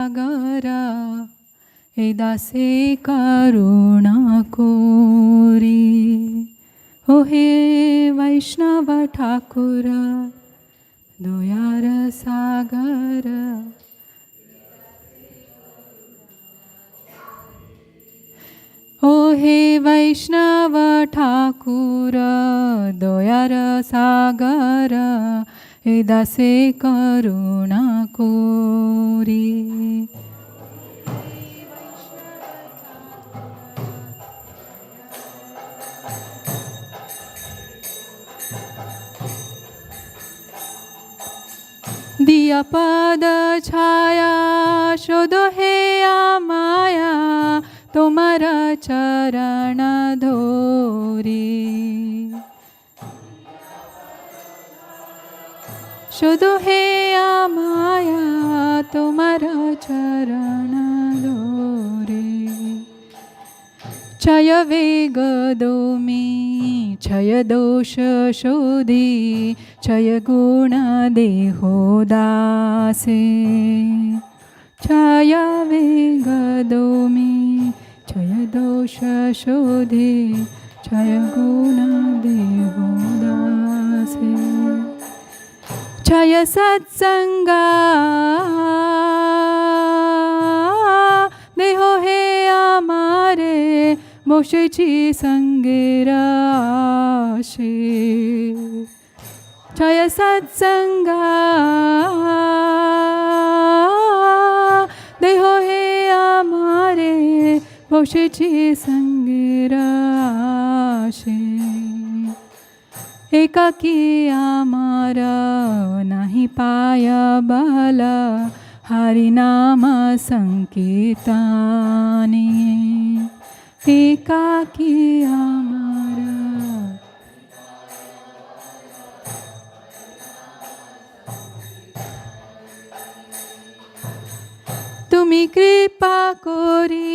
सागरा हे दासे करुणा कोरी हो हे वैष्णव ठाकुर दयार सागर ओ हे वैष्णव ठाकुर दयार सागर हे दासे करुणा कोरी दिया पद छाया शोधो हे माया तुम्हारा चरण धोरी शोधो हे माया तुम्हारा चरण धोरी क्षय वेग दोमी क्षय दोष शोधी क्षय गुण देहो दासे क्षय वेग दोमी क्षय दोष शोधी क्षय गुण देहो दासे क्षय सत्संगा देहो हे आमारे मोक्षची संगेराशे क्षय सत्संगा देहो हे आमारे मोक्षची संगेराशे एकाकी आमारा नाही पाया बाला हरिनाम संकीर्तने एकाकी आमारा तुम्ही कृपा कोरी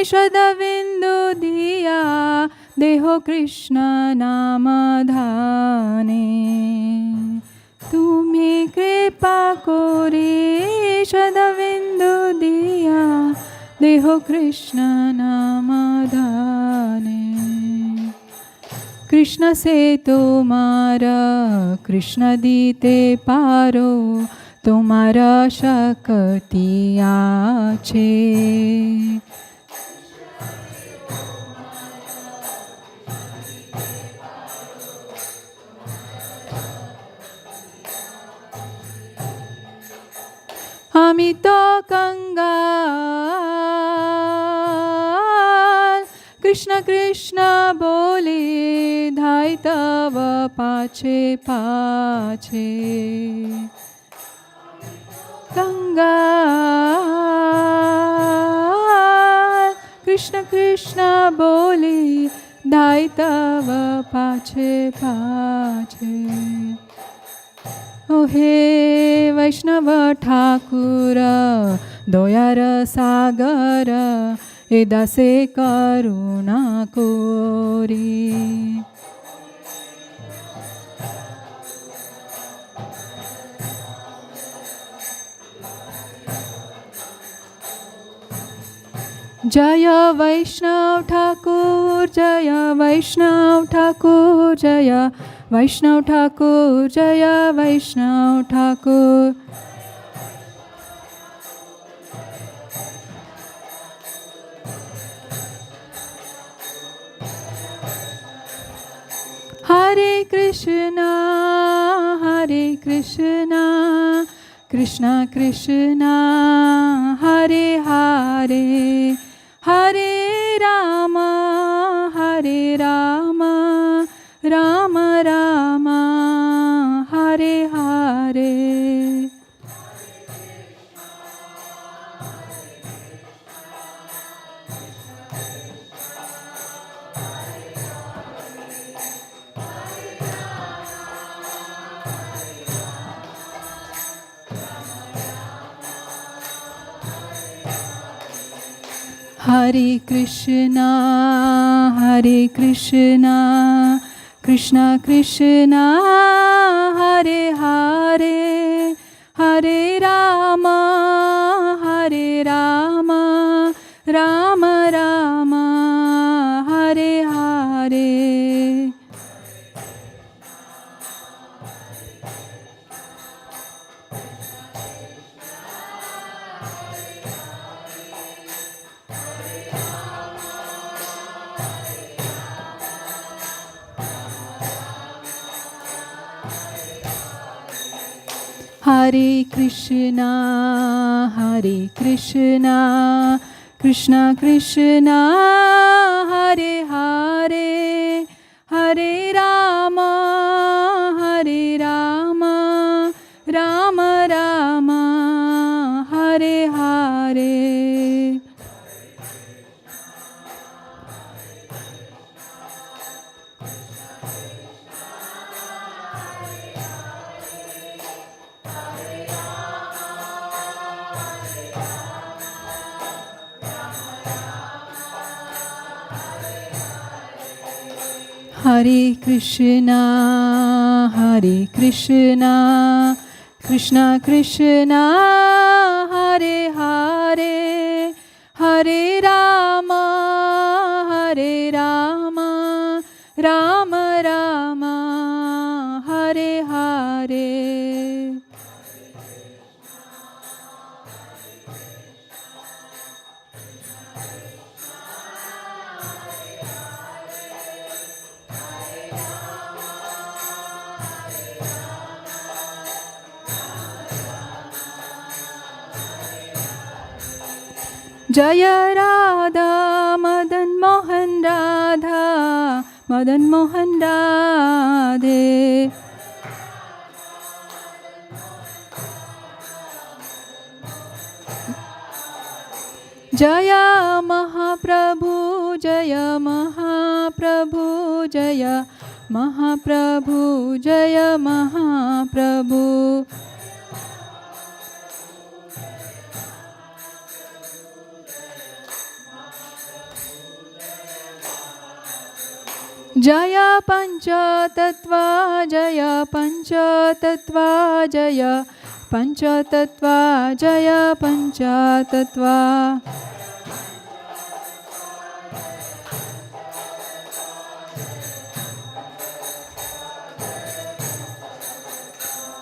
शतबिंदू दिया देहो कृष्ण नाम धाने तुम्ही कृपा कोरी शतबिंदू दिया देहो कृष्ण नाम धाने कृष्ण से तुम्हारा कृष्ण दीते पारो तुम्हारा शक्ति आछे আমি তো कंगाल कृष्ण कृष्ण बोले धाय तव पाछे पाछे कंगाल कृष्ण कृष्ण बोले धाय तव पाछे पाछे ओ हे वैष्णव ठाकुर दयार सागर हे दासे करुणा कोरी जय वैष्णव ठाकुर जय वैष्णव ठाकुर जय वैष्णव ठाकुर जय वैष्णव ठाकुर हरे Krishna Krishna Krishna Hare Hare Hare Ram Ram Ram Hare Hare Hare Krishna Krishna Krishna Hare Hare Hare Ram Hare Krishna, Krishna Krishna, Hare Hare, Hare Rama, Rama Rama, Hare Hare. Hare Krishna, Krishna Krishna, Hare Hare, Hare Rama, Rama Rama, Hare Hare. Jaya Radha, Madan Mohan Radha, Madan Mohan Radhe. Jaya Mahaprabhu, Jaya Mahaprabhu, Jaya Mahaprabhu, Jaya Mahaprabhu. Jaya Panchatattva, Jaya Panchatattva, Jaya Panchatattva, Jaya Panchatattva.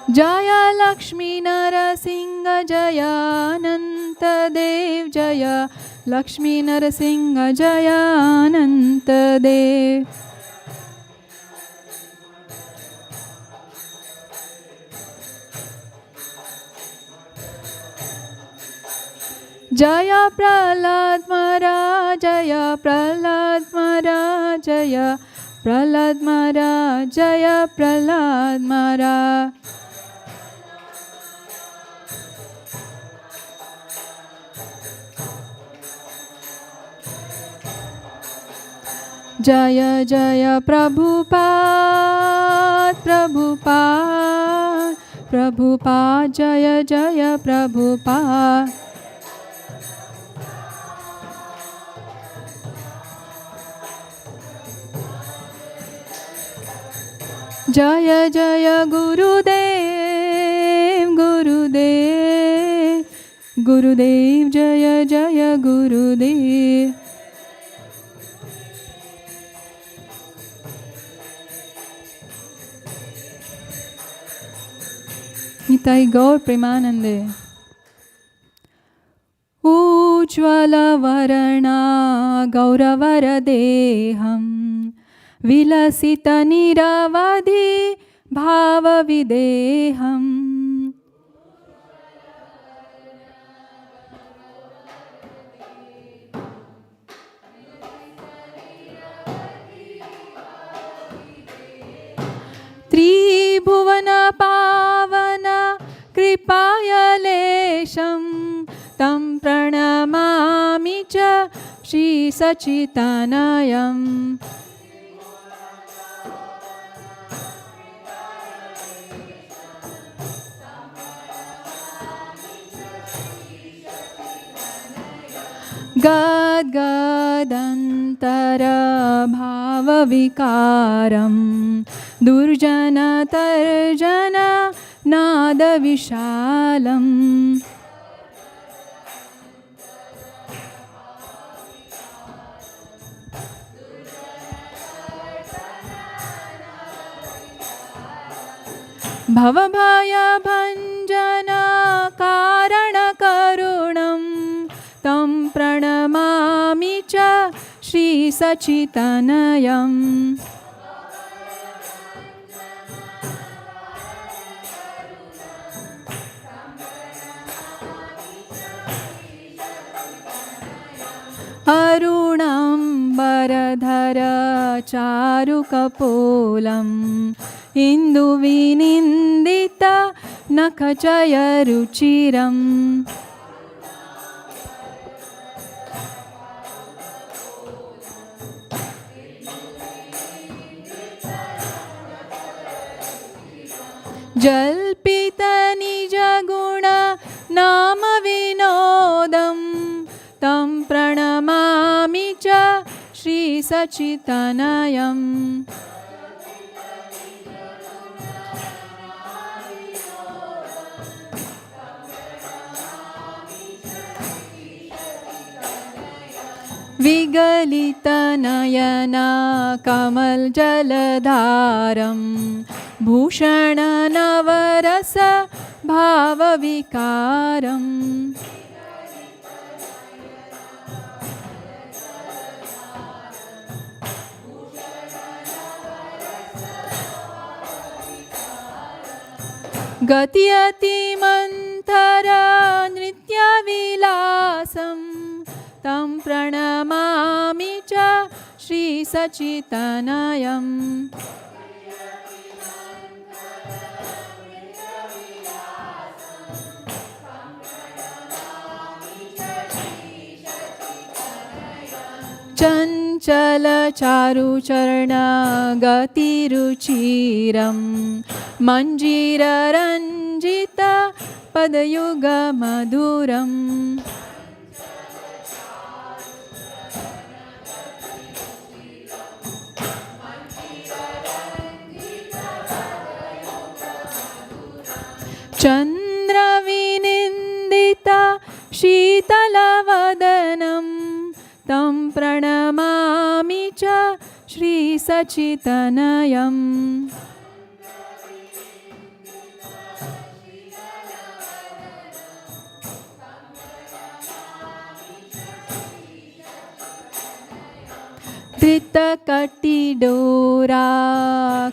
Jaya Lakshmi Narasingha, Jaya Ananta Dev, Jaya Lakshmi Narasingha, Jaya Ananta Dev. Jaya Prahlad Maharaj, Jaya Prahlad Maharaj, Jaya Prahlad Maharaj, Jaya Prahlad Maharaj. Jaya Jaya Prabhupada, Prabhupada, Prabhupada, Jaya Jaya Prabhupada. Jaya Jaya Gurudev, Gurudev, Gurudev, Jaya Jaya Gurudev. Nitai Gaur Premanande. Ujjvala Varana Gauravara Deham Vilasita Niravadhi Bhava Videham. Tribhuvana Pavana Kripaya Lesham Tam Pranamami Cha Shri Sachitanayam. Gad Gadantara Bhava Vikaram Durjana Tarjana Nada Vishalam. Bhavabhaya Bhanjana Karana Karuna श्रीसच्चितनयम् अरुणाम्बरधर चारुकपोलं इन्दुविनिन्दित नखचयरुचिरम् जल्पितनिजगुण नाम विनोदम् तं प्रणमामि च श्रीसच्चितनयम् विगलितनयना कमलजलधारं भूषणनवरस भावविकारम् गत्यतिमन्थर नृत्यविलासं तं प्रणमामि च श्रीसच्चितनयम् चञ्चलचारुचरण गतिरुचिरं मञ्जीररञ्जित पदयुगमधुरम् चन्द्रविनिन्दित शीतलवदनं तं प्रणमामि च श्रीसच्चितनयम् धृतकटिडोरा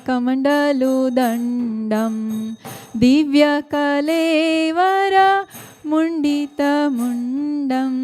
कमण्डलुदण्डं दिव्यकलेवर मुण्डितमुण्डम्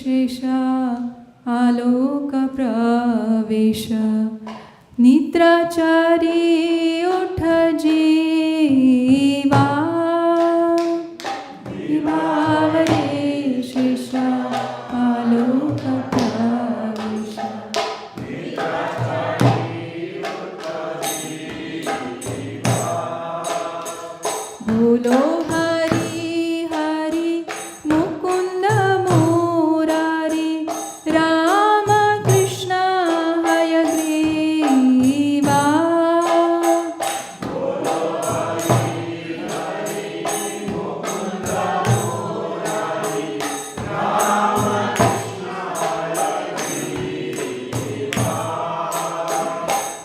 शेषा आलोक प्रवेश निद्राचारी उठ जीवा विभावरे शेषा आलोक प्रवेश बोलो हरि हरि मुकुंद मुरारी राम कृष्ण हयग्रीवा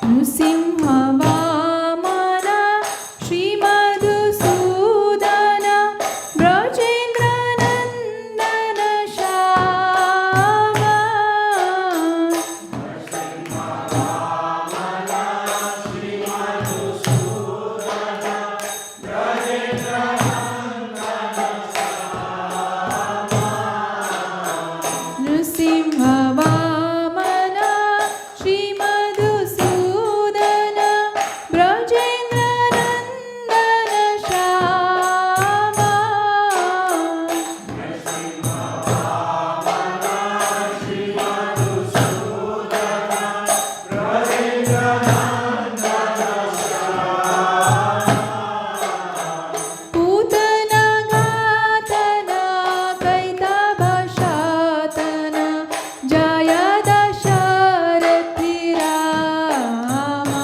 नृसिंह वामन श्रीमधुसूदन ब्रजेन्द्र नन्दन श्यामा नृसिंह वामन श्रीमधुसूदन ब्रजेन्द्र नन्दन श्यामा पूतन घातन कैतव शातन जय दशरथि रामा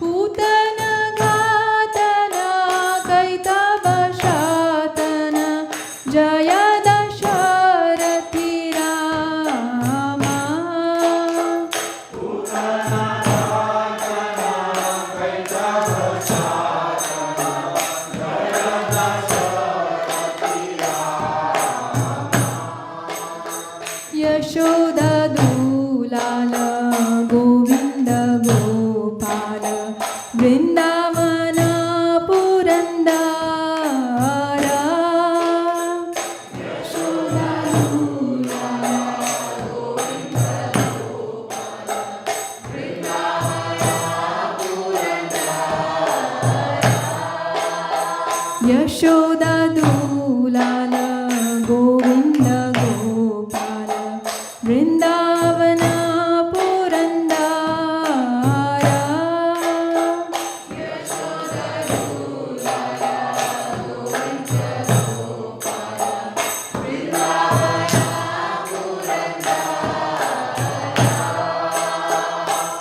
पूतन घातन कैतव शातन जय दशरथि रामा यशोदा दूलाल गोविंद गोपाल वृंदावन पुरंदरा यशोदा दूलाल गोविंद गोपाल वृंदावन पुरंदरा यशोदा दूलाल गोविंद गोपाल वृंदावन पुरंदरा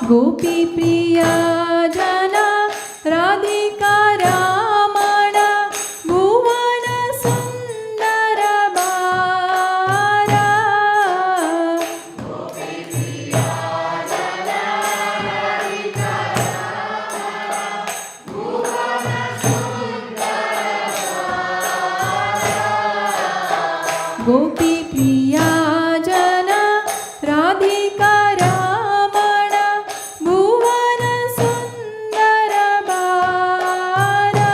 गोपी प्रिया जना राधिका रामण भुवन सुंदर बारा गोपी प्रिया जना राधिका रामण भुवन सुंदर बारा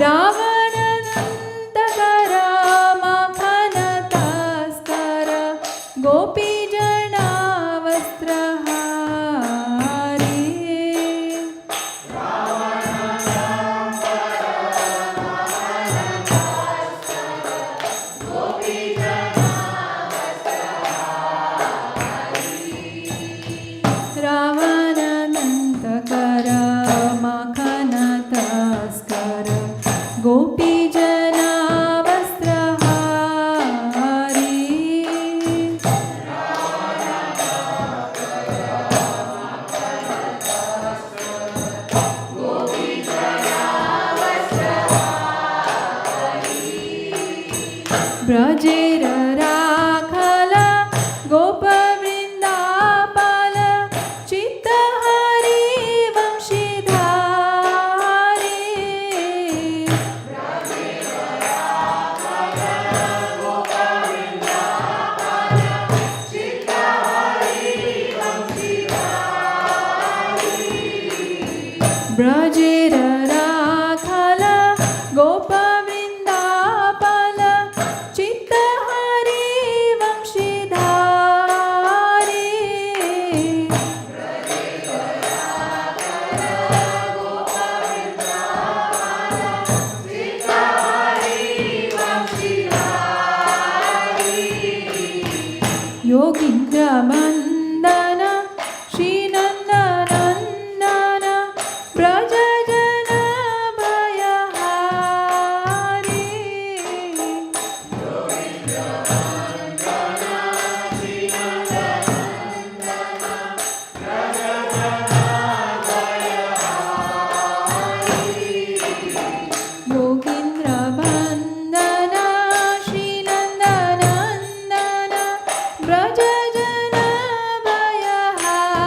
रावण नंतकर मखन तस्कर गोपी जना वस्त्रहारी रावण नंतकर मखन तस्कर गोपी जना वस्त्रहारी ब्रजेर राखल गोप वृंदापाल चित्त योगीन्द्र वन्दन श्रीनन्दनन्दन व्रज जन भयहारी योगीन्द्र वन्दन श्रीनन्दनन्दन व्रज जन भयहारी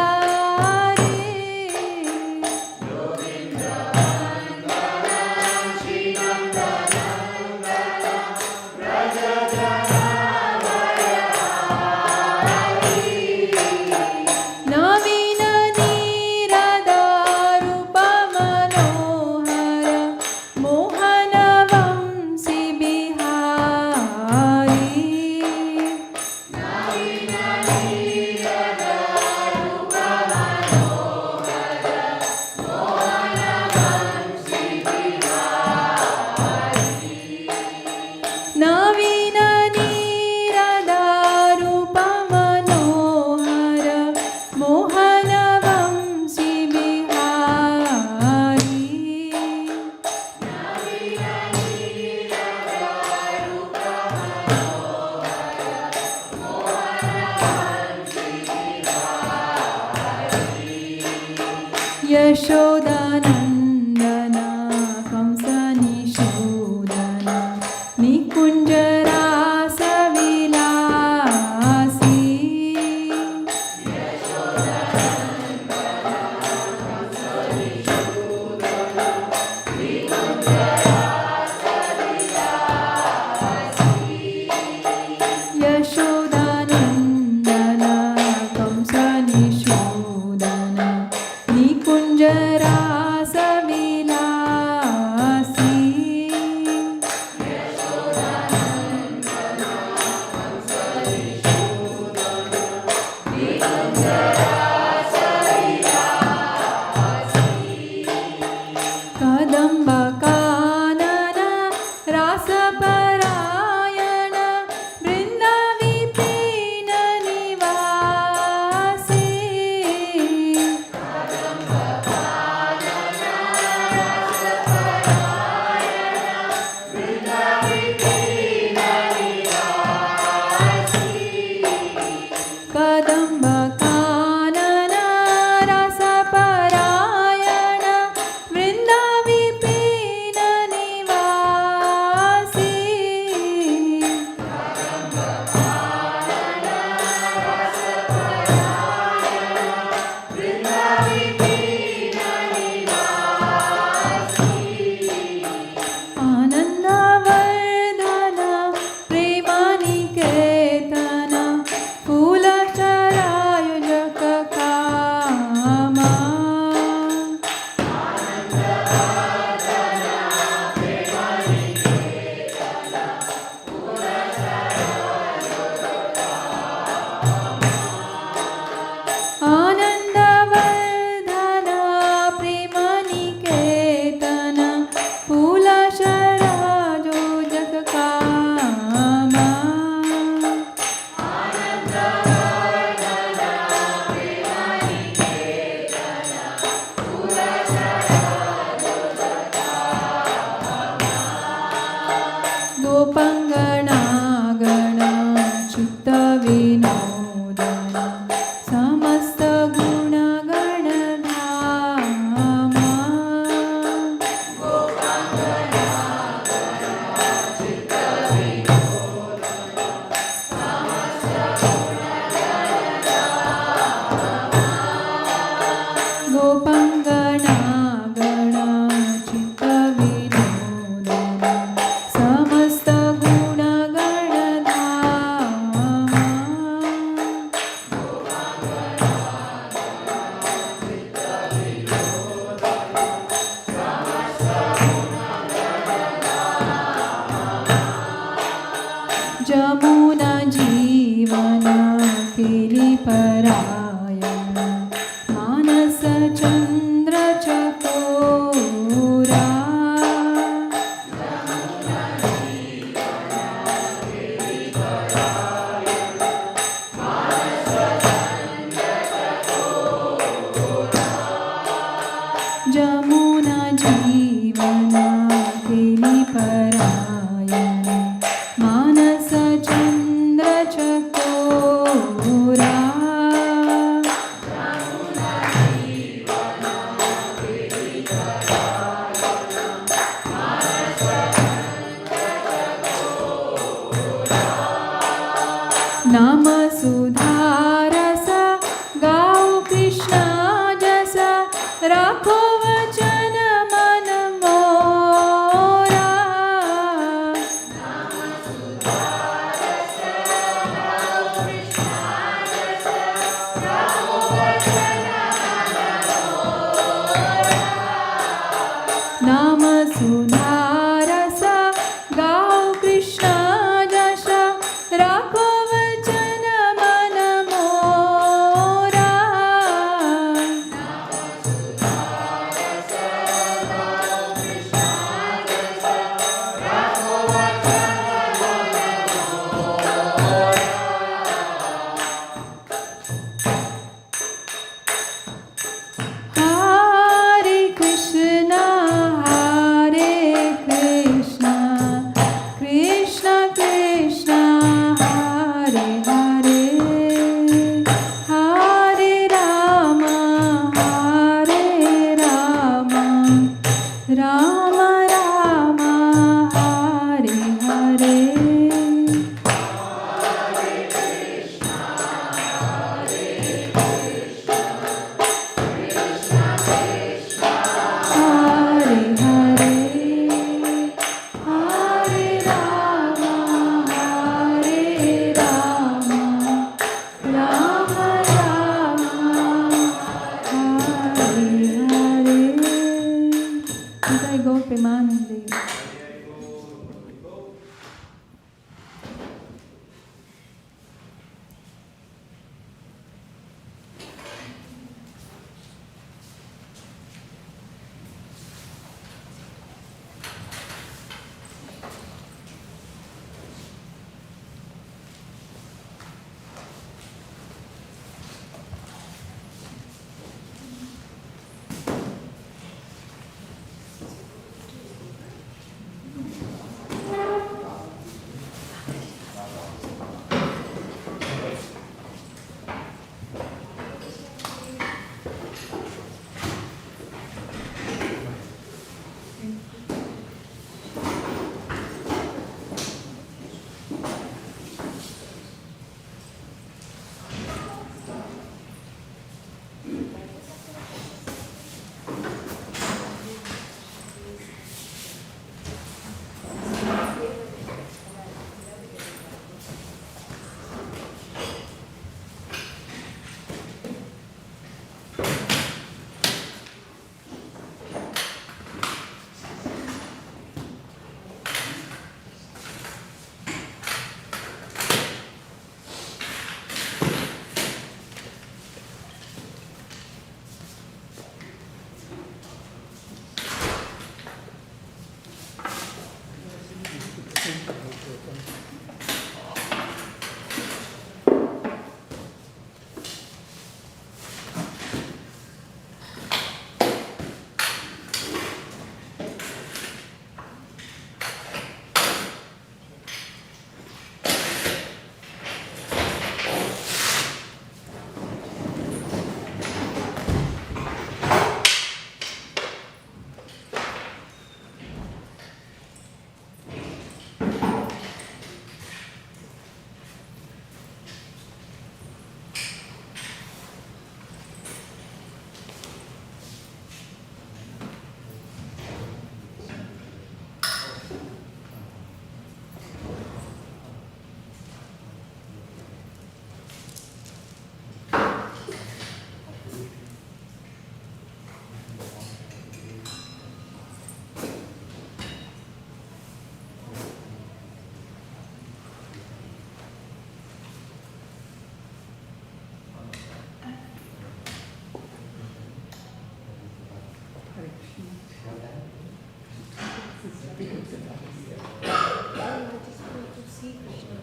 नवीन नीरदारूप मनोहर मोहन वंशी बिहारी नवीन नीरदारूप मनोहर मोहन वंशी बिहारी यशोदानन्दन कंसनिषूदन निकुञ्जरासविलासी यशोदानन्दन कंसनिषूदन निकुञ्जरासविलासी कदम्बकानन रासपरायण वृन्दाविपिन निवासी कदम्बकानन रासपरायण वृन्दाविपिन निवासी आनन्दवर्धन प्रेमानिकेतन फूलचरायुजक कामा आनन्दवर्धन प्रेमानिकेतन फूलचरायुजक कामा गोपङ्गणागण चित्तविनोदन समस्त गुणगणधामा गोपङ्गणागण चित्तविनोदन समस्त गुणगणधामा जमुना जीवन गिरिपरायण मानस चन्द्र चकोरा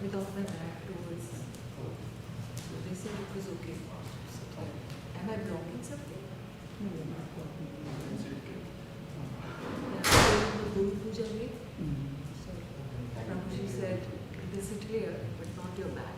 without my back towards. So they said it was okay. So, am I blocking something? No, you're not blocking. Yeah, so the Guru Puja way. So Prabhuji said, this is clear, but not your back.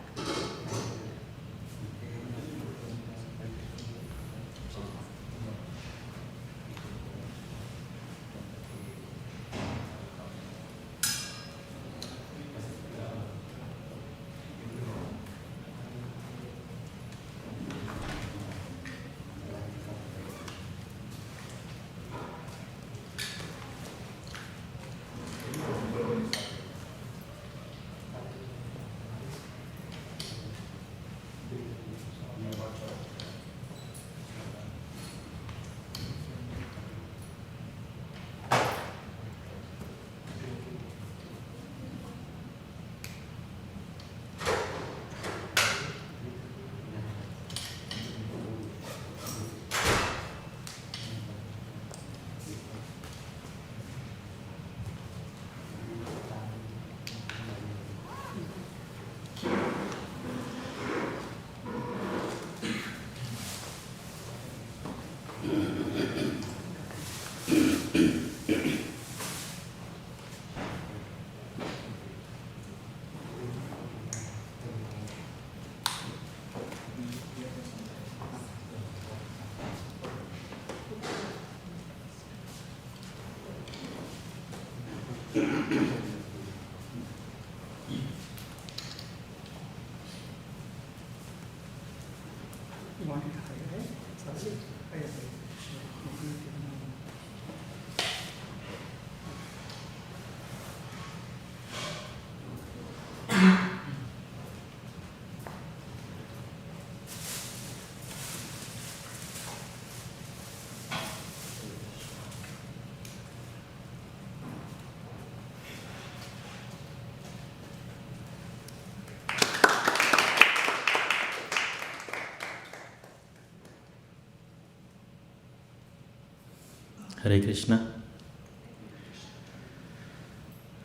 Hare Krishna.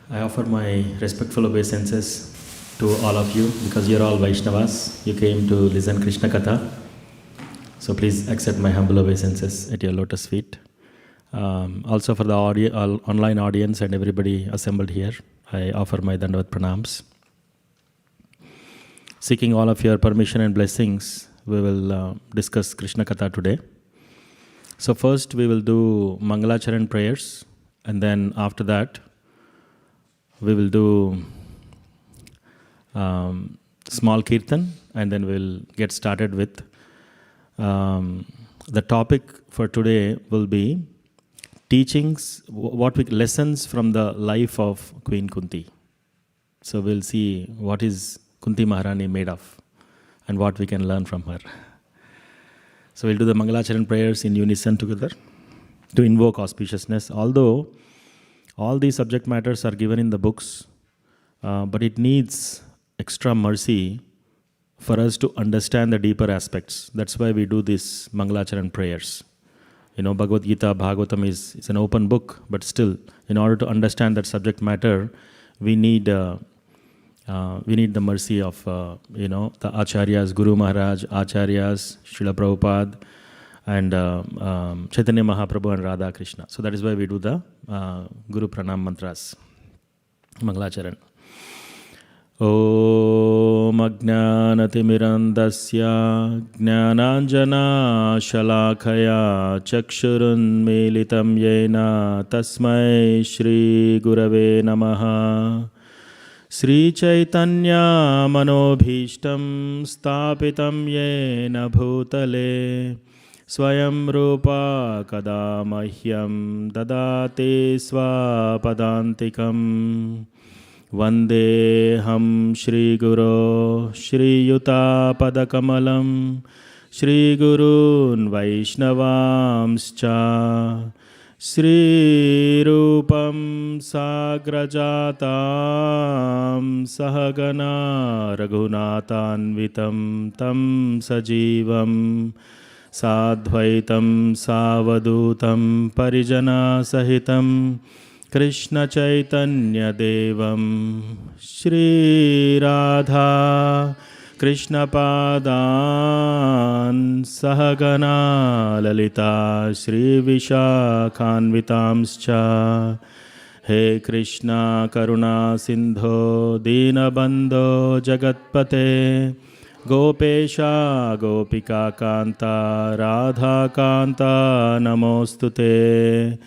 I offer my respectful obeisances to all of you because you're all Vaishnavas. You came to listen Krishna Katha. So please accept my humble obeisances at your lotus feet. Also for the online audience and everybody assembled here, I offer my Dandavat Pranams. Seeking all of your permission and blessings, we will discuss Krishna Katha today. So first we will do Mangalacharan prayers, and then after that we will do small kirtan, and then we'll get started with the topic for today will be teachings, lessons from the life of Queen Kunti. So we'll see what is Kunti Maharani made of and what we can learn from her. So we'll do the Mangalacharan prayers in unison together to invoke auspiciousness. Although all these subject matters are given in the books, but it needs extra mercy for us to understand the deeper aspects. That's why we do these Mangalacharan prayers. You know, Bhagavad Gita, Bhagavatam is an open book, but still, in order to understand that subject matter, we need the mercy of, the Acharyas, Guru Maharaj, Acharyas, Srila Prabhupada, and Chaitanya Mahaprabhu and Radha Krishna. So that is why we do the Guru Pranam Mantras, Mangalacharan. Om Ajnanatimirandasya Jnananjana Shalakaya Chakshurun Militam Yena Tasmai Shri Gurave Namaha. Sri Chaitanya Manobhishtam Stapitam Yena Bhutale Swayam Rupa Kada Mahyam Dadate Swapadantikam Vandeham Shri Guru Shri Yuta Padakamalam Shri Gurun Vaishnavamscha Shri Rupam Sagrajatam Sahagana Raghunathanvitam Tam Sajivam Sadvaitam Savadutam Parijana Sahitam Krishna Chaitanya Devam Shri Radha Krishna Padan Sahagana Lalita Shri Vishakhanvitamscha He Krishna Karuna Sindho Dinabandho Jagatpate Gopesha Gopika Kanta Radha Kanta Namostute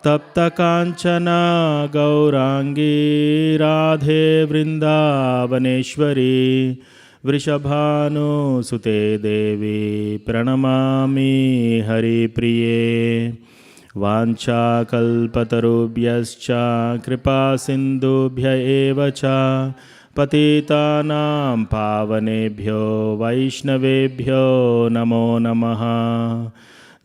Tapta Kanchana Gaurangi Radhe Vrindavaneshwari Vrishabhanu Sute Devi Pranamami Hari Priye Vancha Kalpatarubhyascha Kripa Sindubhya Evacha Patitanam Pavanebhyo Vaishnavebhyo Namo Namaha.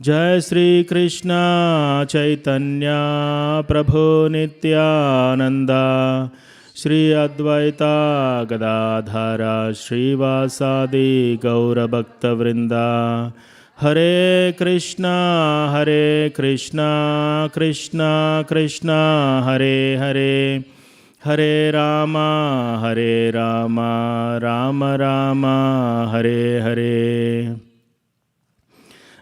Jai Sri Krishna Chaitanya Prabhu Nityananda Shri Advaita Gadadhara Shri Vasadi Gaura Bhakta Vrinda Hare Krishna Krishna Krishna Hare Hare Hare Rama Rama Rama Hare Hare.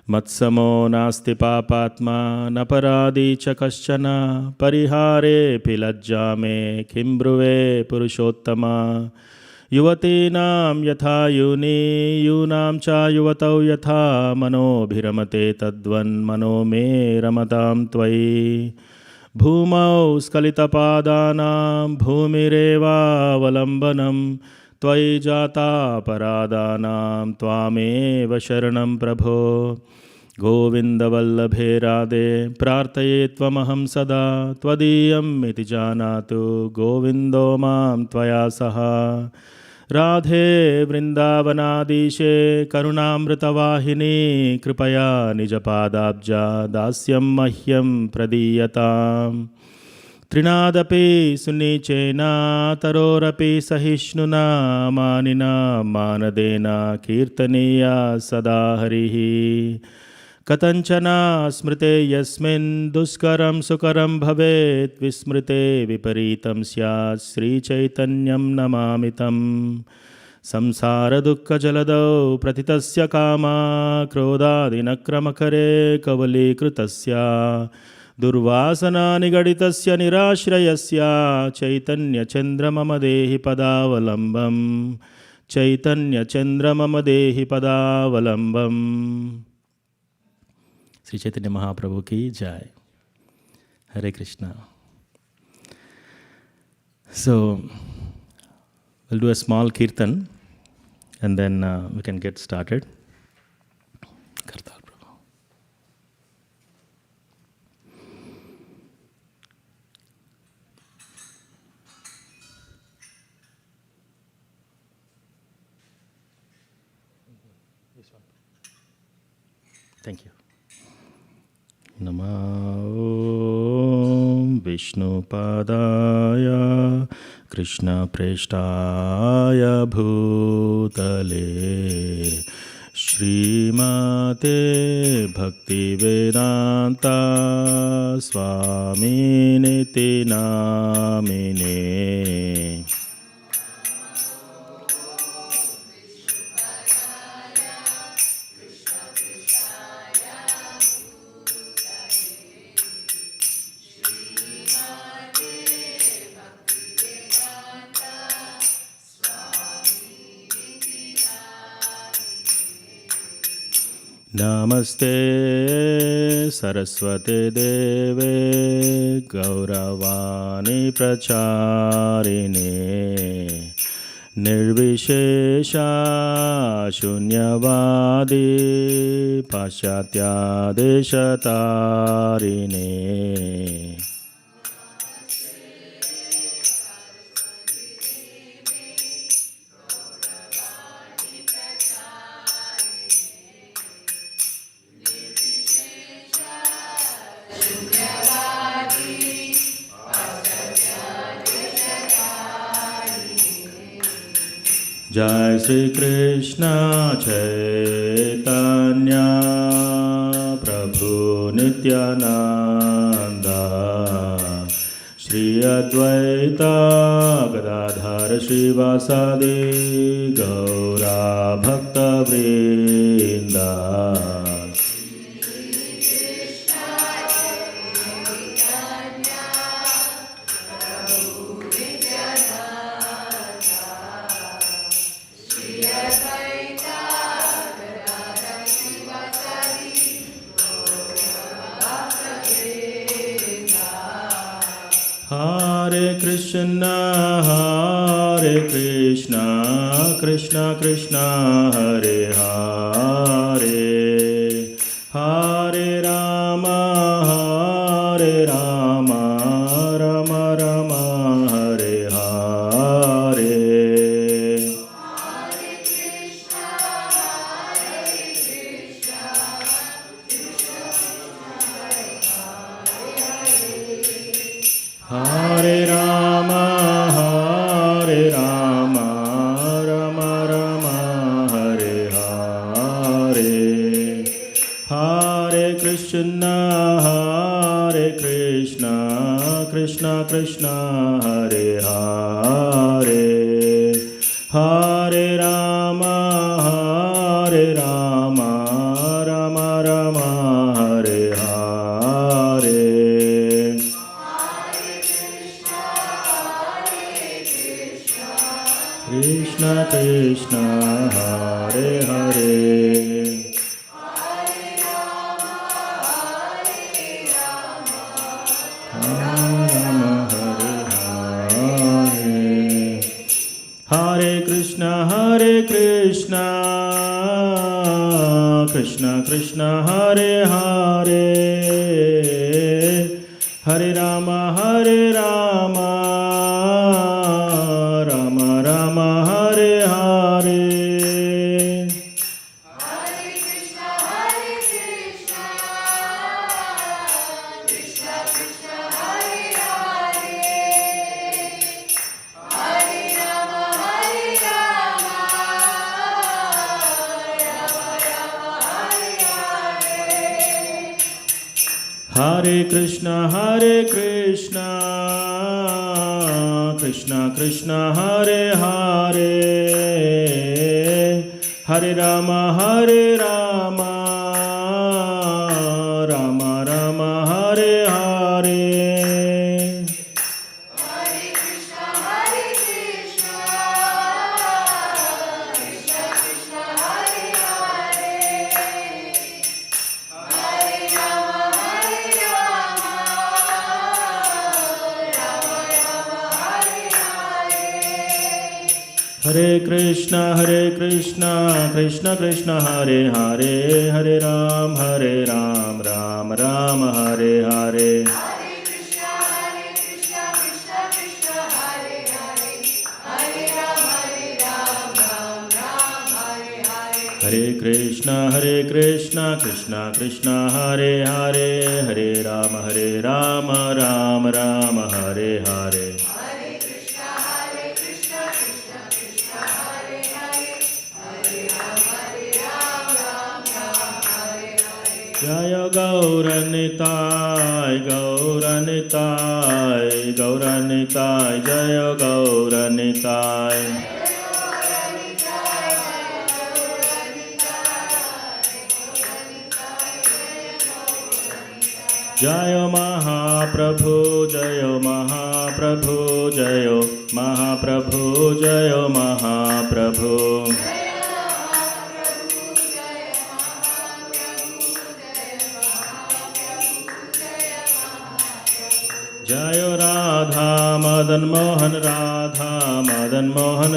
Matsamo nasti papatma naparadi chakaschana parihare pilajjame kimbruve purushottama yuvatinam yatha yuni yunam cha yuvatau yatha mano bhiramate tadvan mano me ramatam tvai bhumau skalitapadanam bhumireva valambanam Tvai jata paradanam tvameva sharanam prabho Govinda vallabhe radhe prartaye tvamaham sada Tvadiyam iti janatu govindo mam tvaya saha Radhe vrindavanadishe karunamritavahini Kripaya nijapadabja dasyam mahyam pradiyatam Trinadapi sunichena tarorapi sahishnuna manina manadena kirtaniya sada harihi कथंचना स्मृते यस्मिन् दुष्करं सुकरं भवेत् विस्मृते विपरीतं स्यात् श्रीचैतन्यं नमामि तं संसारदुःखजलदौ प्रतितस्य कामा क्रोधादिनक्रमकरे कवलीकृतस्य दुर्वासनानिगडितस्य निराश्रयस्य चैतन्यचन्द्र मम देहि पदावलम्बम् चैतन्यचन्द्र मम देहि पदावलम्बम्. Sri Chaitanya Mahaprabhu ki jai. Hare Krishna. So, we'll do a small kirtan and then we can get started. Kartal Prabhu. Thank you. Namo Vishnu Padaya Krishna Preshtaya Bhutale Shrimate Bhakti Vedanta Swami Niti Namine. Namaste Saraswate Deve Gauravani Pracharine Nirvishesha Shunyavadi Paschatya Deshatarine. Jai Shri Krishna Chaitanya Prabhu Nityananda Shri Advaita Gadadhar Shivasadi Gaura Bhakta Vrinda. Hare Krishna, Krishna Krishna, Hare Hare, Hare Rama, Rama Rama, Hare Hare. Hare Rama, Rama Rama, Hare Hare. Hare Krishna, Krishna Krishna, Hare Hare. Hare Rama, Rama Rama, Hare Hare. Krishna Krishna, Hare Hare. Rama Hare Hare. Hare Krishna, Krishna Krishna, Hare Hare. Hare Rama, Rama Rama, Hare Hare. Hare Krishna, Krishna Krishna, Hare Hare. Hare Rama, Rama Rama, Hare Hare. Hare Krishna, Krishna Krishna, Hare Hare, Hare Rama, Rama Rama, Hare Hare. Hare Krishna, Hare Krishna, Krishna Krishna, Hare Hare, Hare Rama, Rama Rama, Hare Hare. Hare Krishna, Krishna Krishna, Hare Hare, Hare Ram, Ram Ram, Hare Hare. Hare Krishna, Krishna Krishna, Hare Hare, Hare Rama, Ram Ram, Hare Hare. Hare Krishna, Krishna Krishna, Hare Hare, Hare Ram, Ram Ram, Hare Hare. Hare Krishna, Krishna Krishna, Hare Hare, Hare Rama, Ram Hare Hare. Jaya Gauranitai, Jaya Gauranitai. Jaya Mahaprabhu, Jaya Mahaprabhu, Jaya Mahaprabhu, Jaya Mahaprabhu. Jaya Radha Madan Mohan,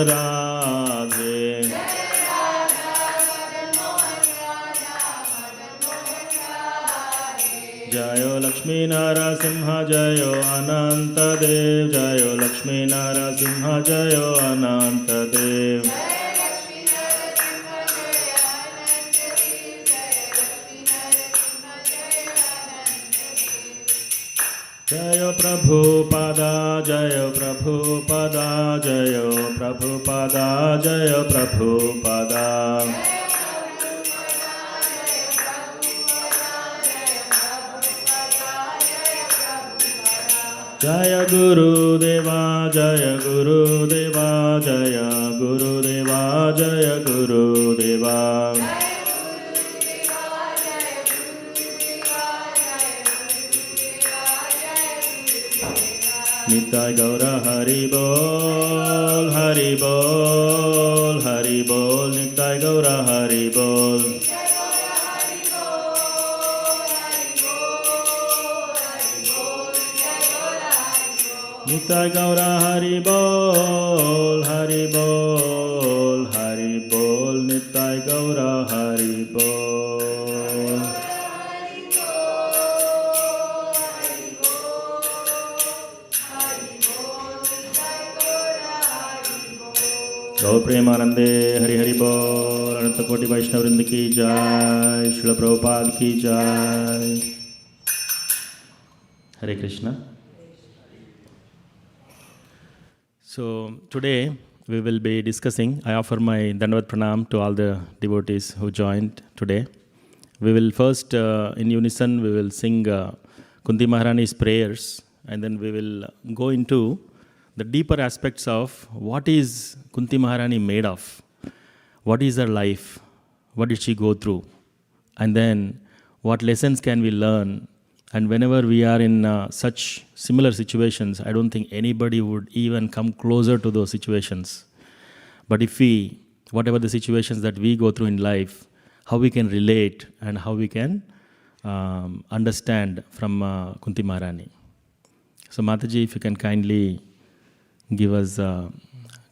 Radhe. Jayo Lakshmi Narasimha, Jayo Ananta Dev, Jayo Lakshmi Narasimha, Jayo Ananta Dev. Jayo Prabhupada, Jayo Prabhupada, Jayo Prabhupada, Jayo Prabhupada. Jaya Guru Deva, Jaya Guru Deva, Jaya Guru Deva, Jaya Guru Deva. Nitai Gaura Hari Bol, Hari Bol, Hari Bol, Nitai Gaura Hari Bol. Nitai Gaura Hari Bol, Hari Bol, Hari Bol, Nitai Gaura Hari Bol. Gaur Premanande, Hari Hari Bol, Ananta Koti Vaishnava Vrinda ki jai, Srila Prabhupada ki jai. Hare Krishna. So today we will be discussing, I offer my Dandavat Pranam to all the devotees who joined today. We will first, in unison, we will sing Kunti Maharani's prayers, and then we will go into the deeper aspects of what is Kunti Maharani made of, what is her life, what did she go through, and then what lessons can we learn. And whenever we are in such similar situations, I don't think anybody would even come closer to those situations. But if we, whatever the situations that we go through in life, how we can relate and how we can understand from Kunti Maharani. So Mataji, if you can kindly give us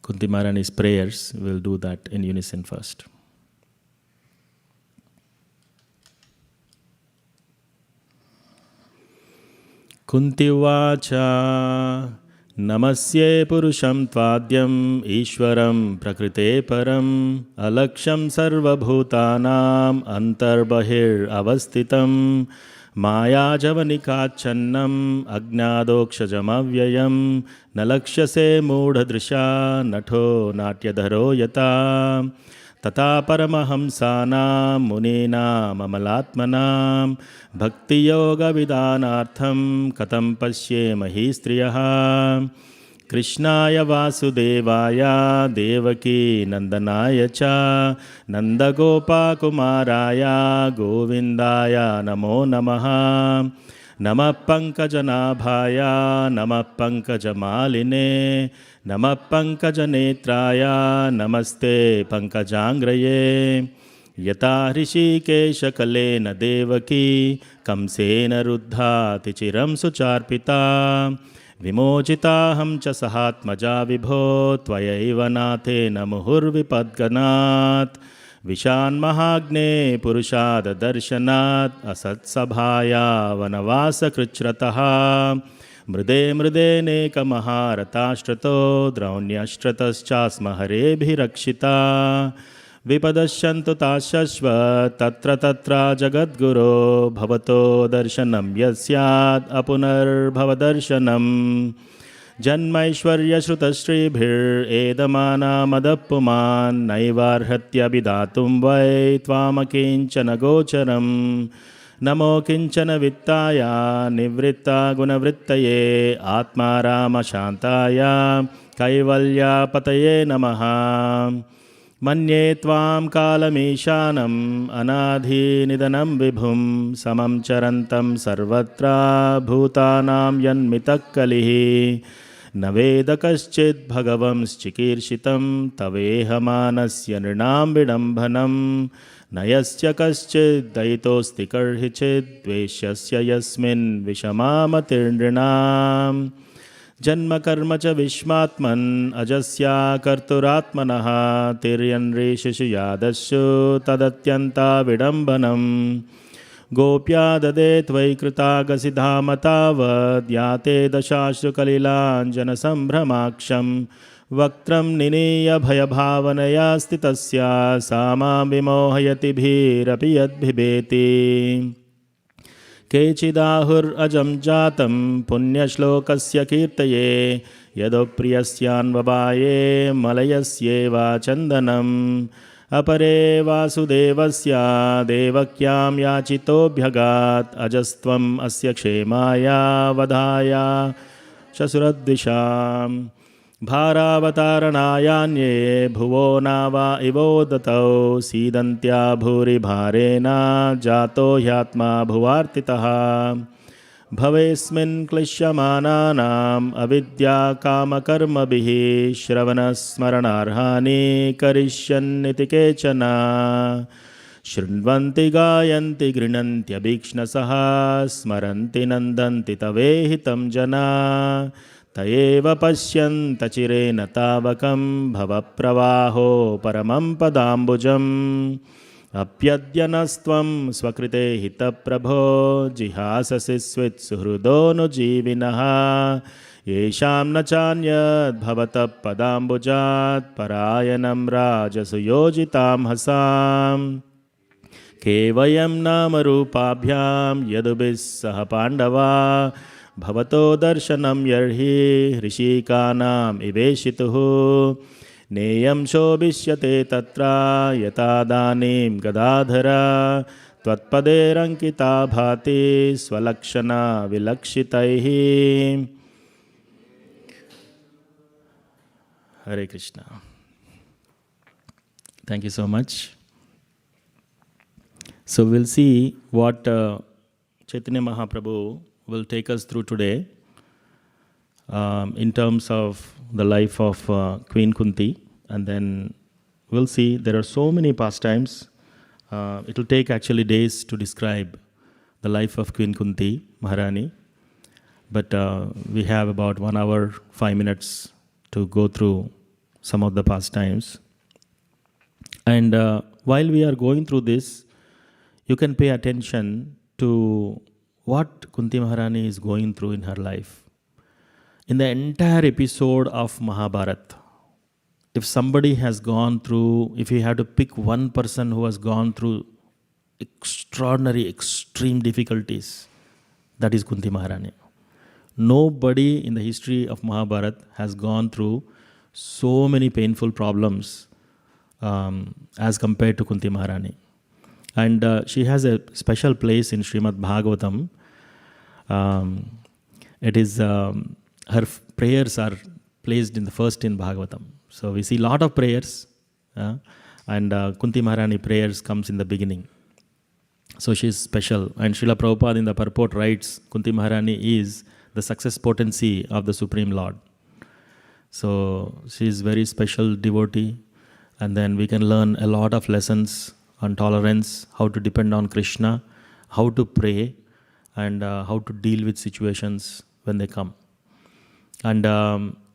Kunti Maharani's prayers, we'll do that in unison first. Kunti Vacha Namasye Purusham Tvadyam Ishwaram Prakrite Param Alaksham Sarva Bhutanam Antarbahir Avastitam Maya Javanikachannam Agnadokshajamavyayam Nalakshase Mudha Drisha Natho Natyadharo Yata तथा परमहंसानां मुनीनां अमलात्मनां भक्तियोगविधानार्थं कथं पश्येमहि स्त्रियः कृष्णाय वासुदेवाय देवकी नन्दनाय च नन्दगोपकुमाराय गोविन्दाय नमो नमः नमः पङ्कजनाभाय नमः पङ्कजमालिने नमः पङ्कजनेत्राय नमस्ते पङ्कजाङ्ग्रये यथा ऋषिकेशकलेन देवकी कंसेन रुद्धाति चिरं सुचार्पिता विमोचिताहं च सहात्मजा विभो त्वयैव नाथेन मुहुर्विपद्गनात् विशान्महाग्ने पुरुषाददर्शनात् असत्सभाया वनवासकृच्छ्रतः मृदे मृदेनेकमहारताश्रितो द्रौण्यश्रितश्चास्म हरेभिरक्षिता विपदश्यन्तु ताशश्व तत्र तत्र जगद्गुरो भवतो दर्शनं यस्यात् अपुनर्भवदर्शनम् जन्मैश्वर्यश्रुतश्रीभिरेदमानामदप्पुमान् नैवार्हत्यभिधातुं वै त्वामकिञ्चन गोचरम् नमो किञ्चन वित्ताय निवृत्ता गुणवृत्तये आत्मारामशान्ताय कैवल्यापतये नमः मन्ये त्वां कालमीशानम् अनाधिनिधनं विभुं समं चरन्तं सर्वत्र भूतानां यन्मितः कलिः न वेद कश्चित् भगवंश्चिकीर्षितं तवेहमानस्य नृणां विडम्बनं न यस्य कश्चित् दयितोऽस्ति कर्हिचित् द्वेष्यस्य यस्मिन् विषमामतिर्नृणाम् जन्मकर्म च विश्वात्मन् अजस्या कर्तुरात्मनः तिर्यन्ऋषिषु यादस्सु तदत्यन्ता विडम्बनम् गोप्या ददे त्वयि कृतागसि धाम तावद् याते दशाश्रुकलिलाञ्जनसम्भ्रमाक्षं वक्त्रं निनीय भयभावनया स्थितस्या सा मां विमोहयति भीरपि यद्भिबेति केचिदाहुरजं जातं पुण्यश्लोकस्य कीर्तये यदोप्रियस्यान्वबाये मलयस्येव चन्दनम् अपरे वासुदेवस्य देवक्यां याचितोऽभ्यगात् अजस्त्वम् अस्य क्षेमाय वधाय शशुरद्विषाम् भारावतारणायान्ये भुवो नावा इवोदतौ सीदन्त्या भूरिभारेण जातो ह्यात्मा भुवार्तितः भवेस्मिन् क्लिश्यमानानाम् अविद्याकामकर्मभिः श्रवणस्मरणार्हानि करिष्यन्निति केचन शृण्वन्ति गायन्ति गृह्णन्त्यभीक्ष्णसः स्मरन्ति नन्दन्ति तवेहितं जना तयेव पश्यन्त चिरेण तावकं भवप्रवाहो परमं पदाम्बुजम् अप्यद्यनस्त्वं स्वकृते हितप्रभो जिहाससि स्वित्सुहृदोऽनुजीविनः येषां न चान्यद्भवतः पदाम्बुजात् परायणं राजसुयोजितां हसाम् केवयं नामरूपाभ्यां यदुभिः सह पाण्डवा भवतो दर्शनं यर्हि ऋषिकानाम् इवेशितुः नेयं शोभिष्यते तत्र यथादानीं गदाधर त्वत्पदेरङ्किता भाति स्वलक्षणा विलक्षितैः हरे Krishna. Thank you so much. So we'll see what Chaitanya Mahaprabhu will take us through today in terms of the life of Queen Kunti, and then we'll see there are so many pastimes. It will take actually days to describe the life of Queen Kunti Maharani, but we have about 1 hour 5 minutes to go through some of the pastimes. And while we are going through this, you can pay attention to what Kunti Maharani is going through in her life. In the entire episode of Mahabharata, if somebody has gone through, if you had to pick one person who has gone through extraordinary, extreme difficulties, that is Kunti Maharani. Nobody in the history of Mahabharata has gone through so many painful problems as compared to Kunti Maharani. And she has a special place in Srimad Bhagavatam. It is her prayers are placed in the first in Bhagavatam. So we see a lot of prayers, and Kunti Maharani prayers comes in the beginning. So she is special. And Srila Prabhupada in the purport writes, Kunti Maharani is the success potency of the Supreme Lord. So she is very special devotee. And then we can learn a lot of lessons on tolerance, how to depend on Krishna, how to pray, and how to deal with situations when they come. And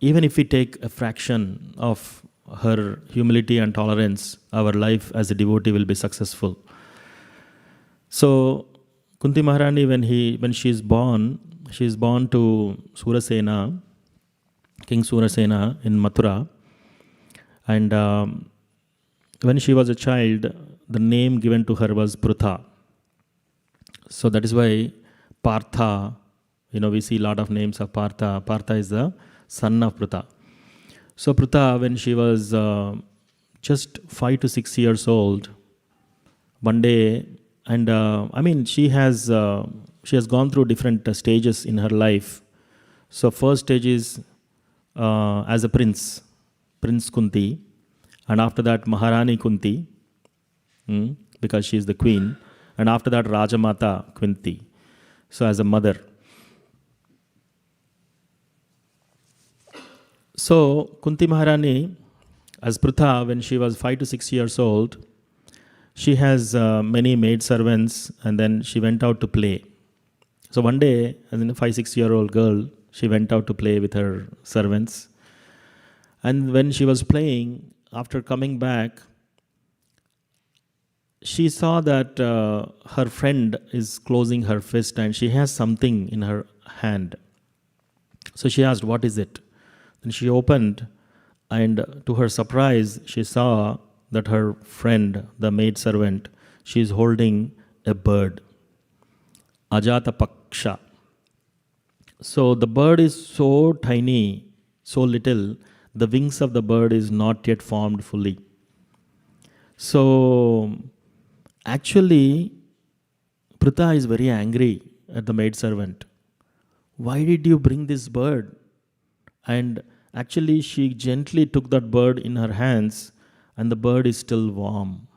even if we take a fraction of her humility and tolerance, our life as a devotee will be successful. So Kunti Maharani, when she is born to Surasena, King Surasena in Mathura. And when she was a child, the name given to her was Prutha. So that is why Partha, we see a lot of names of Partha. Partha is the son of Prutha. So Prutha, when she was just 5 to 6 years old, one day, and she has gone through different stages in her life. So first stage is as a Prince Kunti, and after that Maharani Kunti, because she is the queen, and after that Rajamata Kunti, so as a mother. So Kunti Maharani, as Prutha, when she was 5 to 6 years old, she has many maidservants, and then she went out to play. So one day, as a 5-6-year-old girl, she went out to play with her servants. And when she was playing, after coming back, she saw that her friend is closing her fist and she has something in her hand. So she asked, what is it? Then she opened, and to her surprise, she saw that her friend, the maidservant, she is holding a bird, Ajata Paksha. So the bird is so tiny, so little, the wings of the bird is not yet formed fully. So actually, Prutha is very angry at the maidservant. Why did you bring this bird? And actually, she gently took that bird in her hands, and the bird is still warm.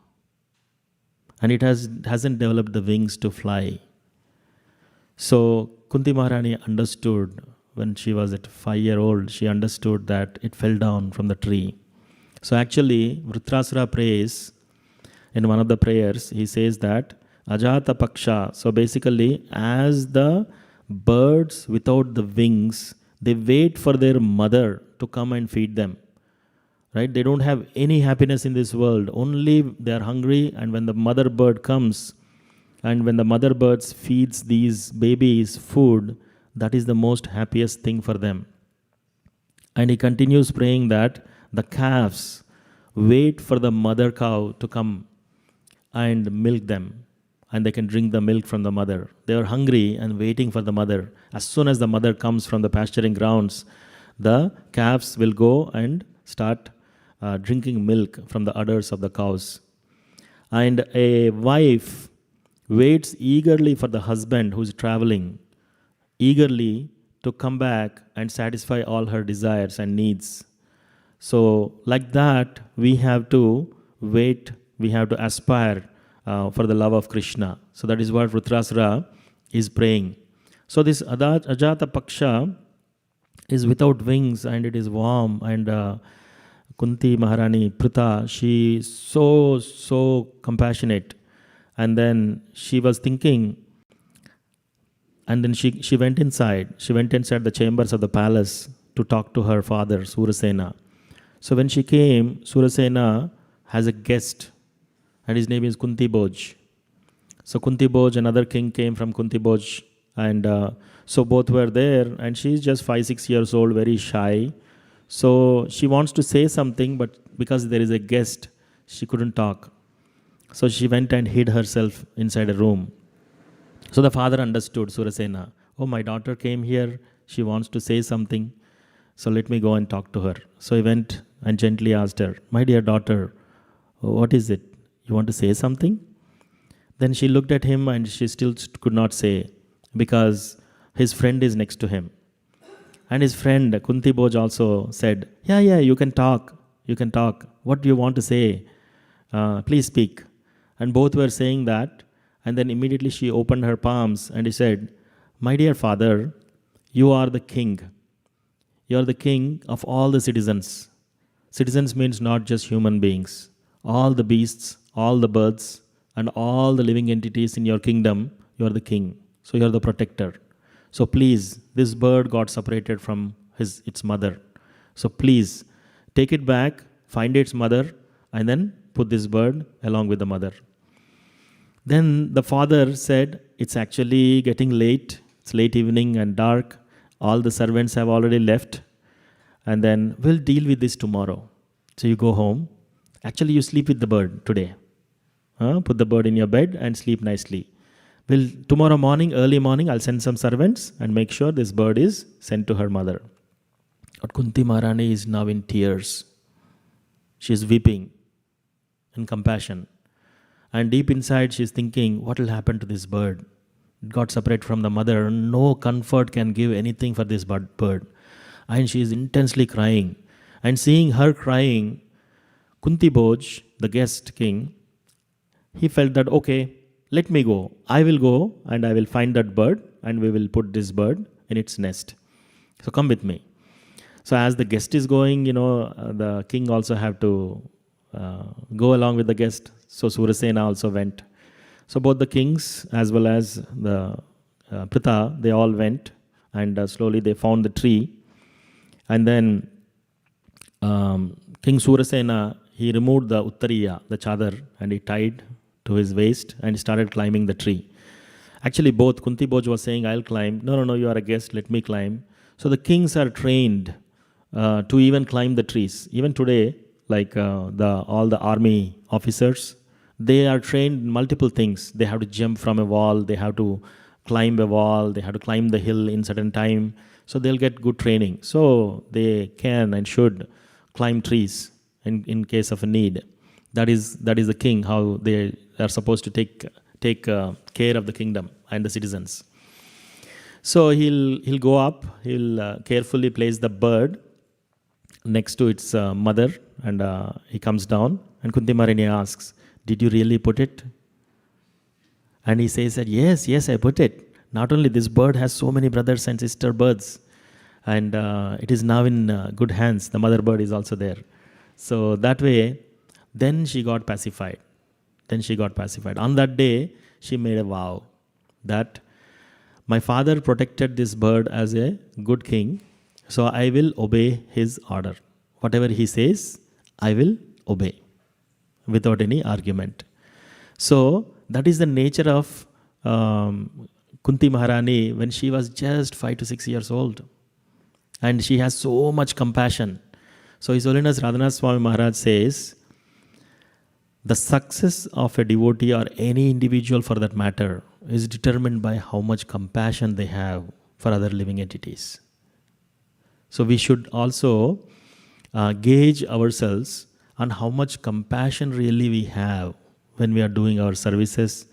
And it hasn't developed the wings to fly. So Kunti Maharani understood when she was at 5-year-old, she understood that it fell down from the tree. So actually, Vritrasura prays, in one of the prayers, he says that Ajata Paksha. So basically, as the birds without the wings, they wait for their mother to come and feed them. Right? They don't have any happiness in this world. Only they are hungry, and when the mother bird comes, and when the mother bird feeds these babies food, that is the most happiest thing for them. And he continues praying that the calves wait for the mother cow to come and milk them, and they can drink the milk from the mother. They are hungry and waiting for the mother. As soon as the mother comes from the pasturing grounds, the calves will go and start drinking milk from the udders of the cows. And a wife waits eagerly for the husband who is traveling, eagerly to come back and satisfy all her desires and needs. So like that, we have to wait, we have to aspire for the love of Krishna. So that is what Vritrasura is praying. So this Ajata Paksha is without wings, and it is warm, and Kunti Maharani, Prutha, she is so compassionate. And then she was thinking, and then she went inside. She went inside the chambers of the palace to talk to her father, Surasena. So when she came, Surasena has a guest, and his name is Kunti Bhoj. So Kunti Bhoj, another king, came from Kunti Bhoj, and so both were there, and she's just 5-6 years old, very shy. So she wants to say something, but because there is a guest, she couldn't talk. So she went and hid herself inside a room. So the father understood, Surasena. Oh, my daughter came here. She wants to say something. So let me go and talk to her. So he went and gently asked her, my dear daughter, what is it? You want to say something? Then she looked at him and she still could not say because his friend is next to him. And his friend Kunti Bhoj also said, yeah, you can talk. You can talk. What do you want to say? Please speak. And both were saying that. And then immediately she opened her palms and he said, my dear father, you are the king. You are the king of all the citizens. Citizens means not just human beings. All the beasts, all the birds, and all the living entities in your kingdom, you are the king. So you are the protector. So please, this bird got separated from its mother. So please, take it back, find its mother, and then put this bird along with the mother. Then the father said, it's actually getting late. It's late evening and dark. All the servants have already left. And then we'll deal with this tomorrow. So you go home. Actually, you sleep with the bird today. Put the bird in your bed and sleep nicely. Tomorrow morning, early morning, I'll send some servants and make sure this bird is sent to her mother. But Kunti Maharani is now in tears. She is weeping in compassion. And deep inside, she is thinking, what will happen to this bird? It got separated from the mother. No comfort can give anything for this bird. And she is intensely crying. And seeing her crying, Kunti Bhoj, the guest king, he felt that, okay, let me go. I will go and I will find that bird and we will put this bird in its nest. So come with me. So as the guest is going, the king also have to go along with the guest. So Surasena also went. So both the kings as well as the Pritha, they all went and slowly they found the tree. And then King Surasena, he removed the Uttariya, the chadar, and he tied to his waist and he started climbing the tree. Actually, both Kunti Bhoj was saying, I'll climb. No, you are a guest, let me climb. So the kings are trained to even climb the trees. Even today, like all the army officers, they are trained in multiple things. They have to jump from a wall, they have to climb a wall, they have to climb the hill in certain time. So they'll get good training. So they can and should climb trees in case of a need. That is the king, how they are supposed to take care of the kingdom and the citizens. So he'll go up, he'll carefully place the bird next to its mother, and he comes down, and Kunti Maharani asks, did you really put it? And he says that, yes, I put it. Not only this bird has so many brothers and sister birds, and it is now in good hands. The mother bird is also there. So that way, then she got pacified. On that day, she made a vow that my father protected this bird as a good king, so I will obey his order. Whatever he says, I will obey without any argument. So that is the nature of Kunti Maharani when she was just 5 to 6 years old. And she has so much compassion. So His Holiness Radhanath Swami Maharaj says, the success of a devotee or any individual for that matter is determined by how much compassion they have for other living entities. So we should also gauge ourselves on how much compassion really we have when we are doing our services,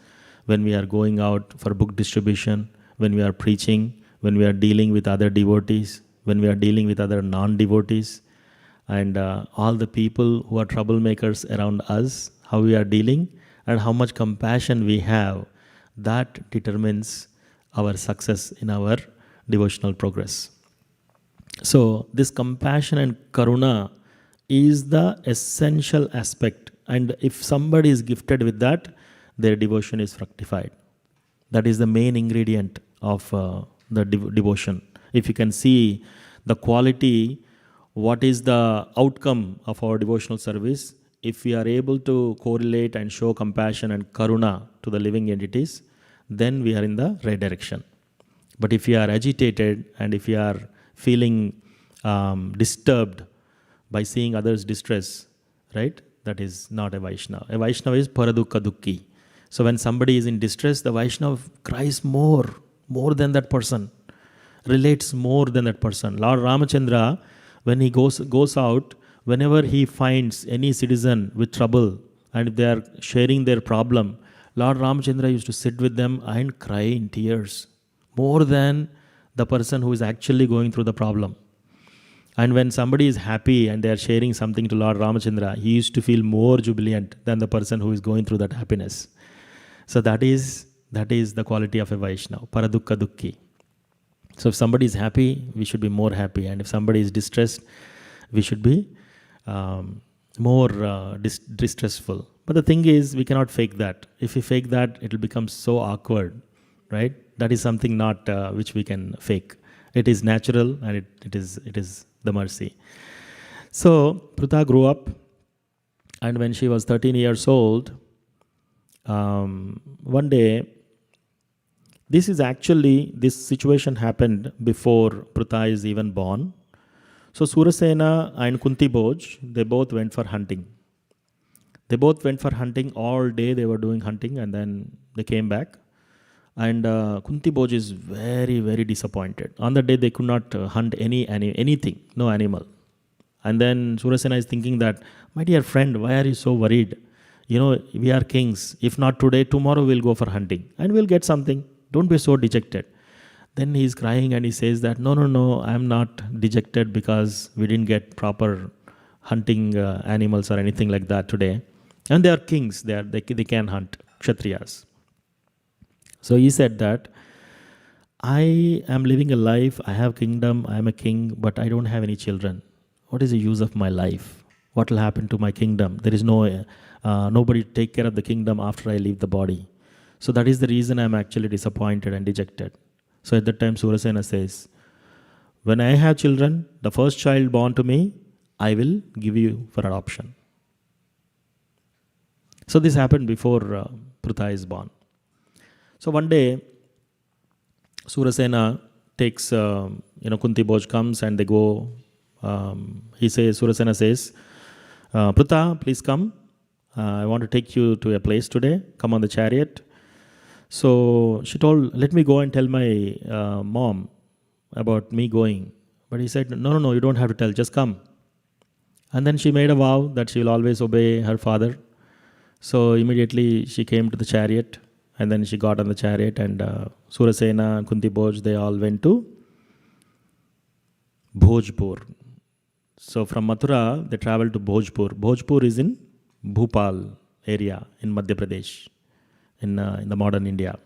when we are going out for book distribution, when we are preaching, when we are dealing with other devotees, when we are dealing with other non-devotees, and all the people who are troublemakers around us, how we are dealing, and how much compassion we have, that determines our success in our devotional progress. So this compassion and karuna is the essential aspect, and if somebody is gifted with that, their devotion is fructified. That is the main ingredient of the devotion. If you can see the quality, what is the outcome of our devotional service, if we are able to correlate and show compassion and karuna to the living entities, then we are in the right direction. But if you are agitated and if you are feeling disturbed by seeing others' distress, right, that is not a Vaishnava. A Vaishnava is paradukka dukki. So when somebody is in distress, the Vaishnava cries more than that person, relates more than that person. Lord Ramachandra, when he goes out, whenever he finds any citizen with trouble, and if they are sharing their problem, Lord Ramachandra used to sit with them and cry in tears, more than the person who is actually going through the problem. And when somebody is happy and they are sharing something to Lord Ramachandra, he used to feel more jubilant than the person who is going through that happiness. So that is the quality of a Vaishnava, paradukka dukki. So if somebody is happy, we should be more happy. And if somebody is distressed, we should be more distressful. But the thing is, we cannot fake that. If we fake that, it will become so awkward, right? That is something not which we can fake. It is natural, and it is the mercy. So Pruta grew up, and when she was 13 years old, one day, this situation happened before Pruta is even born. So Surasena and Kunti Bhoj, they both went for hunting. They both went for hunting all day. They were doing hunting, and then they came back. And Kunti Bhoj is very, very disappointed. On the day, they could not hunt anything, no animal. And then Surasena is thinking that, my dear friend, why are you so worried? You know, we are kings. If not today, tomorrow we'll go for hunting and we'll get something. Don't be so dejected. Then he's crying and he says that, no, I'm not dejected because we didn't get proper hunting animals or anything like that today. And they are kings. They can hunt, Kshatriyas. So he said that, I am living a life, I have kingdom, I am a king, but I don't have any children. What is the use of my life? What will happen to my kingdom? There is nobody to take care of the kingdom after I leave the body. So that is the reason I am actually disappointed and dejected. So at that time Surasena says, when I have children, the first child born to me, I will give you for adoption. So this happened before Pruta is born. So one day, Surasena takes, Kunti Bhoj comes and they go, Surasena says, Pruta, please come. I want to take you to a place today. Come on the chariot. So she told, let me go and tell my mom about me going. But he said, no, you don't have to tell, just come. And then she made a vow that she will always obey her father. So immediately she came to the chariot, and then she got on the chariot, and Surasena and Kunti Bhoj, they all went to Bhojpur. So from Mathura, they traveled to Bhojpur. Bhojpur is in Bhopal area in Madhya Pradesh, in the modern India.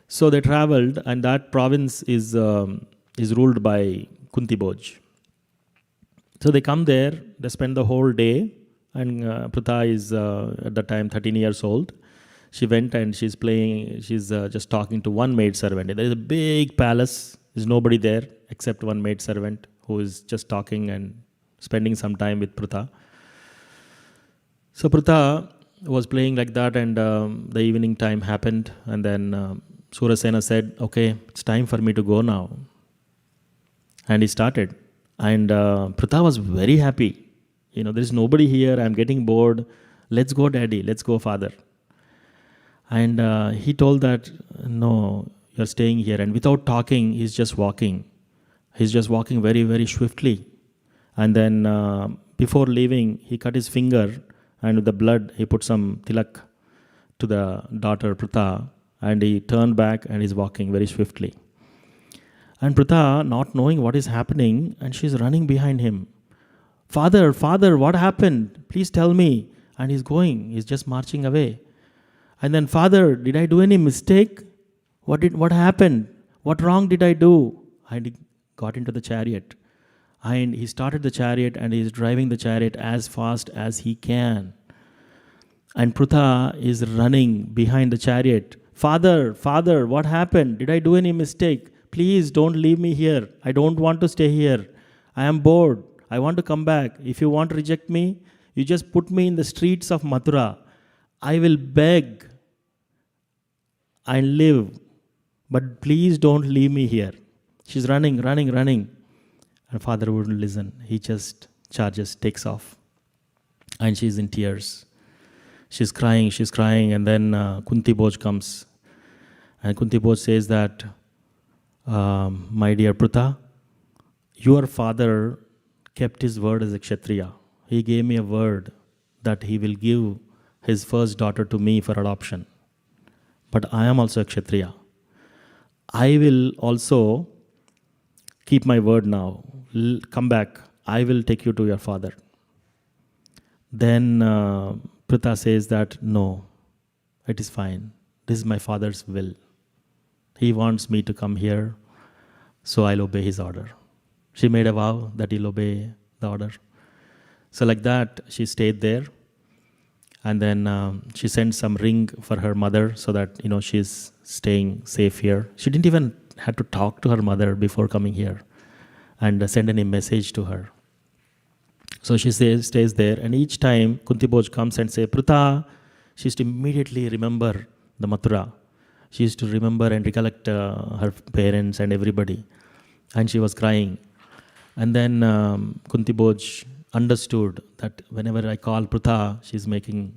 So they traveled, and that province is ruled by Kunti Bhoj. So they come there, they spend the whole day, and Pruta is at the time 13 years old. She went and she's just talking to one maid servant. There is a big palace, there's nobody there except one maid servant who is just talking and spending some time with Pruta. So Pruta was playing like that, and the evening time happened, and then Surasena said, okay, it's time for me to go now. And he started. And Pruta was very happy. There is nobody here, I'm getting bored. Let's go, daddy, let's go, father. And he told that, no, you're staying here. And without talking, he's just walking. He's just walking very, very swiftly. And then before leaving, he cut his finger, and with the blood, he put some tilak to the daughter Pruta, and he turned back and he's walking very swiftly. And Pruta, not knowing what is happening, and she's running behind him. Father, what happened? Please tell me. And he's just marching away. And then, Father, did I do any mistake? What happened? What wrong did I do? And he got into the chariot. And he started the chariot, and he's driving the chariot as fast as he can. And Pruta is running behind the chariot. Father, what happened? Did I do any mistake? Please don't leave me here. I don't want to stay here. I am bored. I want to come back. If you want to reject me, you just put me in the streets of Mathura. I will beg and live. But please don't leave me here. She's running. And father wouldn't listen. He just charges, takes off. And she's in tears. She's crying. And then Kunti Bhoj comes. And Kunti Bhoj says that, my dear Pruta, your father kept his word as a Kshatriya. He gave me a word that he will give his first daughter to me for adoption. But I am also a Kshatriya. I will also keep my word now. Come back. I will take you to your father. Then Pritha says that, no, it is fine. This is my father's will. He wants me to come here, so I'll obey his order. She made a vow that he'll obey the order. So like that, she stayed there. And then she sent some ring for her mother so that, she's staying safe here. She didn't even have to talk to her mother before coming here and send any message to her. So she stays there, and each time Kunti Bhoj comes and say, Pritha, she used to immediately remember the Mathura. She used to remember and recollect her parents and everybody. And she was crying. And then Kunti Bhoj understood that whenever I call Pritha, he's making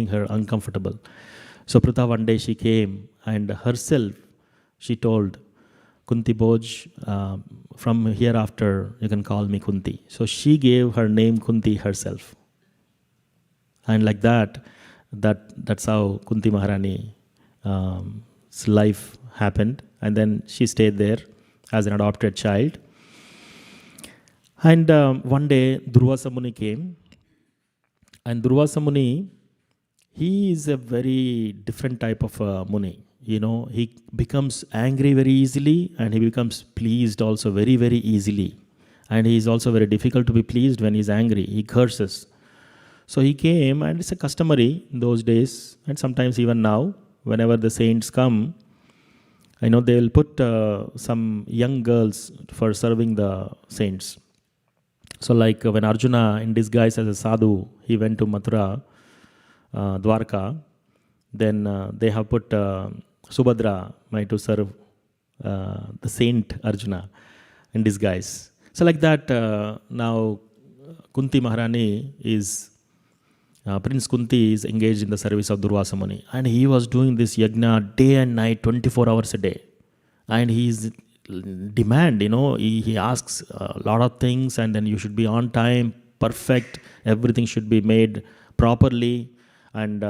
her uncomfortable. So Pritha, one day she came and herself, she told Kunti Bhoj, from hereafter you can call me Kunti. So she gave her name Kunti herself. And like that's how Kunti Maharani's life happened. And then she stayed there as an adopted child. And one day Durvasa Muni came. And Durvasa Muni, he is a very different type of Muni. He becomes angry very easily, and he becomes pleased also very, very easily. And he is also very difficult to be pleased when he's angry. He curses. So he came, and it's a customary in those days, and sometimes even now, whenever the saints come, they will put some young girls for serving the saints. So like when Arjuna, in disguise as a sadhu, he went to Mathura, Dwarka, then they have put Subhadra to serve the saint Arjuna in disguise. So like that, now Kunti Maharani is, Prince Kunti is engaged in the service of Durvasa Muni. And he was doing this yajna day and night, 24 hours a day. And he's demand, he asks a lot of things, and then you should be on time, perfect, everything should be made properly. And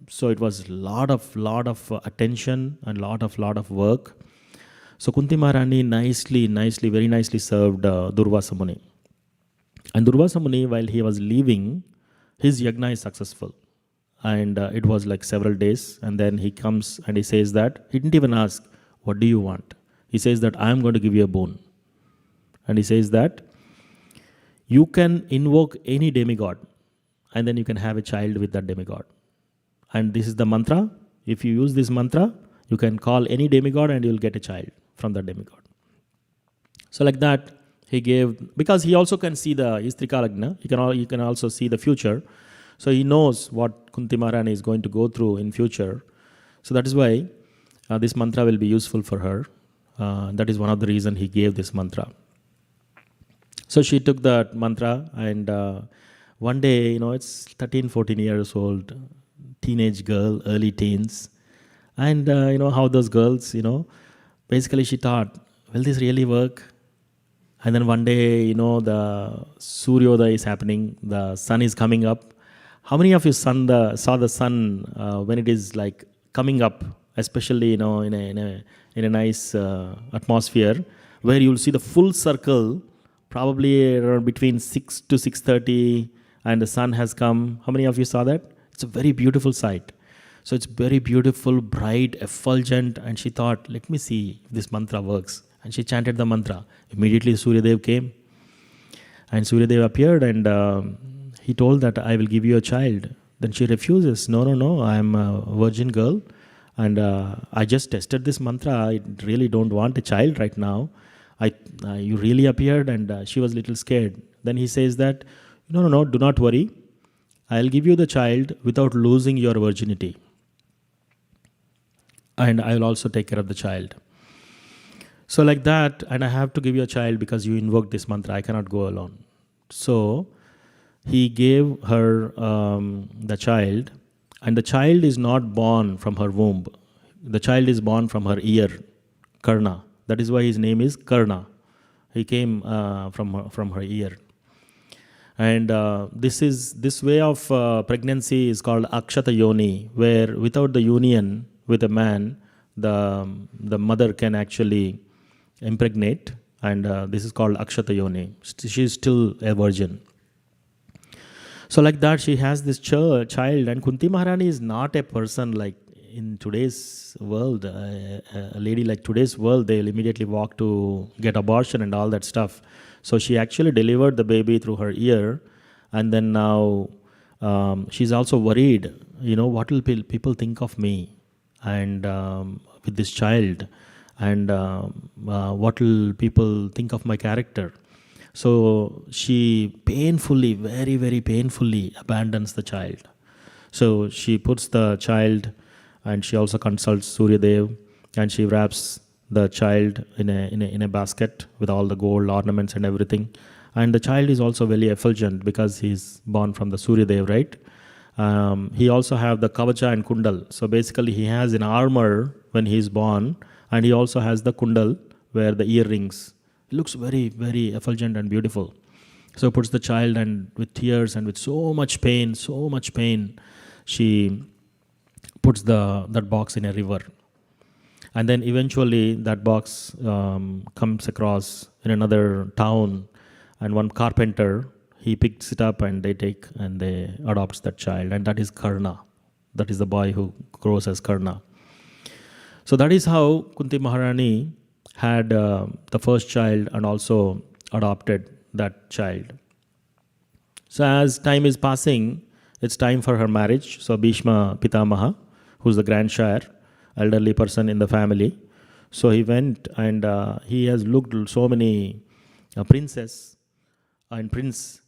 so it was lot of attention and lot of work. So Kunti Maharani very nicely served Durvasa Muni. And Durvasa Muni, while he was leaving, his yajna is successful. And it was like several days. And then he comes and he says that, he didn't even ask, what do you want? He says that, I am going to give you a boon. And he says that, you can invoke any demigod, and then you can have a child with that demigod. And this is the mantra. If you use this mantra, you can call any demigod and you'll get a child from that demigod. So like that, he gave, because he also can see the Istrikalagna, he can also see the future. So he knows what Kunti Maharani is going to go through in future. So that is why this mantra will be useful for her. That is one of the reasons he gave this mantra. So she took that mantra, and one day, it's 13, 14 years old, teenage girl, early teens. And how those girls, basically she thought, will this really work? And then one day, the Suryodaya is happening, the sun is coming up. How many of you saw the sun when it is like coming up, especially, in a nice atmosphere, where you'll see the full circle, probably around between 6 to 6:30, and the sun has come. How many of you saw that? It's a very beautiful sight. So it's very beautiful, bright, effulgent, and she thought, let me see if this mantra works. And she chanted the mantra. Immediately Suryadev came, and Suryadev appeared, and he told that, I will give you a child. Then she refuses. No, I am a virgin girl, and I just tested this mantra. I really don't want a child right now. You really appeared, and she was a little scared. Then he says that, no, do not worry. I'll give you the child without losing your virginity. And I will also take care of the child. So like that, and I have to give you a child because you invoked this mantra. I cannot go alone. So he gave her the child, and the child is not born from her womb. The child is born from her ear, Karna. That is why his name is Karna. He came from her ear. And this way of pregnancy is called Akshata Yoni, where without the union with a man, the mother can actually impregnate, and this is called Akshata Yoni. She is still a virgin. So like that, she has this child, and Kunti Maharani is not a person like in today's world. A lady like today's world, they'll immediately walk to get abortion and all that stuff. So she actually delivered the baby through her ear, and then now she's also worried, what will people think of me, and with this child, and what will people think of my character. So she painfully, very, very painfully abandons the child. So she puts the child, and she also consults Surya Dev, and she wraps the child in a basket with all the gold ornaments and everything. And the child is also very effulgent because he's born from the Surya Dev, right? He also have the kavacha and kundal. So basically he has an armor when he's born, and he also has the kundal where the earrings. It looks very, very effulgent and beautiful. So puts the child, and with tears and with so much pain, she puts that box in a river. And then eventually that box comes across in another town, and one carpenter, he picks it up, and they adopts that child, and that is Karna. That is the boy who grows as Karna. So that is how Kunti Maharani had the first child and also adopted that child. So as time is passing, it's time for her marriage. So Bhishma Pitamaha, who's the grandsire, elderly person in the family, so he went, and he has looked so many princess and prince,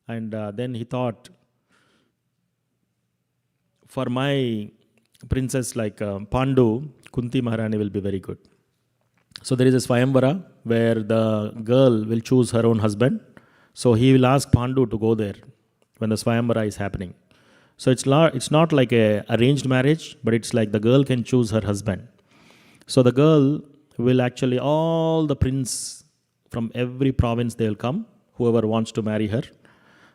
and then he thought, for my princess like Pandu, Kunti Maharani will be very good. So there is a Swayamvara where the girl will choose her own husband. So he will ask Pandu to go there when the Swayamvara is happening. So it's not like a arranged marriage, but it's like the girl can choose her husband. So the girl will actually, all the prince from every province, they will come, whoever wants to marry her.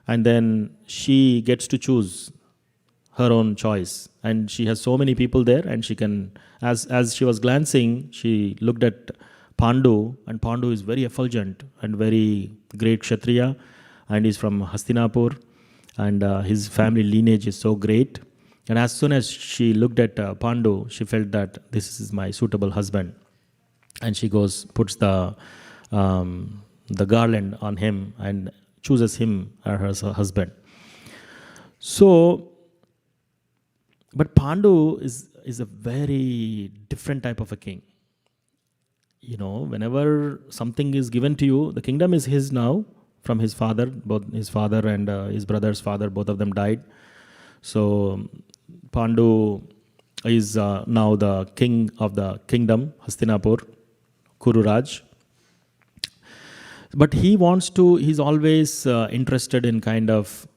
And then she gets to choose her own choice. And she has so many people there, and she can, as she was glancing, she looked at Pandu, and Pandu is very effulgent and very great Kshatriya, and he's from Hastinapur, and his family lineage is so great. And as soon as she looked at Pandu, she felt that this is my suitable husband. And she goes, puts the garland on him and chooses him as her husband. So, but Pandu is a very different type of a king. Whenever something is given to you, the kingdom is his now from his father. Both his father and his brother's father, both of them died. So Pandu is now the king of the kingdom, Hastinapur, Kururaj. But he's always interested in kind of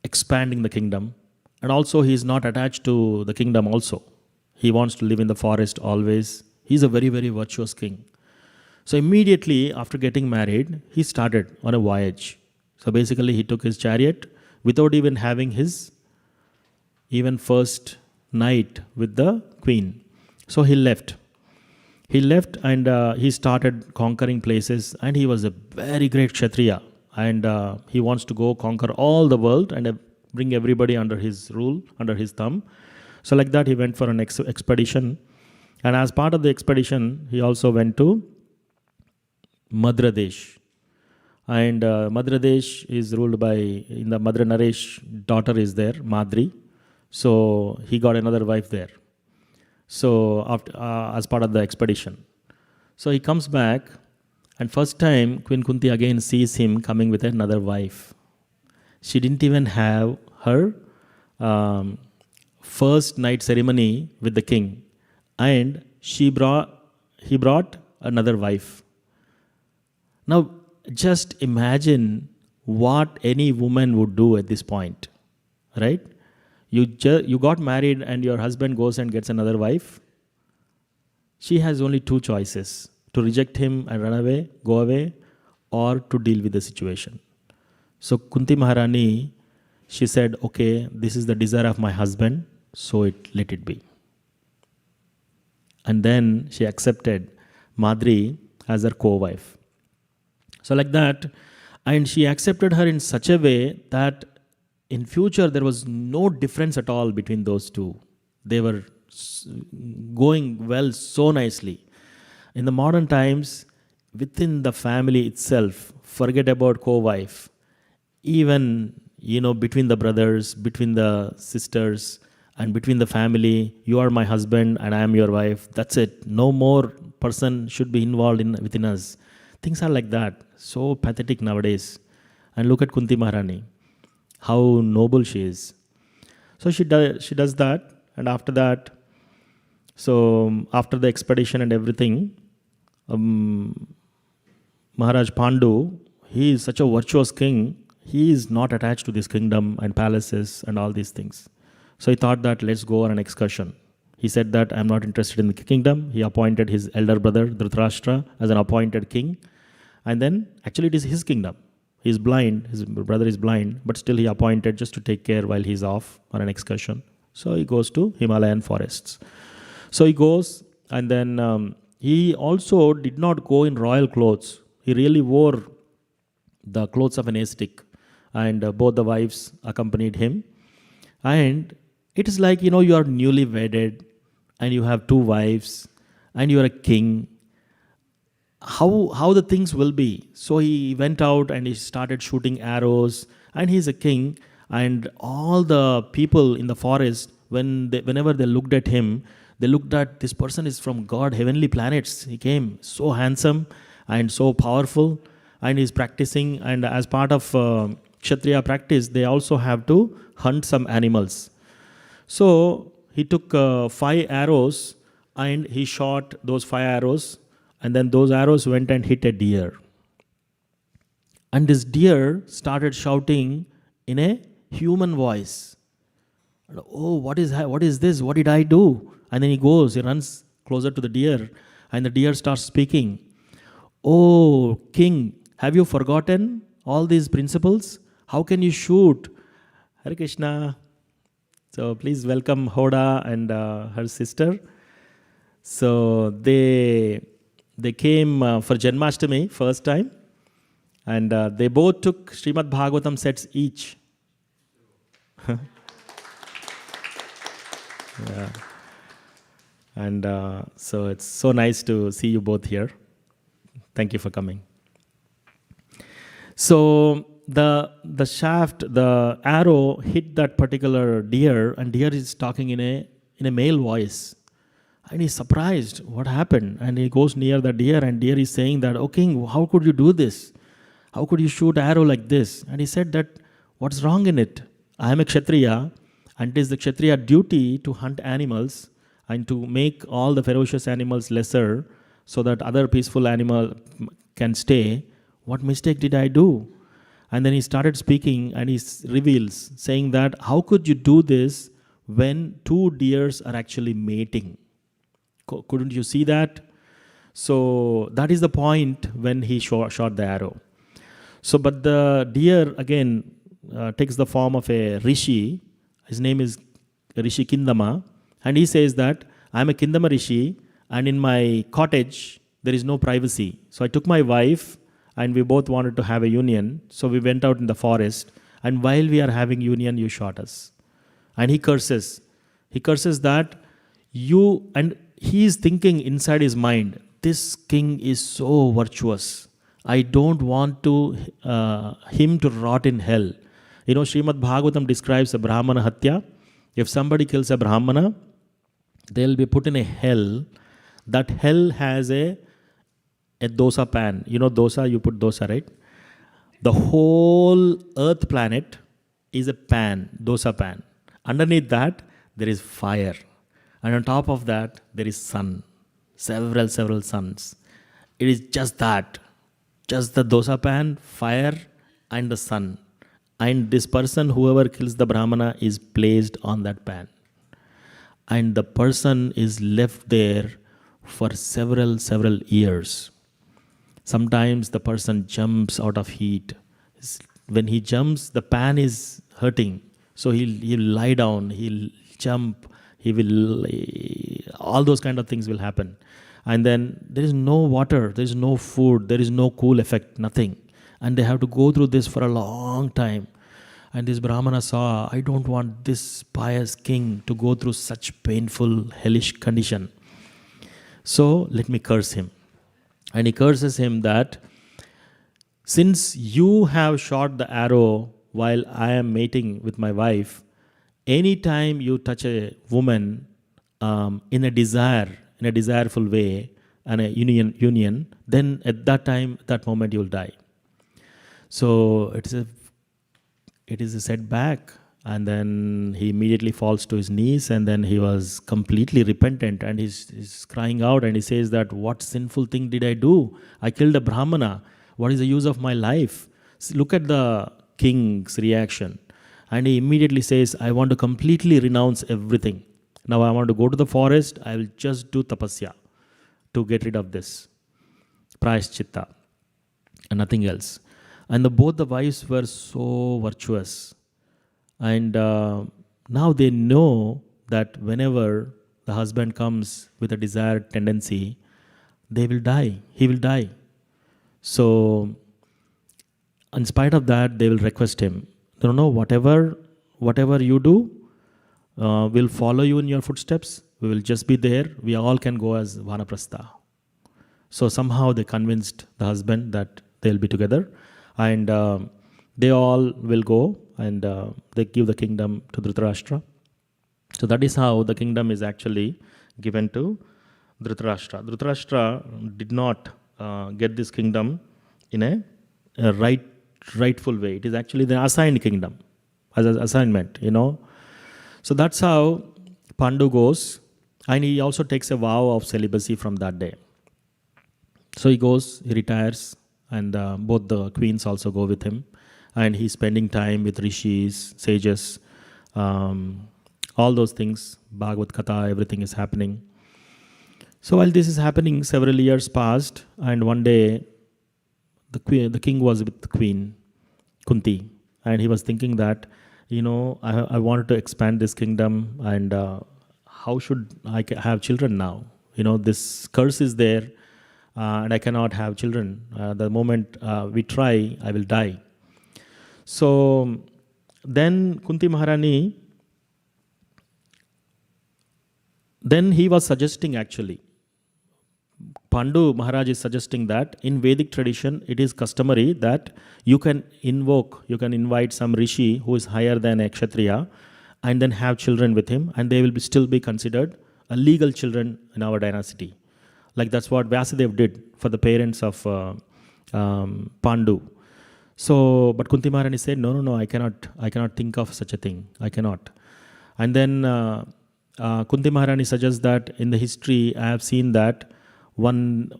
expanding the kingdom. And also he's not attached to the kingdom also. He wants to live in the forest always. He's a very, very virtuous king. So immediately after getting married, he started on a voyage. So basically he took his chariot without even having his even first night with the queen. So he left. And he started conquering places, and he was a very great Kshatriya. And he wants to go conquer all the world and bring everybody under his rule, under his thumb. So like that, he went for an expedition. And as part of the expedition, he also went to Madradesh. And Madradesh is ruled by, in the Madra Naresh daughter is there, Madri. So he got another wife there. So after, as part of the expedition. So he comes back, and first time Queen Kunti again sees him coming with another wife. She didn't even have her first night ceremony with the king, and he brought another wife. Now just imagine what any woman would do at this point, right? You got married and your husband goes and gets another wife. She has only two choices: to reject him and run away, go away, or to deal with the situation. So Kunti Maharani, she said, okay, this is the desire of my husband, so let it be. And then she accepted Madri as her co-wife. So like that, and she accepted her in such a way that in future there was no difference at all between those two. They were going well so nicely. In the modern times, within the family itself, forget about co-wife, even between the brothers, between the sisters, and between the family, you are my husband and I am your wife. That's it. No more person should be involved within us. Things are like that. So pathetic nowadays. And look at Kunti Maharani, how noble she is. So she does that, and after that, so after the expedition and everything, Maharaj Pandu, he is such a virtuous king. He is not attached to this kingdom and palaces and all these things. So he thought that let's go on an excursion. He said that I'm not interested in the kingdom. He appointed his elder brother Dhritarashtra as an appointed king. And then actually it is his kingdom. He is blind, his brother is blind, but still he appointed just to take care while he's off on an excursion. So he goes to Himalayan forests. So he goes, and then he also did not go in royal clothes. He really wore the clothes of an ascetic, and both the wives accompanied him. And it is like, you are newly wedded and you have two wives and you are a king. How the things will be. So he went out and he started shooting arrows, and he's a king, and all the people in the forest, whenever they looked at him, they looked at this person is from God, heavenly planets. He came so handsome and so powerful, and he's practicing, and as part of Kshatriya practice, they also have to hunt some animals. So he took 5 arrows and he shot those 5 arrows, and then those arrows went and hit a deer. And this deer started shouting in a human voice. Oh, what is this? What did I do? And then he runs closer to the deer, and the deer starts speaking. Oh, king, have you forgotten all these principles? How can you shoot? Hare Krishna. So please welcome Hoda and her sister. So they came for Janmashtami first time, and they both took Srimad Bhagavatam sets each. Yeah. And so it's so nice to see you both here. Thank you for coming. So the shaft, the arrow hit that particular deer, and deer is talking in a male voice. And he's surprised, what happened? And he goes near the deer, and deer is saying that, oh king, how could you do this? How could you shoot arrow like this? And he said that, what's wrong in it? I am a Kshatriya, and it is the Kshatriya duty to hunt animals and to make all the ferocious animals lesser so that other peaceful animal can stay. What mistake did I do? And then he started speaking, and he reveals, saying that, how could you do this when 2 deers are actually mating? Couldn't you see that? So that is the point when he shot the arrow. So, but the deer again takes the form of a rishi. His name is Rishi Kindama, and he says that I am a Kindama rishi, and in my cottage there is no privacy. So I took my wife, and we both wanted to have a union. So we went out in the forest, and while we are having union, you shot us. And he curses. He curses that you, and he is thinking inside his mind, this king is so virtuous. I don't want him to rot in hell. Srimad Bhagavatam describes a Brahmana Hatya. If somebody kills a Brahmana, they'll be put in a hell. That hell has a dosa pan. Dosa, you put dosa, right? The whole earth planet is a pan, dosa pan. Underneath that, there is fire. And on top of that, there is sun. Several suns. It is just that. Just the dosa pan, fire, and the sun. And this person, whoever kills the Brahmana, is placed on that pan. And the person is left there for several years. Sometimes the person jumps out of heat, is when he jumps, the pan is hurting. So he'll lie down, he'll jump, he will, all those kind of things will happen. And then there is no water, there is no food, there is no cool effect, nothing. And they have to go through this for a long time. And this Brahmana saw, I don't want this pious king to go through such painful, hellish condition. So let me curse him. And he curses him that, since you have shot the arrow while I am mating with my wife, anytime you touch a woman in a desireful way, and a union, then at that time, that moment you will die. So it is a setback, and then he immediately falls to his knees, and then he was completely repentant, and he's crying out, and he says that, what sinful thing did I do? I killed a Brahmana. What is the use of my life? Look at the king's reaction. And he immediately says, I want to completely renounce everything. Now I want to go to the forest. I will just do tapasya to get rid of this prayaschitta and nothing else. And both the wives were so virtuous. And now they know that whenever the husband comes with a desired tendency, they will die. He will die. So, in spite of that, they will request him, no, whatever you do, we'll follow you in your footsteps. We will just be there. We all can go as vanaprastha. So somehow they convinced the husband that they'll be together, and they all will go, and they give the kingdom to Dhritarashtra. So that is how the kingdom is actually given to Dhritarashtra. Dhritarashtra did not get this kingdom in a rightful way. It is actually the assigned kingdom, as an assignment, So that's how Pandu goes, and he also takes a vow of celibacy from that day. So he goes, he retires, and both the queens also go with him, and he's spending time with rishis, sages, all those things, Bhagavad Katha, everything is happening. So while this is happening, several years passed, and one day the king was with Queen Kunti, and he was thinking that, I wanted to expand this kingdom, and how should I have children now? This curse is there, and I cannot have children. The moment we try, I will die. So then Kunti Maharani, then he was suggesting actually, Pandu Maharaj is suggesting that in Vedic tradition, it is customary that you can invite some rishi who is higher than a kshatriya, and then have children with him, and they will still be considered a legal children in our dynasty. Like that's what Vyasadeva did for the parents of Pandu. So, but Kunti Maharani said, no, I cannot think of such a thing. I cannot. And then Kunti Maharani suggests that in the history, I have seen that one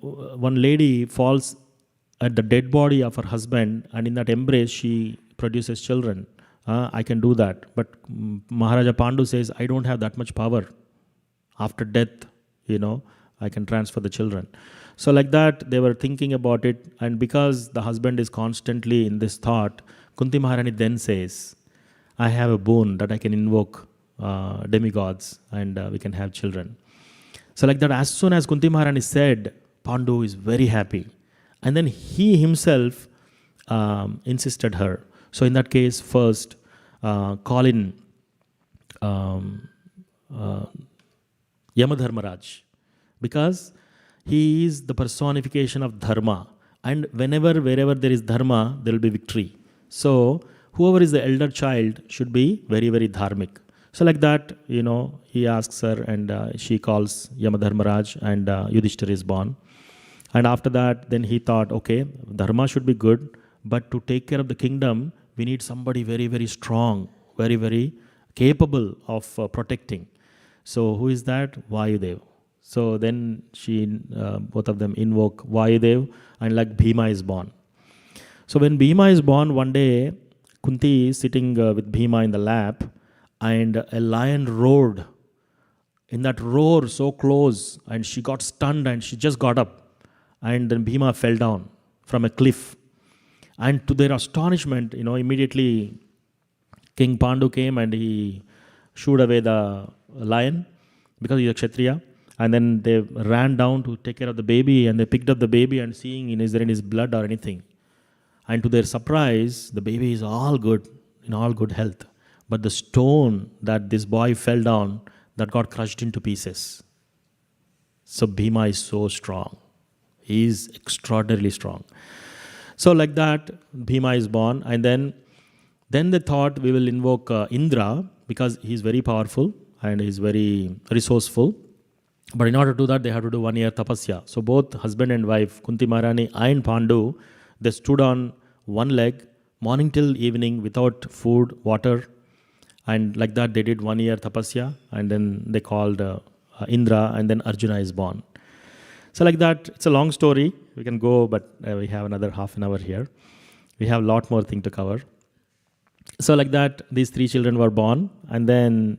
lady falls at the dead body of her husband, and in that embrace she produces children. I can do that. But Maharaja Pandu says, I don't have that much power. After death, I can transfer the children. So like that, they were thinking about it, and because the husband is constantly in this thought, Kunti Maharani then says, I have a boon that I can invoke demigods, and we can have children. So like that, as soon as Kunti Maharani said, Pandu is very happy. And then he himself insisted her. So in that case, first call in Yamadharmaraj, because he is the personification of dharma. And wherever there is dharma, there will be victory. So whoever is the elder child should be very, very dharmic. So like that, he asks her, and she calls Yamadharmaraj, and Yudhishthira is born. And after that, then he thought, okay, dharma should be good, but to take care of the kingdom, we need somebody very, very strong, very, very capable of protecting. So who is that? Vayudev. So then both of them invoke Vayudev, and like Bhima is born. So when Bhima is born, one day, Kunti is sitting with Bhima in the lap, and a lion roared. In that roar, so close, and she got stunned, and she just got up. And then Bhima fell down from a cliff. And to their astonishment, immediately King Pandu came and he shooed away the lion because he's a Kshatriya. And then they ran down to take care of the baby, and they picked up the baby and seeing is there in his blood or anything. And to their surprise, the baby is all good, in all good health. But the stone that this boy fell down, that got crushed into pieces. So Bhima is so strong. He is extraordinarily strong. So like that, Bhima is born. And then they thought we will invoke Indra because he is very powerful and he is very resourceful. But in order to do that, they had to do 1 year tapasya. So both husband and wife, Kunti Maharani and Pandu, they stood on one leg, morning till evening, without food, water. And like that, they did 1 year tapasya. And then they called Indra, and then Arjuna is born. So like that, it's a long story. We can go, but we have another half an hour here. We have a lot more thing to cover. So like that, these 3 children were born. And then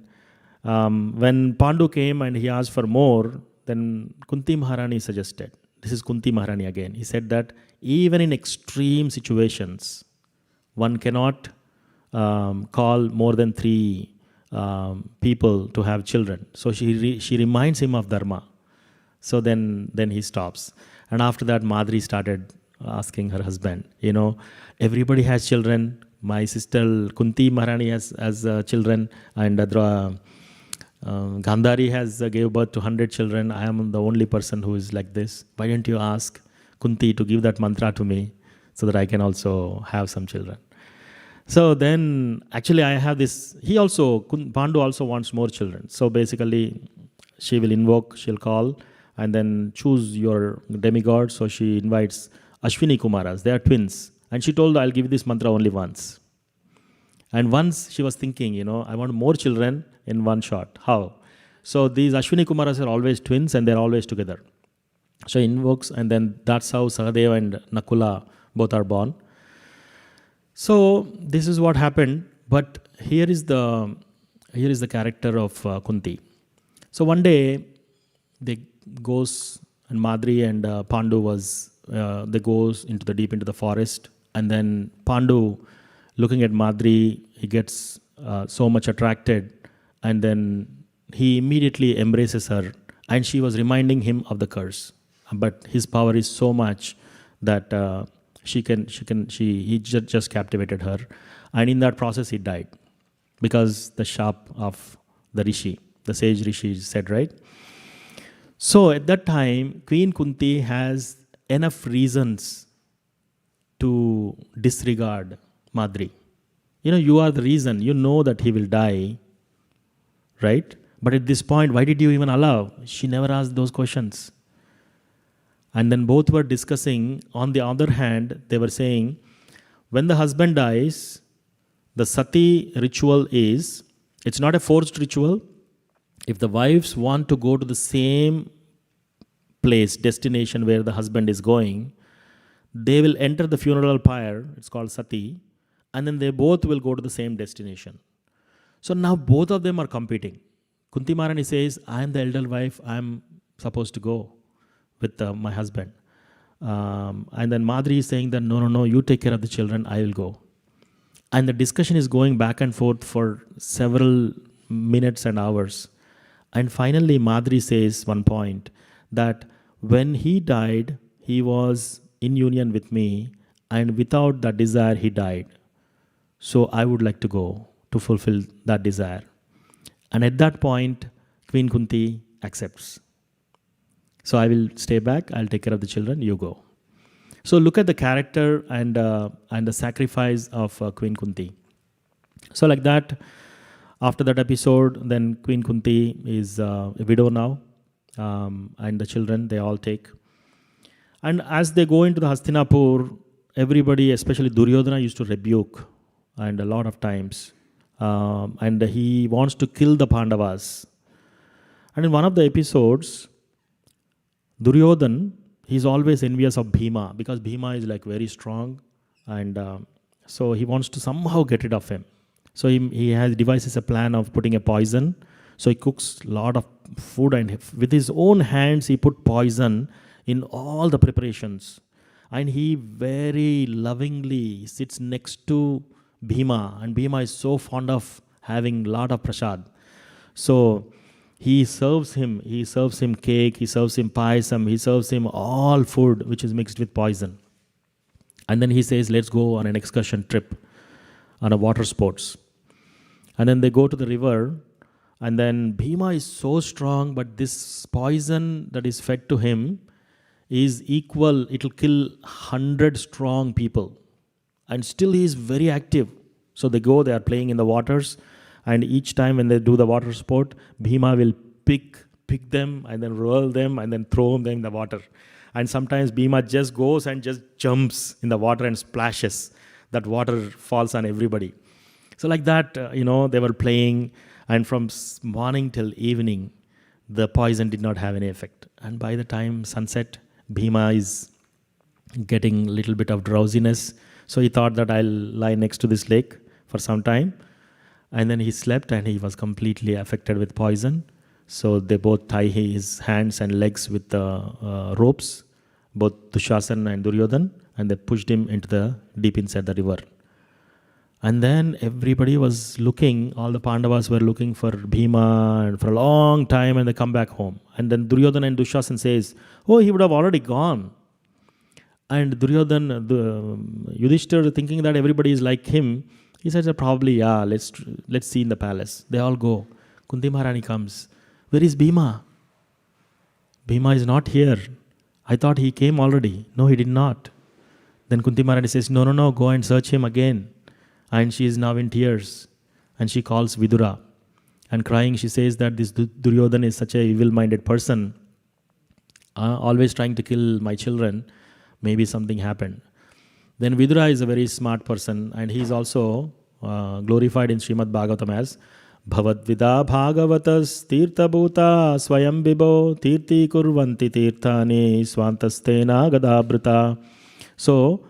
when Pandu came and he asked for more, then Kunti Maharani suggested, this is Kunti Maharani again, he said that even in extreme situations, one cannot call more than 3 people to have children. So she reminds him of Dharma. So then he stops. And after that, Madri started asking her husband, everybody has children. My sister Kunti Maharani has children, and Gandhari has gave birth to 100 children. I am the only person who is like this. Why don't you ask Kunti to give that mantra to me so that I can also have some children? So then, actually I have this, Pandu also wants more children. So basically, she will invoke, she'll call, and then choose your demigod. So she invites Ashwini Kumaras, they are twins. And she told, I'll give this mantra only once. And once she was thinking, I want more children in one shot. How? So these Ashwini Kumaras are always twins and they're always together. So he invokes, and then that's how Sahadeva and Nakula both are born. So this is what happened. But here is the character of Kunti. So one day, they goes, and Madri and Pandu they goes deep into the forest. And then Pandu, looking at Madri, he gets so much attracted, and then he immediately embraces her, and she was reminding him of the curse. But his power is so much that he just captivated her, and in that process he died, because the sharp of the rishi, the sage rishi said, right? So at that time, Queen Kunti has enough reasons to disregard Madri. You are the reason. You know that he will die, right? But at this point, why did you even allow? She never asked those questions. And then both were discussing. On the other hand, they were saying, when the husband dies, the sati ritual it's not a forced ritual. If the wives want to go to the same place, destination where the husband is going, they will enter the funeral pyre, it's called sati, and then they both will go to the same destination. So now both of them are competing. Kunti Maharani says, I am the elder wife, I am supposed to go with my husband. And then Madri is saying that, no, you take care of the children, I will go. And the discussion is going back and forth for several minutes and hours. And finally, Madri says one point, that when he died, he was in union with me, and without that desire, he died. So I would like to go to fulfill that desire. And at that point, Queen Kunti accepts. So I will stay back, I'll take care of the children, you go. So look at the character and the sacrifice of Queen Kunti. So like that, after that episode, then Queen Kunti is a widow now, and the children, they all take. And as they go into the Hastinapur, everybody, especially Duryodhana, used to rebuke, and a lot of times. And he wants to kill the Pandavas. And in one of the episodes, Duryodhana, he's always envious of Bhima, because Bhima is like very strong, and so he wants to somehow get rid of him. So he devises a plan of putting a poison. So he cooks a lot of food, and with his own hands he put poison in all the preparations. And he very lovingly sits next to Bhima, and Bhima is so fond of having lot of prasad. So he serves him cake, he serves him payasam, he serves him all food which is mixed with poison. And then he says, let's go on an excursion trip, on a water sports. And then they go to the river, and then Bhima is so strong, but this poison that is fed to him is equal, it will kill 100 strong people. And still he is very active. So they go, they are playing in the waters, and each time when they do the water sport, Bhima will pick them and then roll them and then throw them in the water. And sometimes Bhima just goes and just jumps in the water and splashes. That water falls on everybody. So like that, they were playing, and from morning till evening, the poison did not have any effect. And by the time sunset, Bhima is getting a little bit of drowsiness. So he thought that I'll lie next to this lake for some time. And then he slept, and he was completely affected with poison. So they both tie his hands and legs with the ropes, both Dushasana and Duryodhan, and they pushed him into the deep inside the river. And then everybody was looking, all the Pandavas were looking for Bhima and for a long time, and they come back home. And then Duryodhan and Dushasana says, oh, he would have already gone. And Duryodhan, Yudhishthira, thinking that everybody is like him, he says, probably, yeah, let's see in the palace. They all go. Kunti Maharani comes. Where is Bhima? Bhima is not here. I thought he came already. No, he did not. Then Kunti Maharani says, no, go and search him again. And she is now in tears. And she calls Vidura. And crying, she says that this Duryodhan is such a evil-minded person, always trying to kill my children. Maybe something happened. Then Vidura is a very smart person, and he is also glorified in Srimad Bhagavatam as Bhavadvida Bhagavatas Tirtha Bhuta Swayam Bibho Tirti Kurvanti Tirthani Swantastena Gadabhrita. So,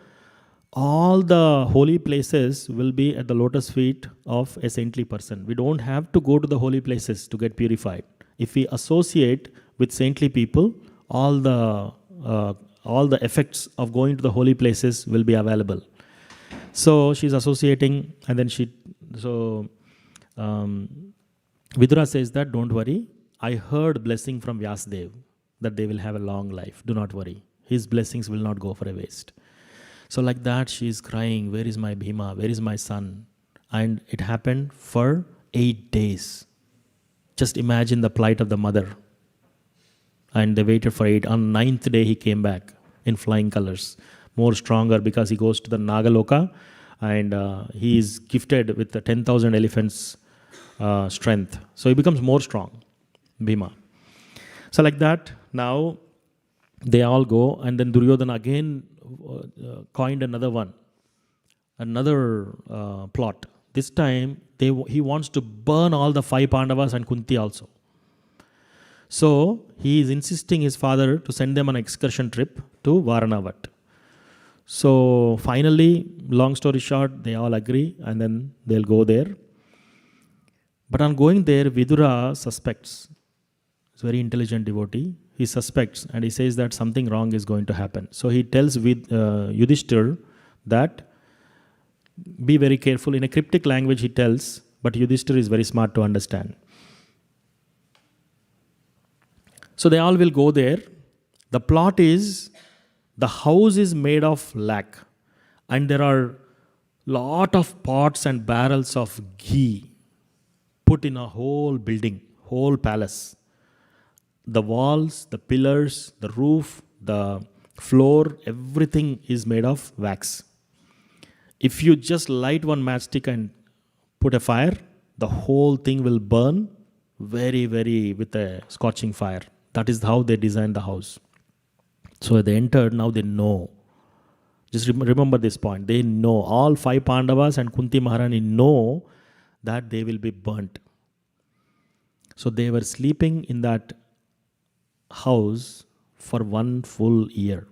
all the holy places will be at the lotus feet of a saintly person. We don't have to go to the holy places to get purified. If we associate with saintly people, all the effects of going to the holy places will be available. So she's associating, and then Vidura says that, don't worry, I heard blessing from Vyasadev that they will have a long life. Do not worry. His blessings will not go for a waste. So like that, she is crying, where is my Bhima? Where is my son? And it happened for 8 days. Just imagine the plight of the mother. And they waited for 8. On 9th day, he came back in flying colors. More stronger, because he goes to the Nagaloka, and he is gifted with the 10,000 elephants strength. So he becomes more strong, Bhima. So like that, now they all go, and then Duryodhana again coined another plot. This time, he wants to burn all the 5 Pandavas and Kunti also. So he is insisting his father to send them on an excursion trip to Varanavat. So finally, long story short, they all agree, and then they'll go there. But on going there, Vidura suspects. He's a very intelligent devotee. He suspects, and he says that something wrong is going to happen. So he tells Yudhishthira that be very careful. In a cryptic language he tells, but Yudhishthira is very smart to understand. So they all will go there. The plot is, the house is made of lac, and there are lot of pots and barrels of ghee put in a whole building, whole palace. The walls, the pillars, the roof, the floor, everything is made of wax. If you just light one matchstick and put a fire, the whole thing will burn very, very with a scorching fire. That is how they designed the house. So they entered, now they know. Just remember this point. They know, all 5 Pandavas and Kunti Maharani know that they will be burnt. So they were sleeping in that house for 1 full year.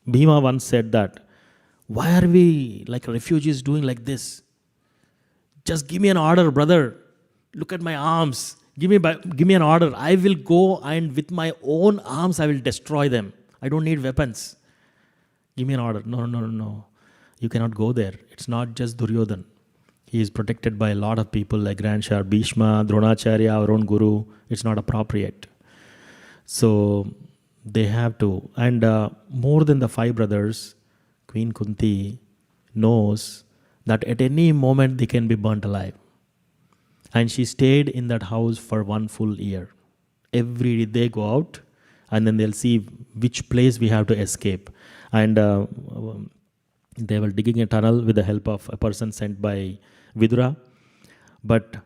Bhima once said that, why are we like refugees doing like this? Just give me an order, brother. Look at my arms. Give me an order. I will go, and with my own arms I will destroy them. I don't need weapons. Give me an order. No, no, no, no. You cannot go there. It's not just Duryodhan. He is protected by a lot of people like Grandshar, Bhishma, Dronacharya, our own Guru. It's not appropriate. So they have to. And more than the 5 brothers, Queen Kunti knows that at any moment they can be burnt alive. And she stayed in that house for 1 full year. Every day they go out and then they'll see which place we have to escape. And they were digging a tunnel with the help of a person sent by Vidura. But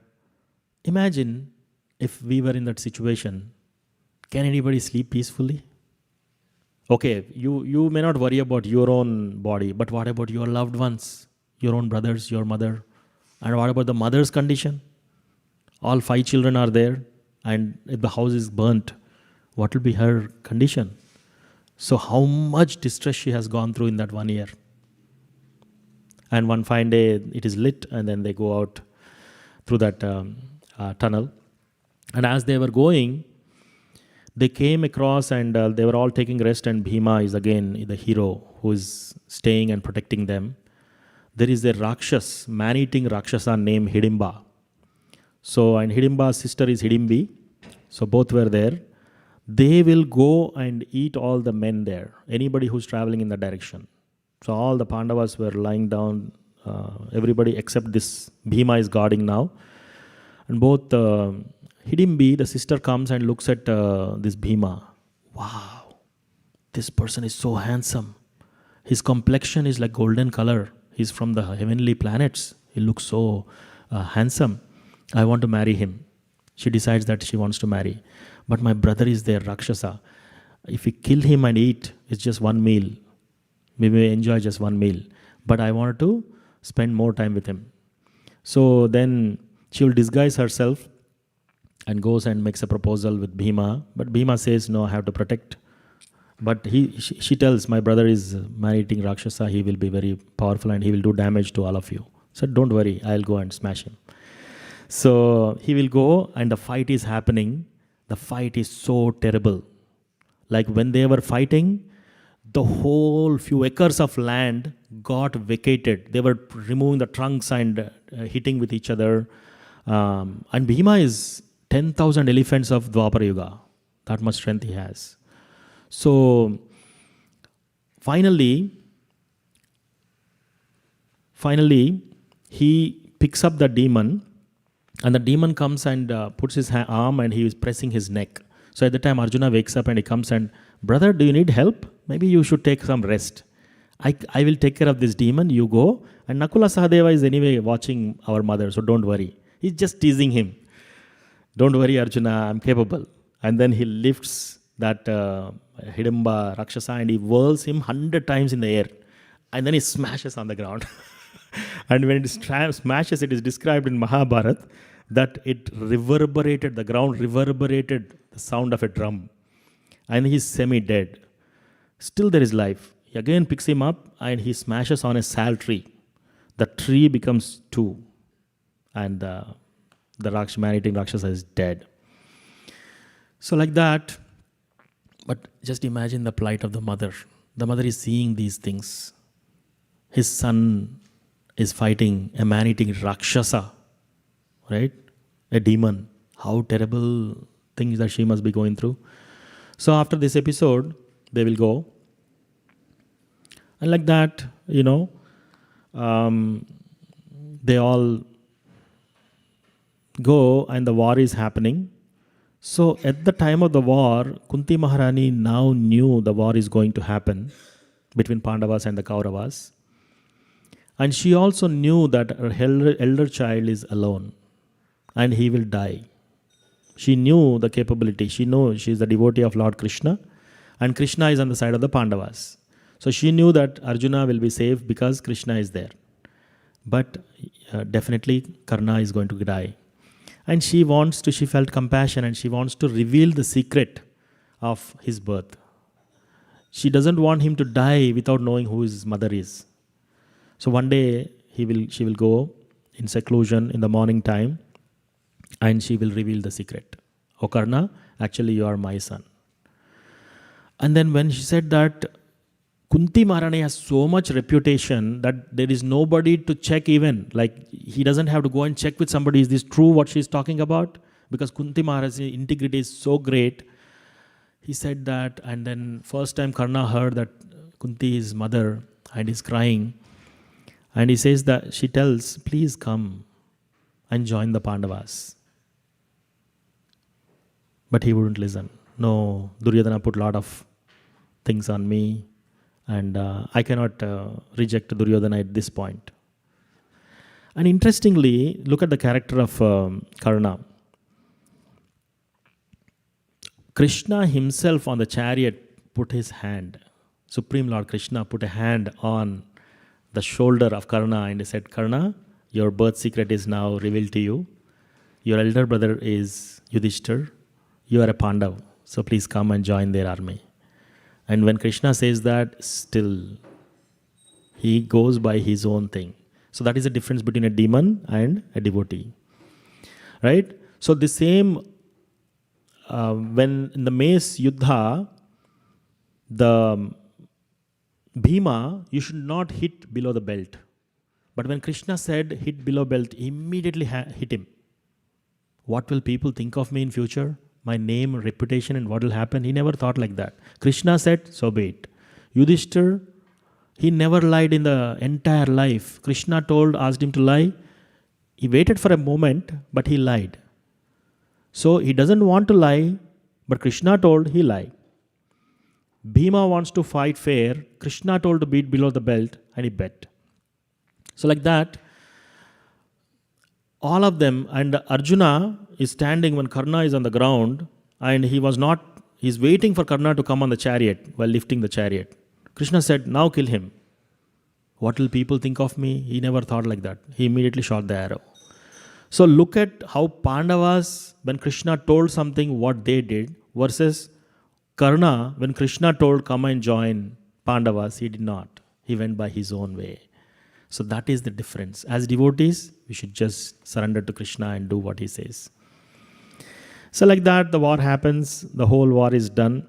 imagine if we were in that situation, can anybody sleep peacefully? Okay, you may not worry about your own body, but what about your loved ones, your own brothers, your mother? And what about the mother's condition? All 5 children are there, and if the house is burnt, what will be her condition? So how much distress she has gone through in that 1 year. And one fine day, it is lit, and then they go out through that tunnel. And as they were going, they came across and they were all taking rest, and Bhima is again the hero who is staying and protecting them. There is a Rakshas, man-eating Rakshasa named Hidimba. So, and Hidimba's sister is Hidimbi. So both were there. They will go and eat all the men there, anybody who's traveling in that direction. So all the Pandavas were lying down, everybody except this Bhima is guarding now. And both Hidimbi, the sister, comes and looks at this Bhima. Wow, this person is so handsome. His complexion is like golden color. He's from the heavenly planets. He looks so handsome. I want to marry him. She decides that she wants to marry. But my brother is there, Rakshasa. If we kill him and eat, it's just 1 meal. We may enjoy just 1 meal. But I wanted to spend more time with him. So then she will disguise herself and goes and makes a proposal with Bhima. But Bhima says, no, I have to protect. But she tells, my brother is man-eating Rakshasa. He will be very powerful and he will do damage to all of you. So don't worry, I'll go and smash him. So he will go and the fight is happening. The fight is so terrible. Like when they were fighting, the whole few acres of land got vacated. They were removing the trunks and hitting with each other. And Bhima is 10,000 elephants of Dwapara Yuga. That much strength he has. So finally, he picks up the demon, and the demon comes and puts his arm and he is pressing his neck. So at the time Arjuna wakes up and he comes and, brother, do you need help? Maybe you should take some rest. I will take care of this demon, you go. And Nakula Sahadeva is anyway watching our mother, so don't worry. He's just teasing him. Don't worry, Arjuna, I'm capable. And then he lifts that Hidimba Rakshasa and he whirls him 100 times in the air. And then he smashes on the ground. And when it smashes, it is described in Mahabharata that it reverberated, the ground reverberated the sound of a drum. And he's semi-dead. Still there is life. He again picks him up and he smashes on a sal tree. The tree becomes 2. And the man-eating Rakshasa is dead. So like that, but just imagine the plight of the mother. The mother is seeing these things. His son is fighting a man-eating Rakshasa, right? A demon. How terrible things that she must be going through. So after this episode, they will go. And like that, they all go and the war is happening. So at the time of the war, Kunti Maharani now knew the war is going to happen between Pandavas and the Kauravas. And she also knew that her elder child is alone and he will die. She knew the capability. She knew she is the devotee of Lord Krishna and Krishna is on the side of the Pandavas. So she knew that Arjuna will be safe because Krishna is there. But definitely Karna is going to die. And she felt compassion and she wants to reveal the secret of his birth. She doesn't want him to die without knowing who his mother is. So one day she will go in seclusion in the morning time and she will reveal the secret. O Karna, actually you are my son. And then when she said that, Kunti Maharani has so much reputation that there is nobody to check even. Like, he doesn't have to go and check with somebody, is this true what she's talking about? Because Kunti Maharani's integrity is so great. He said that, and then first time Karna heard that Kunti is mother and is crying. And he says that, she tells, please come and join the Pandavas. But he wouldn't listen. No, Duryodhana put a lot of things on me. And I cannot reject Duryodhana at this point. And interestingly, look at the character of Karna. Krishna himself on the chariot put his hand. Supreme Lord Krishna put a hand on the shoulder of Karna and he said, Karna, your birth secret is now revealed to you. Your elder brother is Yudhishthir. You are a Pandava. So please come and join their army. And when Krishna says that, still, he goes by his own thing. So that is the difference between a demon and a devotee. Right? So the same, when in the mace Yuddha, the Bhima, you should not hit below the belt. But when Krishna said hit below belt, he immediately hit him. What will people think of me in future? My name, reputation, and what will happen? He never thought like that. Krishna said, so be it. Yudhishthir, he never lied in the entire life. Krishna asked him to lie. He waited for a moment, but he lied. So he doesn't want to lie, but Krishna told, he lied. Bhima wants to fight fair. Krishna told to beat below the belt, and he bet. So like that, all of them, and Arjuna is standing when Karna is on the ground, and he's waiting for Karna to come on the chariot while lifting the chariot. Krishna said, now kill him. What will people think of me? He never thought like that. He immediately shot the arrow. So look at how Pandavas, when Krishna told something, what they did, versus Karna, when Krishna told, come and join Pandavas, he did not. He went by his own way. So that is the difference. As devotees, we should just surrender to Krishna and do what he says. So like that, the war happens, the whole war is done.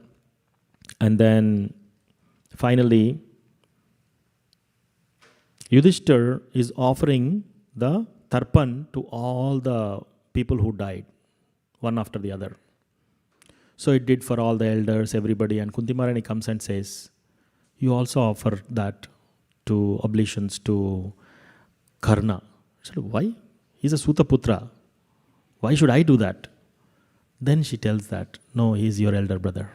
And then finally, Yudhishthir is offering the tarpan to all the people who died, one after the other. So it did for all the elders, everybody. And Kunti Maharani comes and says, you also offer that to oblations to Karna. I said, why? He's a Sutaputra. Why should I do that? Then she tells that, no, he's your elder brother.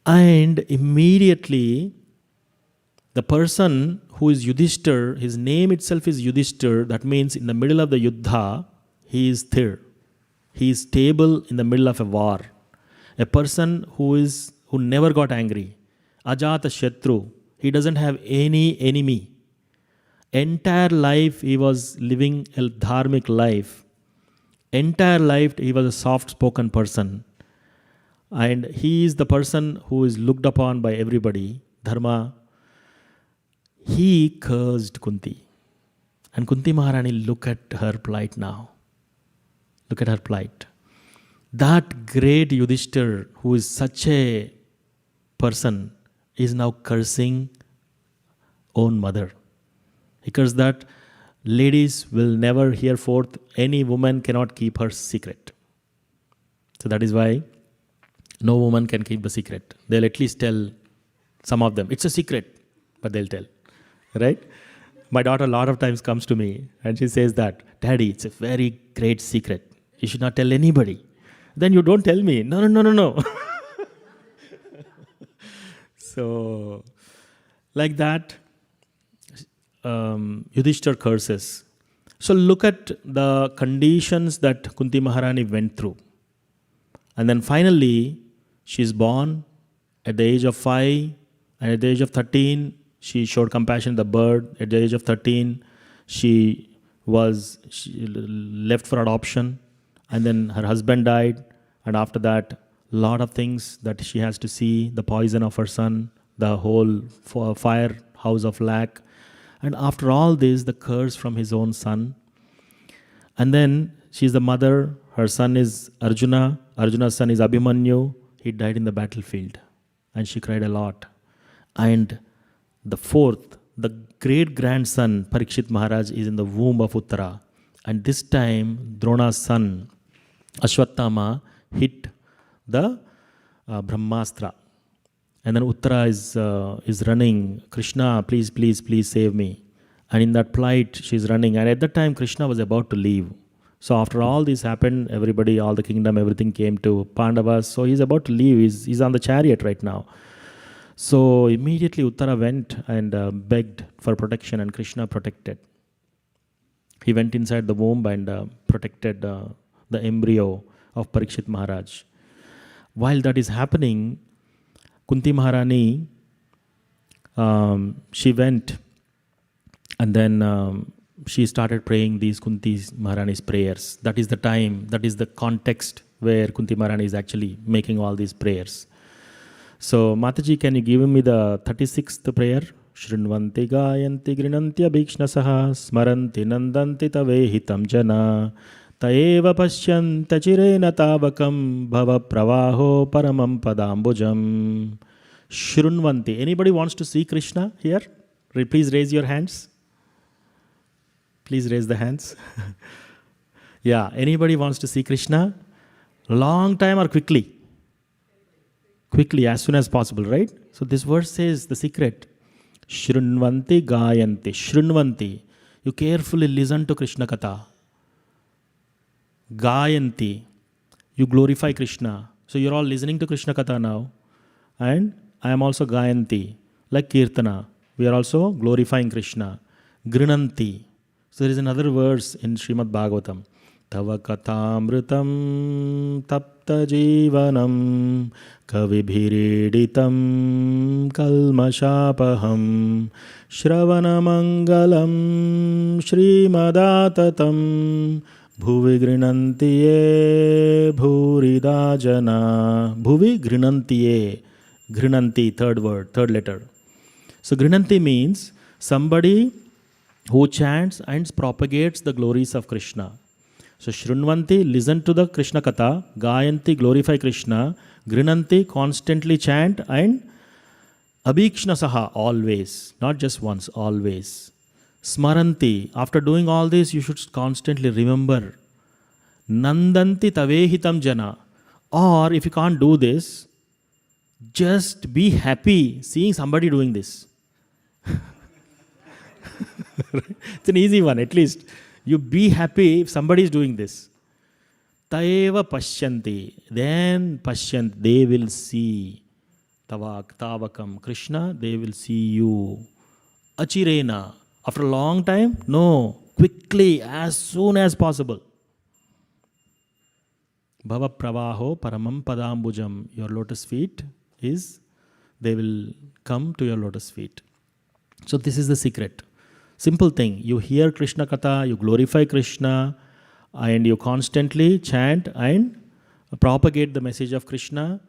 And immediately, the person who is Yudhishthir, his name itself is Yudhishthir, that means in the middle of the Yuddha, he is Thir. He is stable in the middle of a war. A person who never got angry. Ajata Shatru. He doesn't have any enemy. Entire life he was living a dharmic life. Entire life he was a soft-spoken person. And he is the person who is looked upon by everybody. Dharma. He cursed Kunti. And Kunti Maharani, look at her plight now. Look at her plight. That great Yudhishthir, who is such a person, is now cursing own mother. He cursed that ladies will never hear forth, any woman cannot keep her secret. So that is why no woman can keep the secret. They'll at least tell some of them. It's a secret, but they'll tell. Right? My daughter a lot of times comes to me and she says that, Daddy, it's a very great secret. You should not tell anybody. Then you don't tell me. No. So, like that, Yudhishthir curses. So look at the conditions that Kunti Maharani went through. And then finally, she's born at the age of 5, and at the age of 13, she showed compassion to the bird. At the age of 13, she left for adoption. And then her husband died. And after that, lot of things that she has to see, the poison of her son, the whole fire house of lack. And after all this, the curse from his own son. And then she's the mother. Her son is Arjuna. Arjuna's son is Abhimanyu. He died in the battlefield. and she cried a lot. And the fourth, the great grandson Parikshit Maharaj is in the womb of Uttara. And this time Drona's son Ashwatthama hit the Brahmastra. And then Uttara is running, Krishna, please, please, please save me. And in that plight, she's running. And at that time, Krishna was about to leave. So after all this happened, everybody, all the kingdom, everything came to Pandavas. So he's about to leave. He's on the chariot right now. So immediately Uttara went and begged for protection, and Krishna protected. He went inside the womb and protected the embryo of Parikshit Maharaj. While that is happening, Kunti Maharani, she went and then she started praying these Kunti Maharani's prayers. That is the time, that is the context where Kunti Maharani is actually making all these prayers. So, Mataji, can you give me the 36th prayer? Shrinvanti gayanti grinantya bhikshnasaha smaranti nandanti tavehitam jana taeva pashyanta chirena tavakam bhava pravaho paramam padambujam. Shrunvanti. Anybody wants to see Krishna here? Please raise your hands. Please raise the hands. Yeah, anybody wants to see Krishna? Long time or quickly? Quickly, as soon as possible, right? So this verse says the secret. Shrunvanti gayanti. Shrunvanti. You carefully listen to Krishna Katha. Gayanti. You glorify Krishna. So you're all listening to Krishna Katha now. And I am also Gayanti. Like Kirtana. We are also glorifying Krishna. Grinanti. So there is another verse in Srimad Bhagavatam. Tava katamritam tapta jivanam kavibhiriditam kalmashapaham shravana mangalam shrimadatatam bhuvi grinantiye bhuridajana. Bhuvi grinantiye. Grinanti, third word, third letter. So grinanti means somebody who chants and propagates the glories of Krishna. So Shrunvanti, listen to the Krishna Katha. Gayanti, glorify Krishna. Grinanti, constantly chant. And Abhikshnasaha, always. Not just once, always. Smaranti, after doing all this, you should constantly remember. Nandanti tavehitam jana. Or if you can't do this, just be happy seeing somebody doing this. It's an easy one, at least. You be happy if somebody is doing this. Taeva pashyanti. Then pashyant, they will see. Tavakam, Krishna, they will see you. Achirena. After a long time? No. Quickly, as soon as possible. Bhava pravaho paramam padambujam. Your lotus feet is, they will come to your lotus feet. So this is the secret. Simple thing. You hear Krishna Katha, you glorify Krishna, and you constantly chant and propagate the message of Krishna.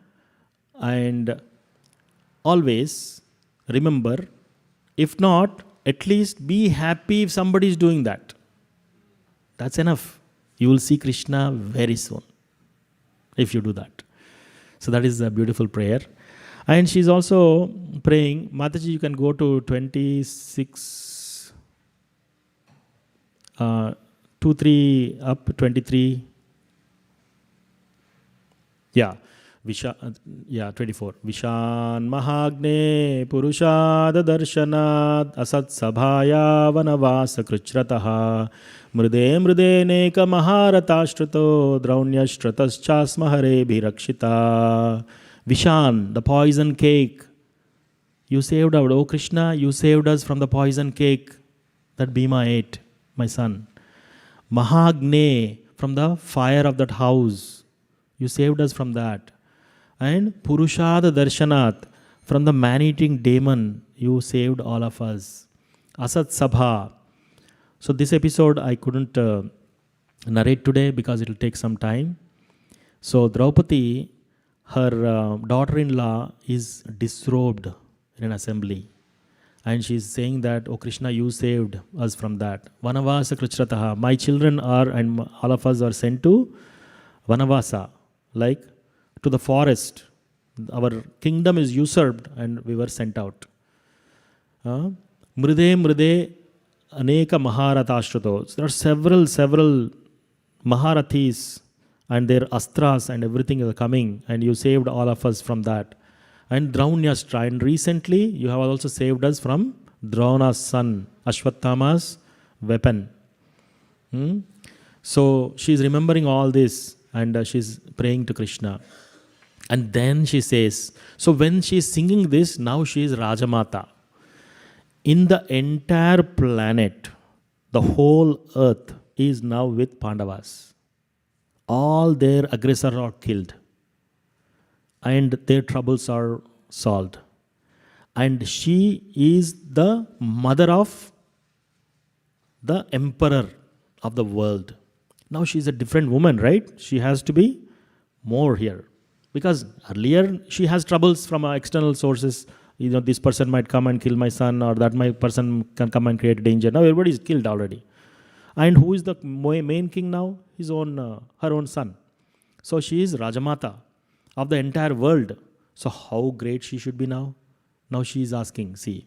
And always remember, if not, at least be happy if somebody is doing that. That's enough. You will see Krishna very soon if you do that. So that is a beautiful prayer. And she's also praying. Mataji, you can go to 26. 2, 3 up, 23. Yeah. 24. Vishan Mahagne Purushada Darshanad Asat Sabhaya Vanavasa Kruchrataha Mrude Mrude Neka Maharatashtrato Draunyashtratas Chasmahare Bhirakshita. Vishan, the poison cake. You saved us, oh Krishna, you saved us from the poison cake that Bhima ate, my son. Mahagne, from the fire of that house. You saved us from that. And Purushada Darshanat, from the man-eating demon, you saved all of us. Asat Sabha. So this episode I couldn't narrate today because it will take some time. So Draupadi, her daughter-in-law is disrobed in an assembly. And she's saying that, oh Krishna, you saved us from that. Vanavasa Kruchrataha. My children are, and all of us are sent to Vanavasa, like to the forest. Our kingdom is usurped and we were sent out. Mride Mride Aneka Maharatashtrato. So there are several Maharathis and their astras and everything is coming, and you saved all of us from that. And Draunastra, and recently you have also saved us from Drauna's son, Ashwatthama's weapon. So she's remembering all this and she's praying to Krishna. And then she says, so when she's singing this, now she is Rajamata. In the entire planet, the whole earth is now with Pandavas. All their aggressors are killed. And their troubles are solved. And she is the mother of the emperor of the world. Now she is a different woman, right? She has to be more here. Because earlier she has troubles from external sources. This person might come and kill my son, or that my person can come and create danger. Now everybody is killed already. And who is the main king now? Her own son. So she is Rajamata of the entire world. So how great she should be now? Now she is asking, see,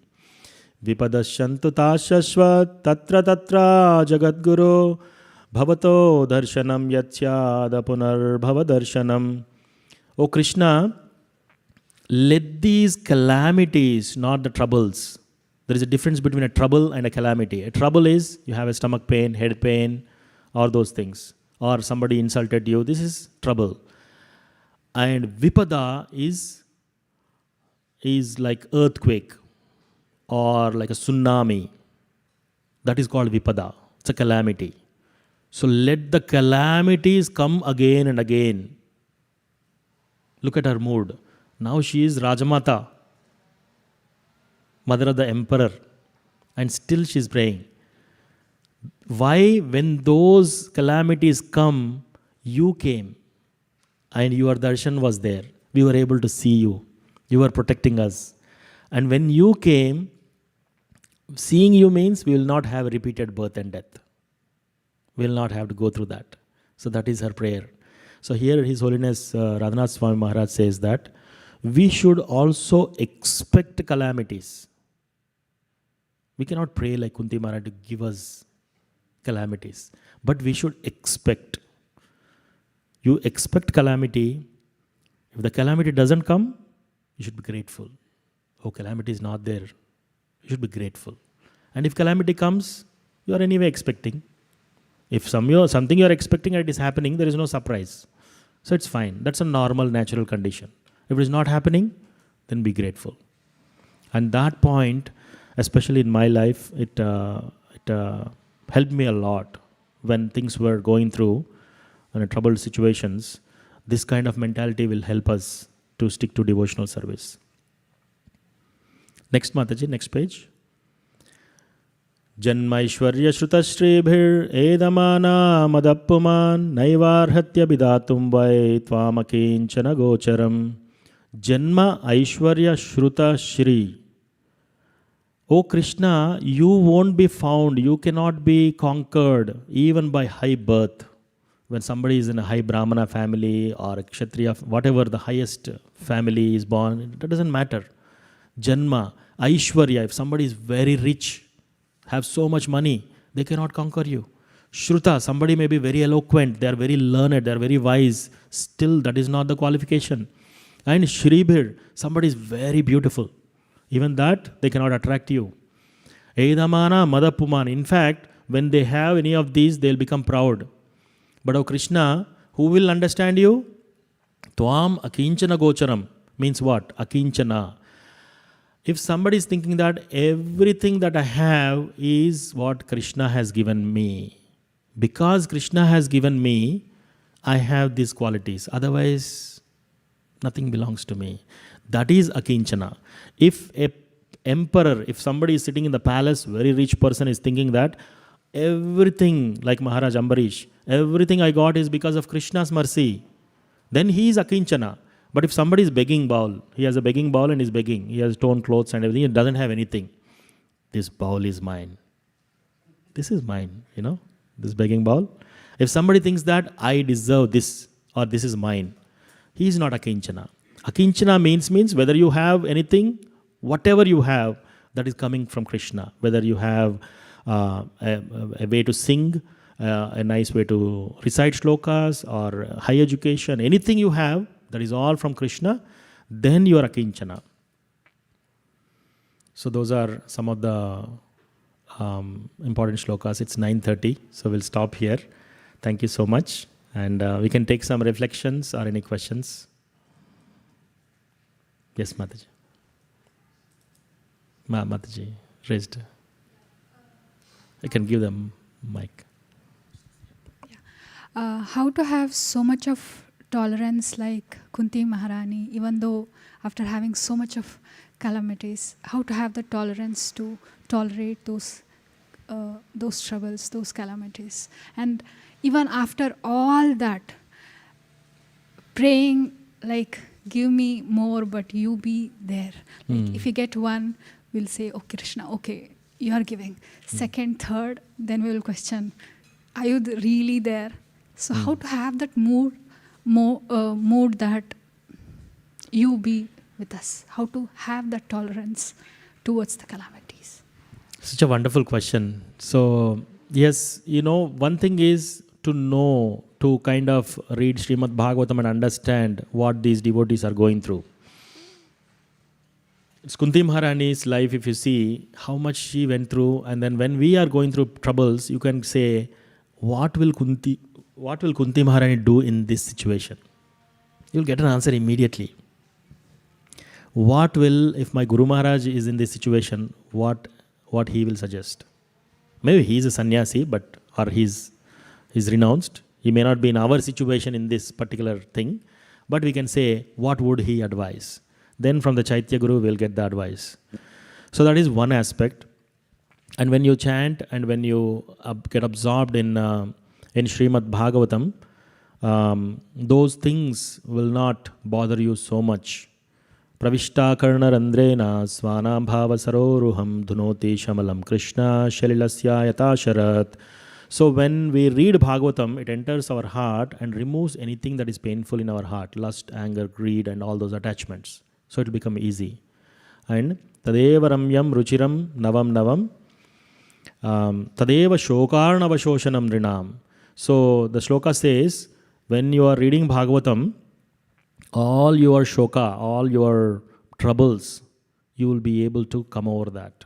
Vipadasyantu tashashvat tatra tatra jagadguru bhavato darshanam yatyada punar bhava darshanam. O Krishna, let these calamities, not the troubles. There is a difference between a trouble and a calamity. A trouble is you have a stomach pain, head pain, or those things. Or somebody insulted you. This is trouble. And Vipada is like earthquake or like a tsunami. That is called Vipada. It's a calamity. So let the calamities come again and again. Look at her mood. Now she is Rajamata, mother of the emperor, and still she is praying. Why, when those calamities come, you came and your darshan was there. We were able to see you. You were protecting us. And when you came, seeing you means we will not have repeated birth and death. We will not have to go through that. So that is her prayer. So here His Holiness Radhanath Swami Maharaj says that we should also expect calamities. We cannot pray like Kunti Maharaj to give us calamities. But we should expect. You expect calamity. If the calamity doesn't come, you should be grateful. Oh, calamity is not there. You should be grateful. And if calamity comes, you are anyway expecting. If something you are expecting and it is happening, there is no surprise. So it's fine. That's a normal, natural condition. If it is not happening, then be grateful. And that point, especially in my life, it helped me a lot when things were going through troubled situations. This kind of mentality will help us to stick to devotional service. Next, Mataji, next page. Janmaishwarya Shrutashribhir Edamana Madappuman Naivarhatya Bidatum Vai Tvamakinchana Gocharam. Janma Aishwarya Shruta Shri. O Krishna, you won't be found, you cannot be conquered even by high birth. When somebody is in a high Brahmana family or a Kshatriya, whatever the highest family is born, that doesn't matter. Janma, Aishwarya, if somebody is very rich, have so much money, they cannot conquer you. Shruta, somebody may be very eloquent, they are very learned, they are very wise, still that is not the qualification. And Shribhir, somebody is very beautiful. Even that, they cannot attract you. Edamana Madapuman, in fact, when they have any of these, they will become proud. But O Krishna, who will understand you? Tvam Akinchana Gocharam means what? Akinchana. If somebody is thinking that everything that I have is what Krishna has given me, because Krishna has given me, I have these qualities. Otherwise, nothing belongs to me. That is Akinchana. If a emperor, if somebody is sitting in the palace, very rich person is thinking that everything, like Maharaj Ambarish, everything I got is because of Krishna's mercy, then he is Akinchana. But if somebody is begging bowl, he has a begging bowl and is begging, he has torn clothes and everything, he doesn't have anything. This bowl is mine. This is mine, this begging bowl. If somebody thinks that I deserve this or this is mine, he is not Akinchana. Akinchana means whether you have anything, whatever you have, that is coming from Krishna. Whether you have a way to sing, a nice way to recite shlokas, or high education, anything you have, that is all from Krishna, then you are Akinchana. So those are some of the important shlokas. It's 9:30, so we'll stop here. Thank you so much. And we can take some reflections or any questions. Yes, Mataji. Mataji, raised. I can give them mic. How to have so much of tolerance like Kunti Maharani, even though after having so much of calamities, how to have the tolerance to tolerate those troubles, those calamities. And even after all that, praying like, give me more, but you be there. Like if you get one, we'll say, oh Krishna, okay, you are giving. Second, third, then we will question, are you really there? So how to have that mood that you be with us? How to have that tolerance towards the calamities? Such a wonderful question. So, yes, one thing is to know, to kind of read Srimad Bhagavatam and understand what these devotees are going through. It's Kunti Maharani's life, if you see how much she went through, and then when we are going through troubles, you can say, what will Kunti Maharani do in this situation? You'll get an answer immediately. What will, if my Guru Maharaj is in this situation, what he will suggest? Maybe he is a sannyasi, or he's renounced. He may not be in our situation in this particular thing, but we can say, what would he advise? Then from the Chaitya Guru, we'll get the advice. So that is one aspect. And when you chant and when you get absorbed in Srimad Bhagavatam, those things will not bother you so much. Pravishta karna randrena svanam bhava saroruham dhunoti shamalam Krishna shalilasya yatasharat. So when we read Bhagavatam, it enters our heart and removes anything that is painful in our heart, lust, anger, greed, and all those attachments. So it will become easy. And tadeva ramyam ruchiram navam tadeva shokarnava shoshanam rinam. So the shloka says, when you are reading Bhagavatam, all your shoka, all your troubles, you will be able to come over that.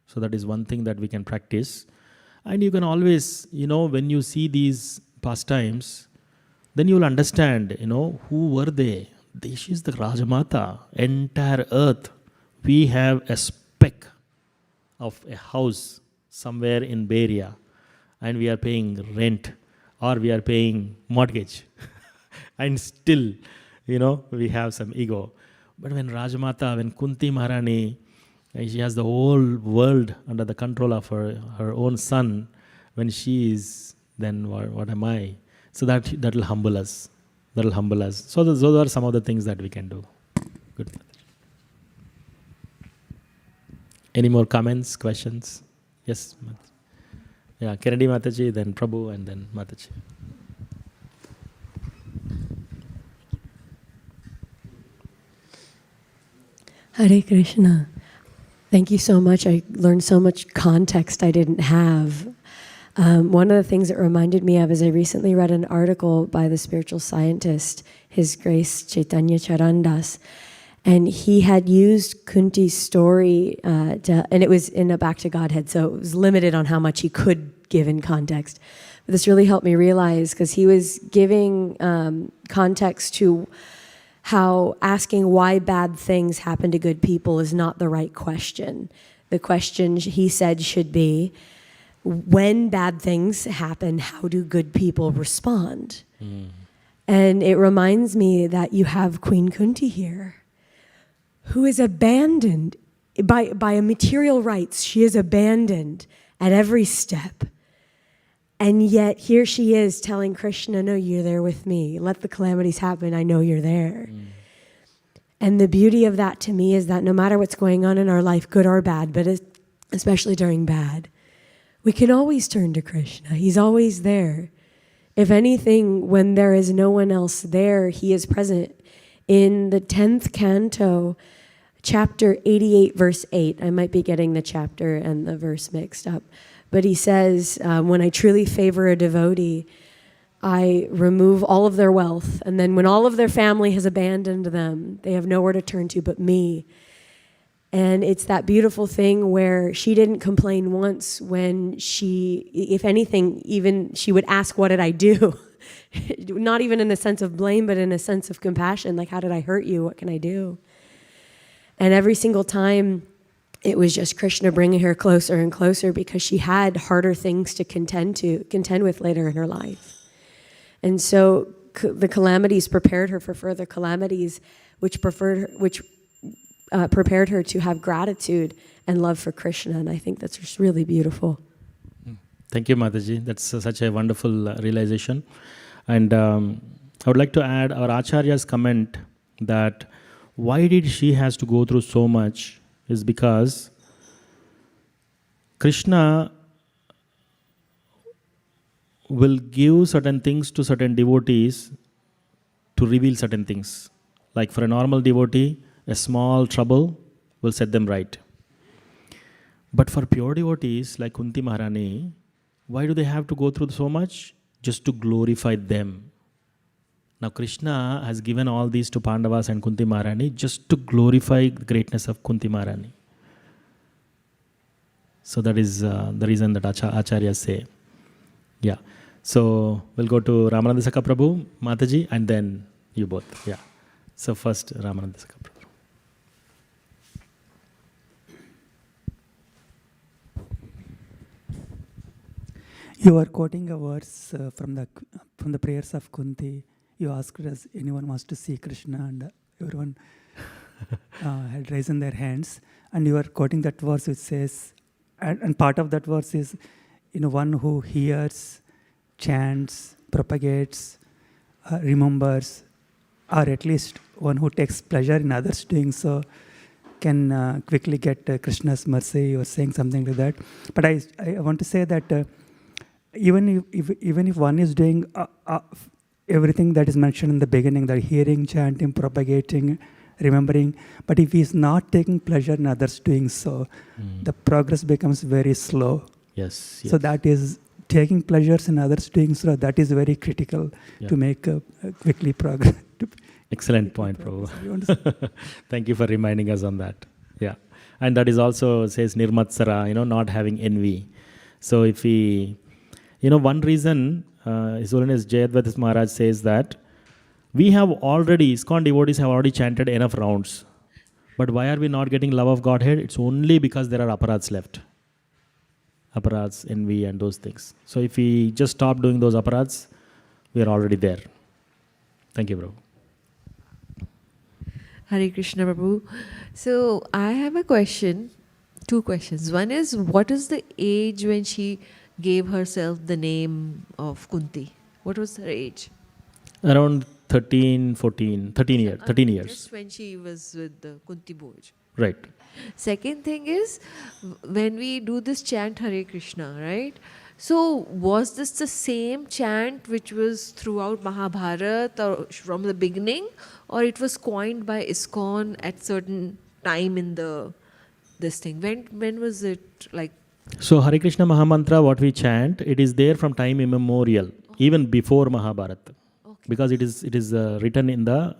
So that is one thing that we can practice. And you can always, when you see these pastimes, then you will understand, who were they? This is the Rajamata, entire earth. We have a speck of a house somewhere in Bay Area, and we are paying rent or we are paying mortgage. And still, we have some ego. But when Rajamata, when Kunti Maharani, she has the whole world under the control of her own son, when she is, then what am I? So that will humble us. That will humble us. So those are some of the things that we can do. Good. Any more comments, questions? Yes. Yeah, Kennedy Mataji, then Prabhu, and then Mataji. Hare Krishna. Thank you so much. I learned so much context I didn't have. One of the things it reminded me of is I recently read an article by the spiritual scientist, His Grace Chaitanya Charandas, and he had used Kunti's story, and it was in a Back to Godhead, so it was limited on how much he could give in context. But this really helped me realize, because he was giving context to how asking why bad things happen to good people is not the right question. The question, he said, should be, when bad things happen, how do good people respond? And it reminds me that you have Queen Kunti here, who is abandoned by a material rights. She is abandoned at every step. And yet here she is telling Krishna, no, you're there with me. Let the calamities happen. I know you're there. And the beauty of that to me is that no matter what's going on in our life, good or bad, but especially during bad, we can always turn to Krishna. He's always there. If anything, when there is no one else there, he is present In the 10th canto, chapter 88, verse 8, I might be getting the chapter and the verse mixed up, but he says, when I truly favor a devotee, I remove all of their wealth, and then when all of their family has abandoned them, they have nowhere to turn to but me. And it's that beautiful thing where she didn't complain once when she, if anything, even she would ask, what did I do? Not even in a sense of blame, but in a sense of compassion, like, how did I hurt you? What can I do? And every single time, it was just Krishna bringing her closer and closer because she had harder things to contend with later in her life. And so the calamities prepared her for further calamities, which prepared her to have gratitude and love for Krishna. And I think that's just really beautiful. Thank you, Mataji. That's such a wonderful realization. And I would like to add our Acharya's comment that why did she has to go through so much is because Krishna will give certain things to certain devotees to reveal certain things. Like for a normal devotee, a small trouble will set them right. But for pure devotees like Kunti Maharani, why do they have to go through so much? Just to glorify them. Now Krishna has given all these to Pandavas and Kunti Maharani just to glorify the greatness of Kunti Maharani. So that is the reason that Acharyas say. Yeah. So we'll go to Ramananda Saka Prabhu, Mataji, and then you both. Yeah. So first Ramananda Saka Prabhu. You are quoting a verse from the prayers of Kunti. You asked us, anyone wants to see Krishna, and everyone had raised their hands. And you are quoting that verse which says, and part of that verse is, one who hears, chants, propagates, remembers, or at least one who takes pleasure in others doing so, can quickly get Krishna's mercy. You are saying something like that. But I want to say that even if one is doing everything that is mentioned in the beginning, that hearing, chanting, propagating, remembering, but if he is not taking pleasure in others doing so, the progress becomes very slow. Yes. So that is taking pleasures in others doing so, that is very critical to make quickly progress. Excellent point, Prabhu. Thank you for reminding us on that. Yeah. And that is also says Nirmatsara, not having envy. So if we, one reason His Holiness Jayadvatis Maharaj says that we have already, ISKCON devotees have already chanted enough rounds. But why are we not getting love of Godhead? It's only because there are aparats left. Aparats, envy, and those things. So if we just stop doing those aparats, we are already there. Thank you, Prabhu. Hare Krishna, Prabhu. So I have a question, two questions. One is, what is the age when she gave herself the name of Kunti? What was her age? Around 13 years. Just when she was with the Kunti Bhoj. Right. Second thing is, when we do this chant Hare Krishna, right? So was this the same chant which was throughout Mahabharata or from the beginning, or it was coined by ISKCON at certain time in this thing? When was it like? So Hare Krishna Mahamantra, what we chant, it is there from time immemorial, even before Mahabharata. Okay. Because it is written in the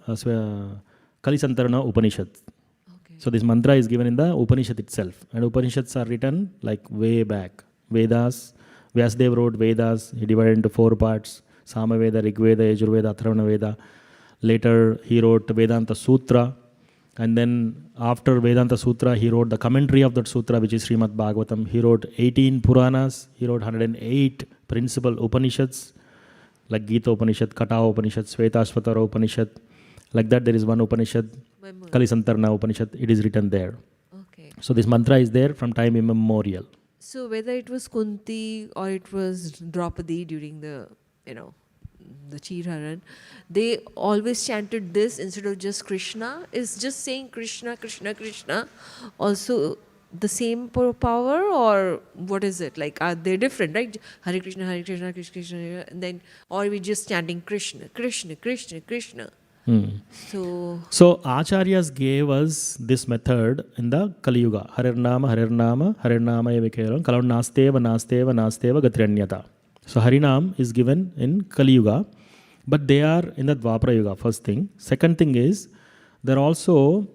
Kalisantarana Upanishad. Okay. So this mantra is given in the Upanishad itself. And Upanishads are written like way back. Vedas, Vyasadeva wrote Vedas, he divided into 4 parts. Samaveda, Rigveda, Yajurveda, Atharvana Veda. Later he wrote Vedanta Sutra. And then after Vedanta Sutra, he wrote the commentary of that sutra, which is Srimad Bhagavatam. He wrote 18 Puranas. He wrote 108 principal Upanishads, like Gita Upanishad, Kata Upanishad, Svetasvatara Upanishad. Like that, there is one Upanishad, Kalisantarana Upanishad. It is written there. Okay. So this mantra is there from time immemorial. So whether it was Kunti or it was Draupadi during the Chirharan, they always chanted this instead of just Krishna. Is just saying Krishna, Krishna, Krishna also the same power, or what is it? Like, are they different, right? Hare Krishna, Hare Krishna, Krishna, Krishna, and then, or are we just chanting Krishna, Krishna, Krishna, Krishna? So Acharyas gave us this method in the Kali Yuga. Harirnama, Harirnama, Harirnama Evikeram, Kalam Nasteva, Nasteva, Nasteva Gatranyata. So Harinam is given in Kali Yuga, but they are in the Dwapara Yuga, first thing. Second thing is, they're also,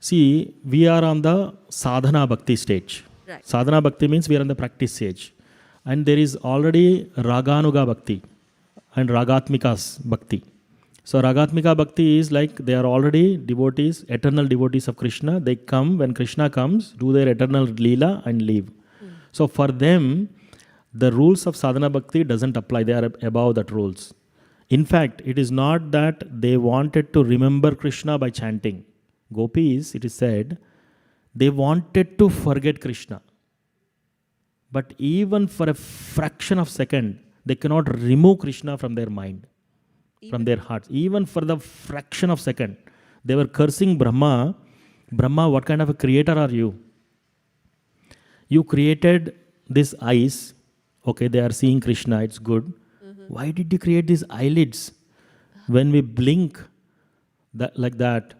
see, we are on the sadhana bhakti stage. Right. Sadhana bhakti means we are on the practice stage. And there is already Raganuga bhakti and Ragatmikas bhakti. So Ragatmika bhakti is like they are already devotees, eternal devotees of Krishna. They come, when Krishna comes, do their eternal leela and leave. So for them, the rules of sadhana bhakti doesn't apply. They are above that rules. In fact, it is not that they wanted to remember Krishna by chanting. Gopis, it is said, they wanted to forget Krishna. But even for a fraction of second, they cannot remove Krishna from their mind, from their hearts. Even for the fraction of second. They were cursing Brahma. Brahma, what kind of a creator are you? You created this eyes. Okay, they are seeing Krishna, it's good. Why did you create these eyelids? When we blink like that,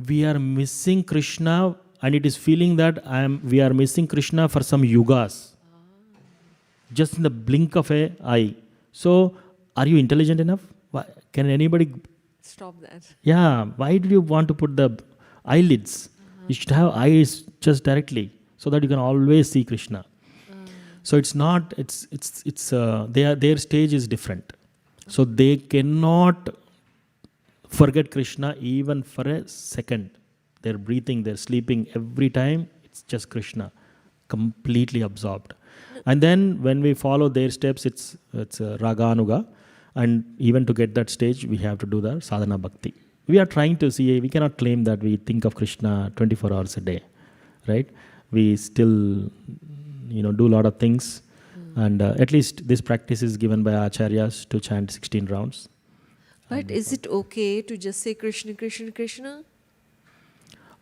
we are missing Krishna, and it is feeling that we are missing Krishna for some yugas. Just in the blink of an eye. So, are you intelligent enough? Why, can anybody Stop that. Yeah, why do you want to put the eyelids? You should have eyes just directly so that you can always see Krishna. So it's not, their stage is different. So they cannot forget Krishna even for a second. They're breathing, they're sleeping, every time it's just Krishna, completely absorbed. And then when we follow their steps, it's Raganuga. And even to get that stage, we have to do the sadhana bhakti. We are trying to see, we cannot claim that we think of Krishna 24 hours a day, right? We still, do a lot of things. And at least this practice is given by Acharyas to chant 16 rounds. But is it okay to just say Krishna, Krishna, Krishna?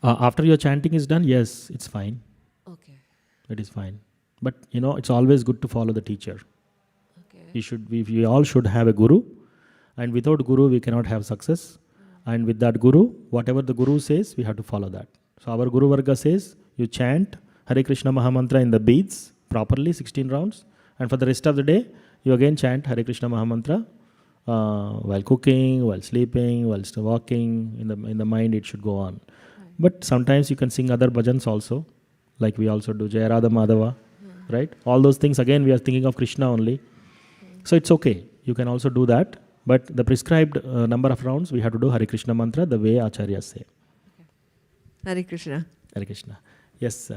After your chanting is done, yes, it's fine. Okay. It is fine. But, it's always good to follow the teacher. Okay. We all should have a guru. And without guru, we cannot have success. And with that guru, whatever the guru says, we have to follow that. So our Guru Varga says, you chant Hare Krishna Mahamantra in the beads properly, 16 rounds. And for the rest of the day, you again chant Hare Krishna Mahamantra while cooking, while sleeping, while still walking. In the mind, it should go on. Right. But sometimes you can sing other bhajans also, like we also do Jaya Radha Madhava, right? All those things, again, we are thinking of Krishna only. So it's okay. You can also do that. But the prescribed number of rounds, we have to do Hare Krishna mantra the way Acharyas say. Okay. Hare Krishna. Hare Krishna. Yes.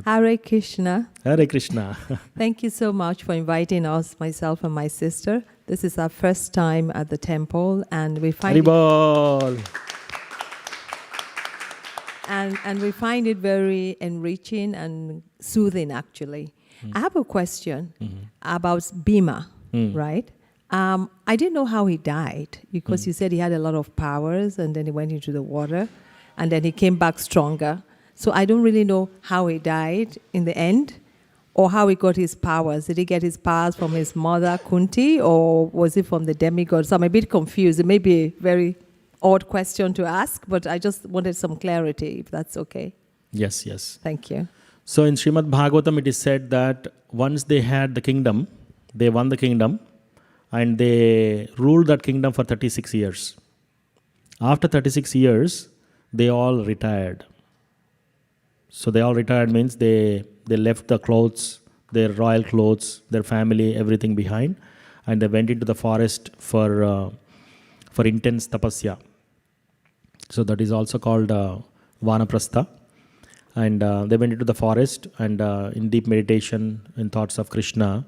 Hare Krishna. Hare Krishna. Thank you so much for inviting us, myself and my sister. This is our first time at the temple, and we find Haribol. and we find it very enriching and soothing, actually. I have a question about Bhima, right? I didn't know how he died, because you said he had a lot of powers, and then he went into the water, and then he came back stronger. So I don't really know how he died in the end, or how he got his powers. Did he get his powers from his mother, Kunti, or was it from the demigod? So I'm a bit confused. It may be a very odd question to ask, but I just wanted some clarity, if that's okay. Yes, yes. Thank you. So in Srimad Bhagavatam, it is said that once they had the kingdom, they won the kingdom, and they ruled that kingdom for 36 years. After 36 years, they all retired. So they all retired means they left the clothes, their royal clothes, their family, everything behind, and they went into the forest for intense tapasya. So that is also called Vanaprastha. And they went into the forest and in deep meditation, in thoughts of Krishna.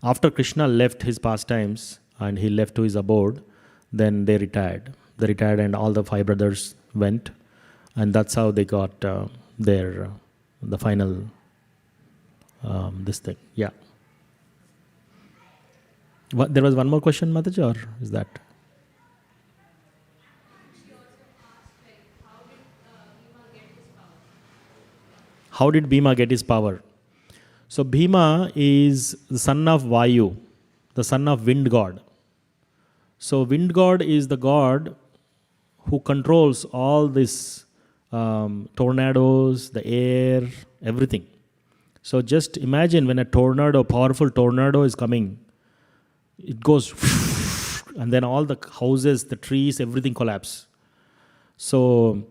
After Krishna left his pastimes and he left to his abode, then they retired. They retired, and all the 5 brothers went. And that's how they got the final, this thing. Yeah. There was one more question, Mataji, or is that? How did Bhima get his power? So Bhima is the son of Vayu, the son of wind god. So wind god is the god who controls all this tornadoes, the air, everything. So just imagine when a tornado, powerful tornado is coming, it goes and then all the houses, the trees, everything collapse. So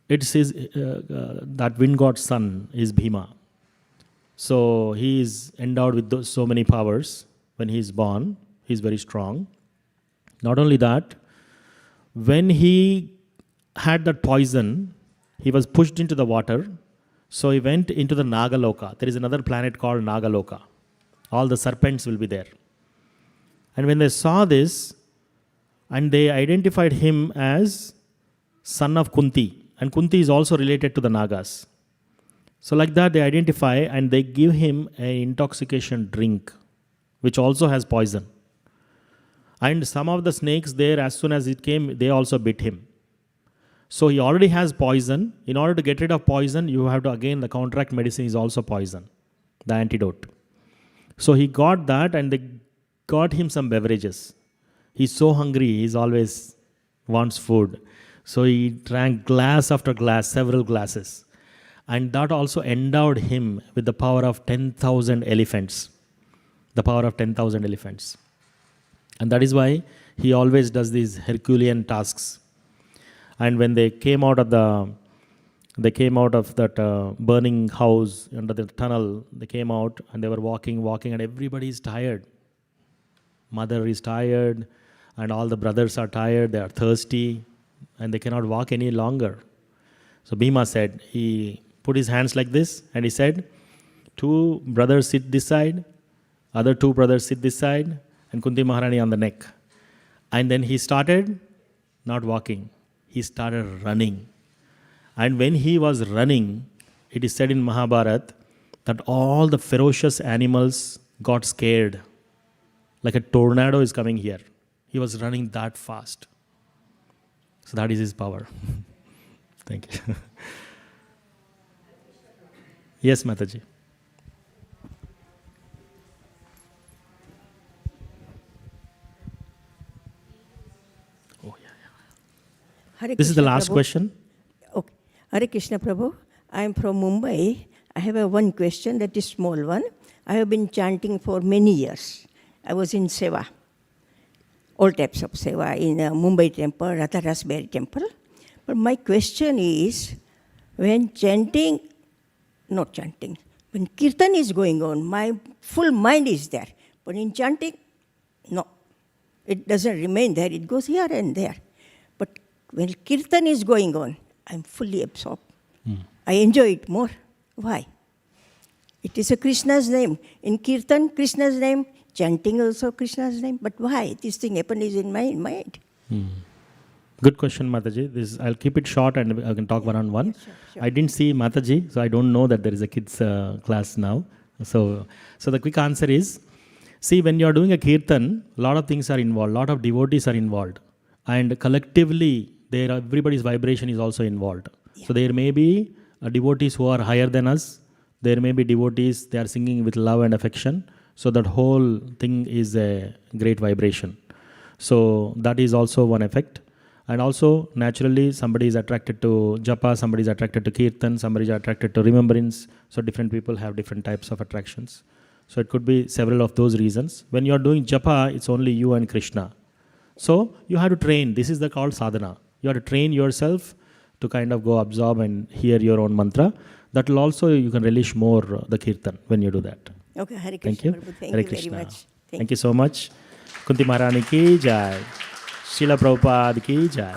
it says that wind god's son is Bhima. So he is endowed with so many powers. When he is born, he is very strong. Not only that, when he had that poison, he was pushed into the water. So he went into the Nagaloka. There is another planet called Nagaloka. All the serpents will be there. And when they saw this, and they identified him as son of Kunti. And Kunti is also related to the Nagas. So like that they identify and they give him an intoxication drink, which also has poison. And some of the snakes there, as soon as it came, they also bit him. So he already has poison. In order to get rid of poison, you have to, again, the contract medicine is also poison, the antidote. So he got that and they got him some beverages. He's so hungry, he's always wants food. So he drank glass after glass, several glasses. And that also endowed him with the power of 10,000 elephants. The power of 10,000 elephants. And that is why he always does these Herculean tasks. And when they came out of that burning house under the tunnel, they came out and they were walking, and everybody is tired. Mother is tired, and all the brothers are tired, they are thirsty, and they cannot walk any longer. So Bhima said, he put his hands like this, and he said, 2 brothers sit this side, other 2 brothers sit this side, and Kunti Maharani on the neck. And then he started not walking. He started running. And when he was running, it is said in Mahabharata that all the ferocious animals got scared. Like a tornado is coming here. He was running that fast. So that is his power. Thank you. Yes, Mataji. Hare This is the Krishna last Prabhu. question. Okay. Hare Krishna Prabhu. I am from Mumbai. I have one question that is small one. I have been chanting for many years. I was in Seva, all types of Seva in Mumbai temple, Radha Raspberry temple. But my question is, when chanting, not chanting, when kirtan is going on, my full mind is there. But in chanting, no. It doesn't remain there. It goes here and there. But when kirtan is going on, I'm fully absorbed. I enjoy it more. Why? It is a Krishna's name. In kirtan, Krishna's name. Chanting also Krishna's name. But why? This thing happened is in my mind. Good question, Mataji. I'll keep it short and I can talk one-on-one. Yeah, sure. I didn't see Mataji, so I don't know that there is a kids class now. So the quick answer is, see, when you are doing a kirtan, a lot of things are involved, a lot of devotees are involved. And collectively, everybody's vibration is also involved. Yeah. So there may be devotees who are higher than us. There may be devotees, they are singing with love and affection. So that whole thing is a great vibration. So that is also one effect. And also, naturally, somebody is attracted to japa, somebody is attracted to kirtan, somebody is attracted to remembrance. So different people have different types of attractions. So it could be several of those reasons. When you are doing japa, it's only you and Krishna. So you have to train. This is called sadhana. You have to train yourself to kind of go absorb and hear your own mantra. That will also, you can relish more the kirtan when you do that. Okay, Hare Krishna. Thank you. Prabhu. Thank Hare you Krishna. very much. Thank you so much. Kunti Maharani ki jai. Srila Prabhupada ki jai.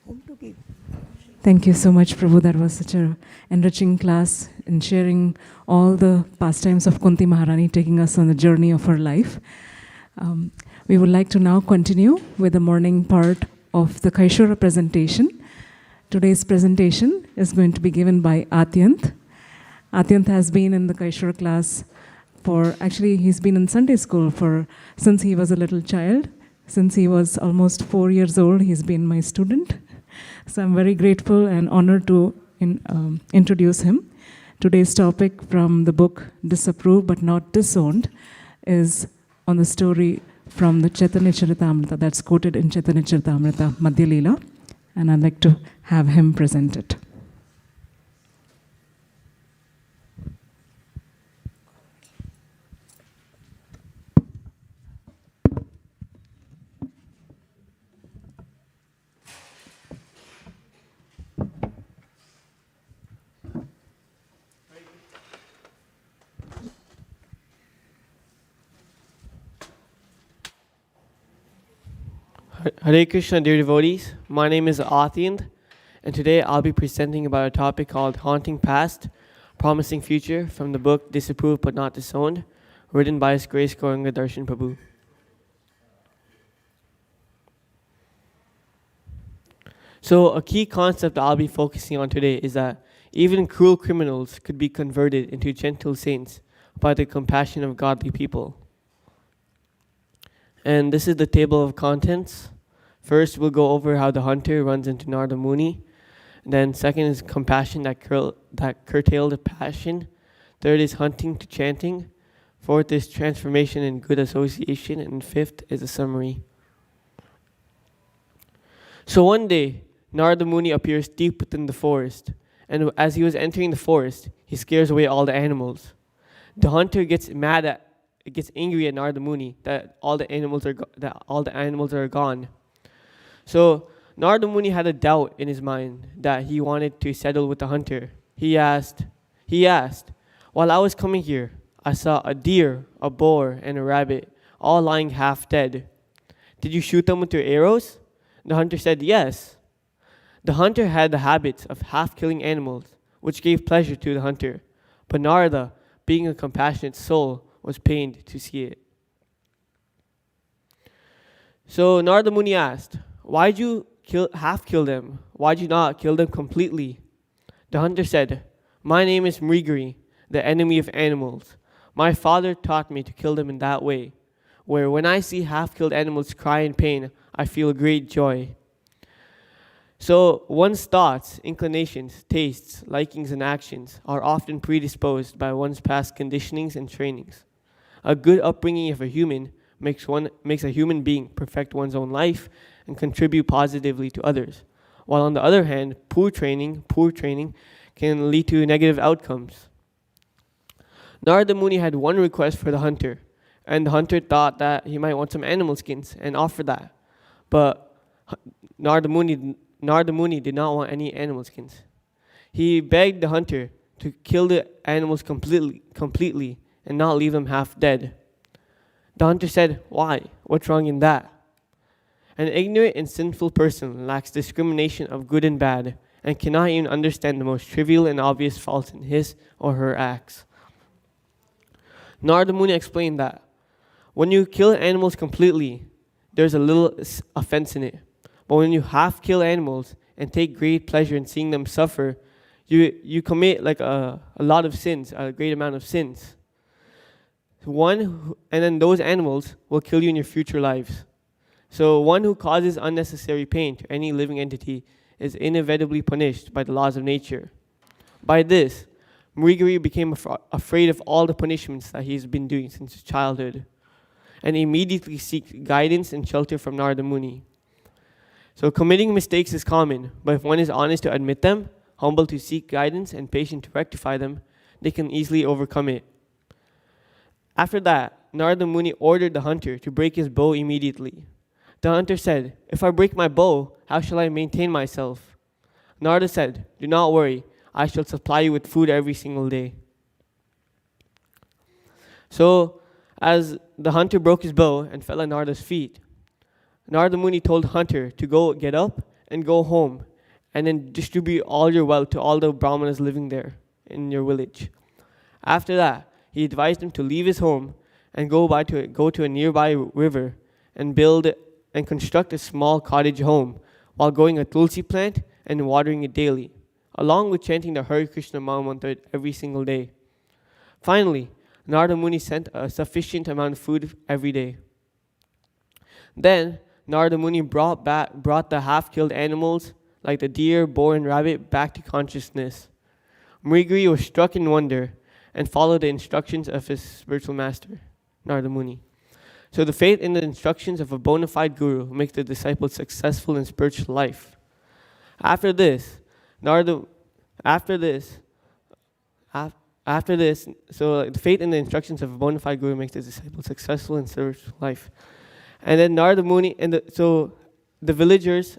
Whom to give? Thank you so much, Prabhu. That was such an enriching class in sharing all the pastimes of Kunti Maharani, taking us on the journey of her life. We would like to now continue with the morning part of the Kaishora presentation. Today's presentation is going to be given by Atyant. Atyant has been in the Kaishora class he's been in Sunday school since he was a little child. Since he was almost 4 years old, he's been my student. So I'm very grateful and honored to introduce him. Today's topic from the book Disapproved but Not Disowned is on the story from the Chaitanya Charitamrita that's quoted in Chaitanya Charitamrita Madhya Leela, and I'd like to have him present it. Hare Krishna, dear devotees. My name is Atyant, and today I'll be presenting about a topic called Haunting Past, Promising Future from the book Disapproved but Not Disowned, written by His Grace Gauranga Darshan Prabhu. So a key concept I'll be focusing on today is that even cruel criminals could be converted into gentle saints by the compassion of godly people. And this is the table of contents. First, we'll go over how the hunter runs into Narada Muni. Then second is compassion that curtailed passion. Third is hunting to chanting. Fourth is transformation and good association. And fifth is a summary. So one day, Narada Muni appears deep within the forest. And as he was entering the forest, he scares away all the animals. The hunter gets angry at Narada Muni that all the animals are gone. So Narada Muni had a doubt in his mind that he wanted to settle with the hunter. He asked, while I was coming here, I saw a deer, a boar, and a rabbit, all lying half dead. Did you shoot them with your arrows? The hunter said, yes. The hunter had the habit of half killing animals, which gave pleasure to the hunter. But Narada, being a compassionate soul, was pained to see it. So Narada Muni asked, why'd you half kill them? Why'd you not kill them completely? The hunter said, my name is Mrigari, the enemy of animals. My father taught me to kill them in that way, where when I see half-killed animals cry in pain, I feel great joy. So one's thoughts, inclinations, tastes, likings, and actions are often predisposed by one's past conditionings and trainings. A good upbringing of a human makes a human being perfect one's own life and contribute positively to others. While on the other hand, poor training can lead to negative outcomes. Narada Muni had one request for the hunter, and the hunter thought that he might want some animal skins and offered that. But Narada Muni did not want any animal skins. He begged the hunter to kill the animals completely and not leave them half dead. The hunter said, why? What's wrong in that? An ignorant and sinful person lacks discrimination of good and bad and cannot even understand the most trivial and obvious faults in his or her acts. Narada Muni explained that when you kill animals completely, there's a little offense in it. But when you half kill animals and take great pleasure in seeing them suffer, you commit like a lot of sins, a great amount of sins. And then those animals will kill you in your future lives. So one who causes unnecessary pain to any living entity is inevitably punished by the laws of nature. By this, Mrigari became afraid of all the punishments that he's been doing since his childhood, and immediately seeks guidance and shelter from Narada Muni. So committing mistakes is common, but if one is honest to admit them, humble to seek guidance, and patient to rectify them, they can easily overcome it. After that, Narada Muni ordered the hunter to break his bow immediately. The hunter said, if I break my bow, how shall I maintain myself? Narada said, do not worry, I shall supply you with food every single day. So, as the hunter broke his bow and fell at Narada's feet, Narada Muni told the hunter to go get up and go home and then distribute all your wealth to all the brahmanas living there in your village. After that, he advised him to leave his home and go to a nearby river and build and construct a small cottage home while growing a tulsi plant and watering it daily, along with chanting the Hare Krishna Mahamantra every single day. Finally, Narada Muni sent a sufficient amount of food every day. Then, Narada Muni brought the half-killed animals like the deer, boar, and rabbit, back to consciousness. Mrigiri was struck in wonder and followed the instructions of his spiritual master, Narada Muni. So the faith in the instructions of a bona fide guru makes the disciple successful in spiritual life. After this, so the faith in the instructions of a bona fide guru makes the disciple successful in spiritual life. And then Narada Muni, so the villagers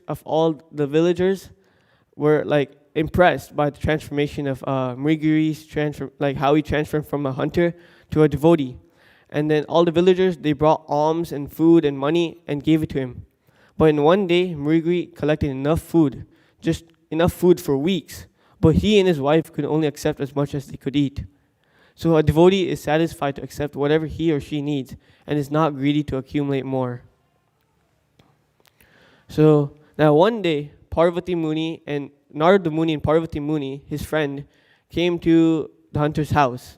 were like impressed by the transformation of Mrigiri's like how he transformed from a hunter to a devotee. And then all the villagers, they brought alms and food and money and gave it to him. But in one day, Mrigiri collected enough food, just enough food for weeks. But he and his wife could only accept as much as they could eat. So a devotee is satisfied to accept whatever he or she needs and is not greedy to accumulate more. So now one day, Parvati Muni and Narada Muni and Parvati Muni, his friend, came to the hunter's house.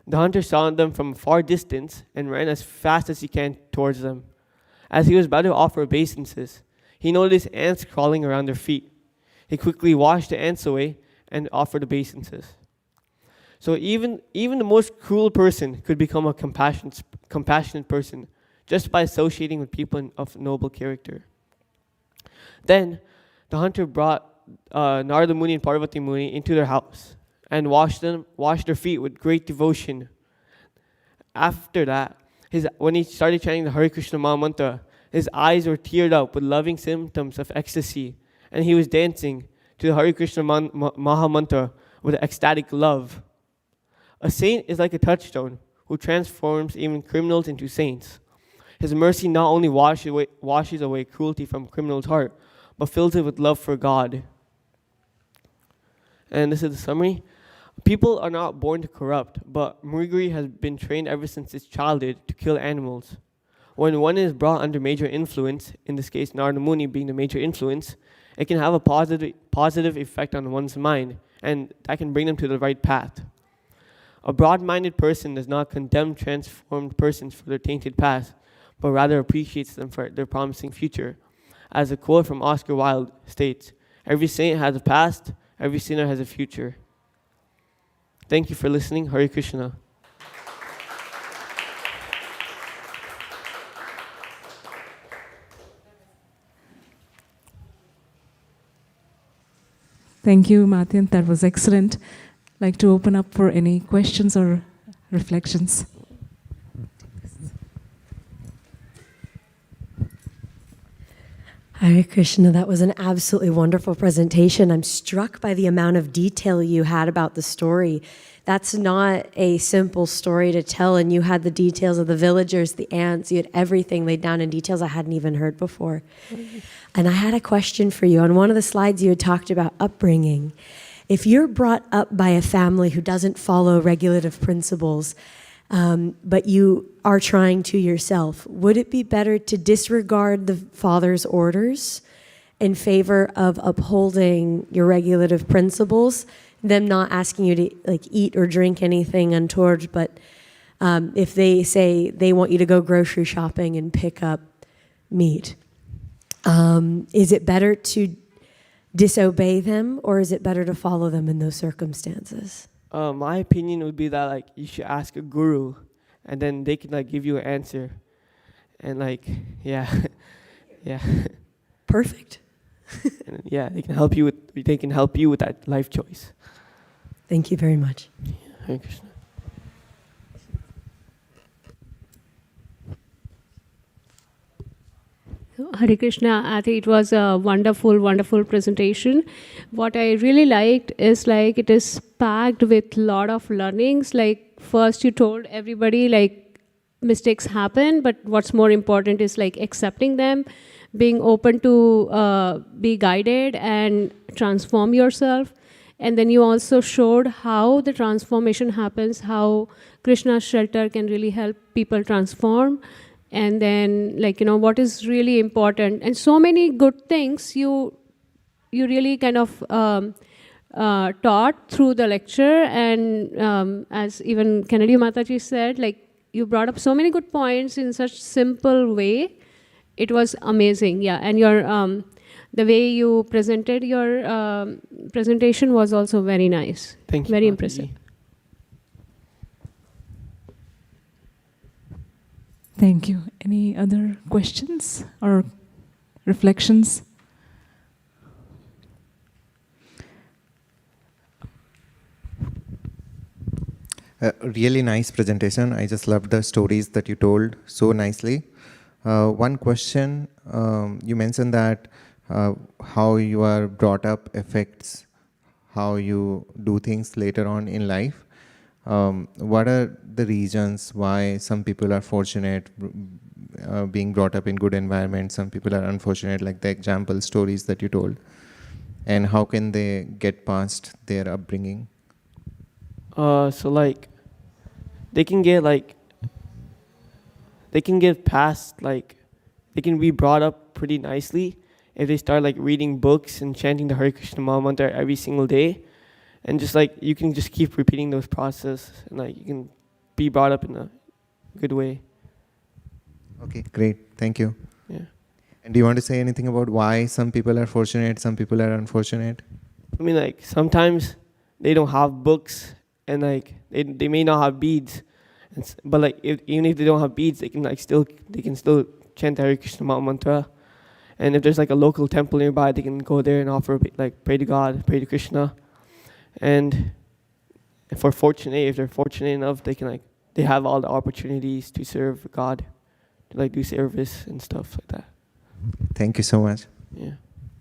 The hunter saw them from a far distance and ran as fast as he can towards them. As he was about to offer obeisances, he noticed ants crawling around their feet. He quickly washed the ants away and offered obeisances. So even the most cruel person could become a compassionate person just by associating with people of noble character. Then the hunter brought Narada Muni and Parvati Muni into their house and washed their feet with great devotion. After that, when he started chanting the Hare Krishna Maha Mantra, his eyes were teared up with loving symptoms of ecstasy, and he was dancing to the Hare Krishna Maha Mantra with ecstatic love. A saint is like a touchstone who transforms even criminals into saints. His mercy not only washes away cruelty from a criminal's heart, but fills it with love for God. And this is the summary. People are not born to corrupt, but Mrigiri has been trained ever since his childhood to kill animals. When one is brought under major influence, in this case Narada Muni being the major influence, it can have a positive effect on one's mind, and that can bring them to the right path. A broad-minded person does not condemn transformed persons for their tainted past, but rather appreciates them for their promising future. As a quote from Oscar Wilde states, "Every saint has a past, every sinner has a future." Thank you for listening. Hare Krishna. Thank you, Matyan. That was excellent. I'd like to open up for any questions or reflections. Hare Krishna, that was an absolutely wonderful presentation. I'm struck by the amount of detail you had about the story. That's not a simple story to tell, and you had the details of the villagers, the ants, you had everything laid down in details I hadn't even heard before. And I had a question for you. On one of the slides you had talked about upbringing. If you're brought up by a family who doesn't follow regulative principles, but you are trying to yourself, would it be better to disregard the father's orders in favor of upholding your regulative principles, them not asking you to eat or drink anything untoward, but if they say they want you to go grocery shopping and pick up meat, is it better to disobey them, or is it better to follow them in those circumstances? My opinion would be that you should ask a guru, and then they can give you an answer, and yeah. Perfect. And, yeah, they can help you with that life choice. Thank you very much. Hare Krishna. Hare Krishna, I think it was a wonderful, wonderful presentation. What I really liked is it is packed with a lot of learnings. First you told everybody mistakes happen, but what's more important is accepting them, being open to be guided and transform yourself. And then you also showed how the transformation happens, how Krishna's shelter can really help people transform. And then, what is really important. And so many good things you really kind of taught through the lecture. And as even Kennedy Mataji said, you brought up so many good points in such simple way. It was amazing, yeah. And your the way you presented your presentation was also very nice. Thank you. Very Mataji. impressive. Thank you. Any other questions or reflections? Really nice presentation. I just loved the stories that you told so nicely. One question, you mentioned that how you are brought up affects how you do things later on in life. What are the reasons why some people are fortunate being brought up in good environments, some people are unfortunate, like the example stories that you told? And how can they get past their upbringing? So like, they can get past, like, they can be brought up pretty nicely if they start like reading books and chanting the Hare Krishna Maha Mantra every single day. And just like, you can just keep repeating those processes, and like, you can be brought up in a good way. Okay, great. Thank you. Yeah. And do you want to say anything about why some people are fortunate, some people are unfortunate? I mean, like, sometimes they don't have books, and like, they may not have beads, but like, even if they don't have beads, they can still chant the Hare Krishna Maha Mantra. And if there's like a local temple nearby, they can go there and offer, like, pray to God, pray to Krishna. And if they're fortunate enough, they have all the opportunities to serve God, to like do service and stuff like that. Thank you so much. Yeah.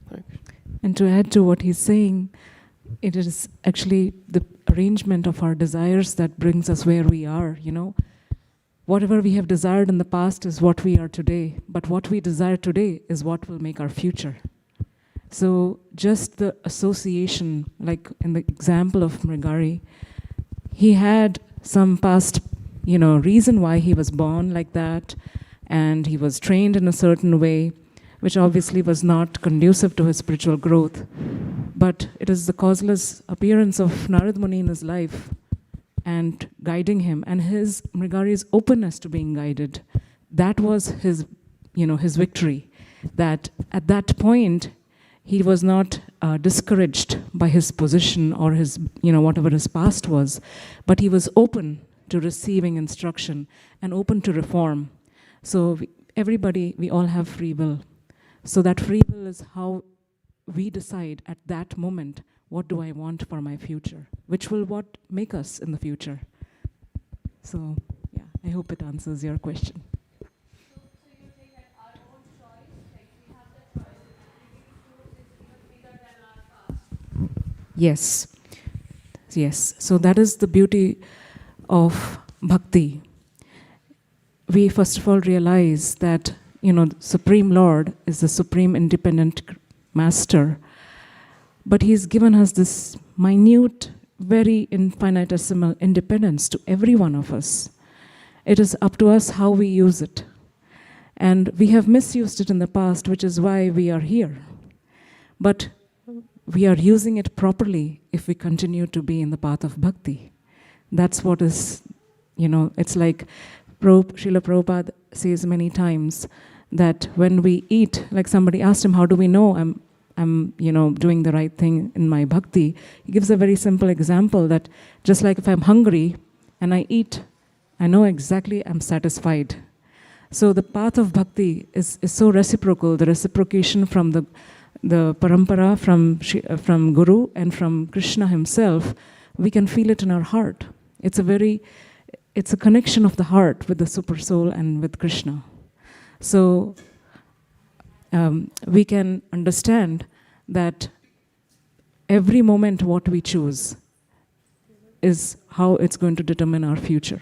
Thanks. And to add to what he's saying, it is actually the arrangement of our desires that brings us where we are, you know. Whatever we have desired in the past is what we are today, but what we desire today is what will make our future. So just the association, like in the example of Mrigari, he had some past, reason why he was born like that, and he was trained in a certain way, which obviously was not conducive to his spiritual growth. But it is the causeless appearance of Narada Muni in his life and guiding him, and his Mrigari's openness to being guided. That was his, his victory. That at that point, he was not discouraged by his position or his, whatever his past was, but he was open to receiving instruction and open to reform. So we all have free will. So that free will is how we decide at that moment, what do I want for my future, which will what make us in the future. So yeah, I hope it answers your question. So you think that our own choice, like we have the choice, is even bigger than our past? Yes. So that is the beauty of bhakti. We first of all realize that, Supreme Lord is the supreme independent master, but he's given us this minute, very infinitesimal independence to every one of us. It is up to us how we use it. And we have misused it in the past, which is why we are here. But we are using it properly if we continue to be in the path of bhakti. That's what is, it's like Srila Prabhupada says many times that when we eat, like somebody asked him, how do we know I'm doing the right thing in my bhakti? He gives a very simple example that just like if I'm hungry and I eat, I know exactly I'm satisfied. So the path of bhakti is so reciprocal, the reciprocation from the parampara, from Guru and from Krishna himself, we can feel it in our heart. It's a connection of the heart with the super soul and with Krishna. So we can understand that every moment what we choose is how it's going to determine our future.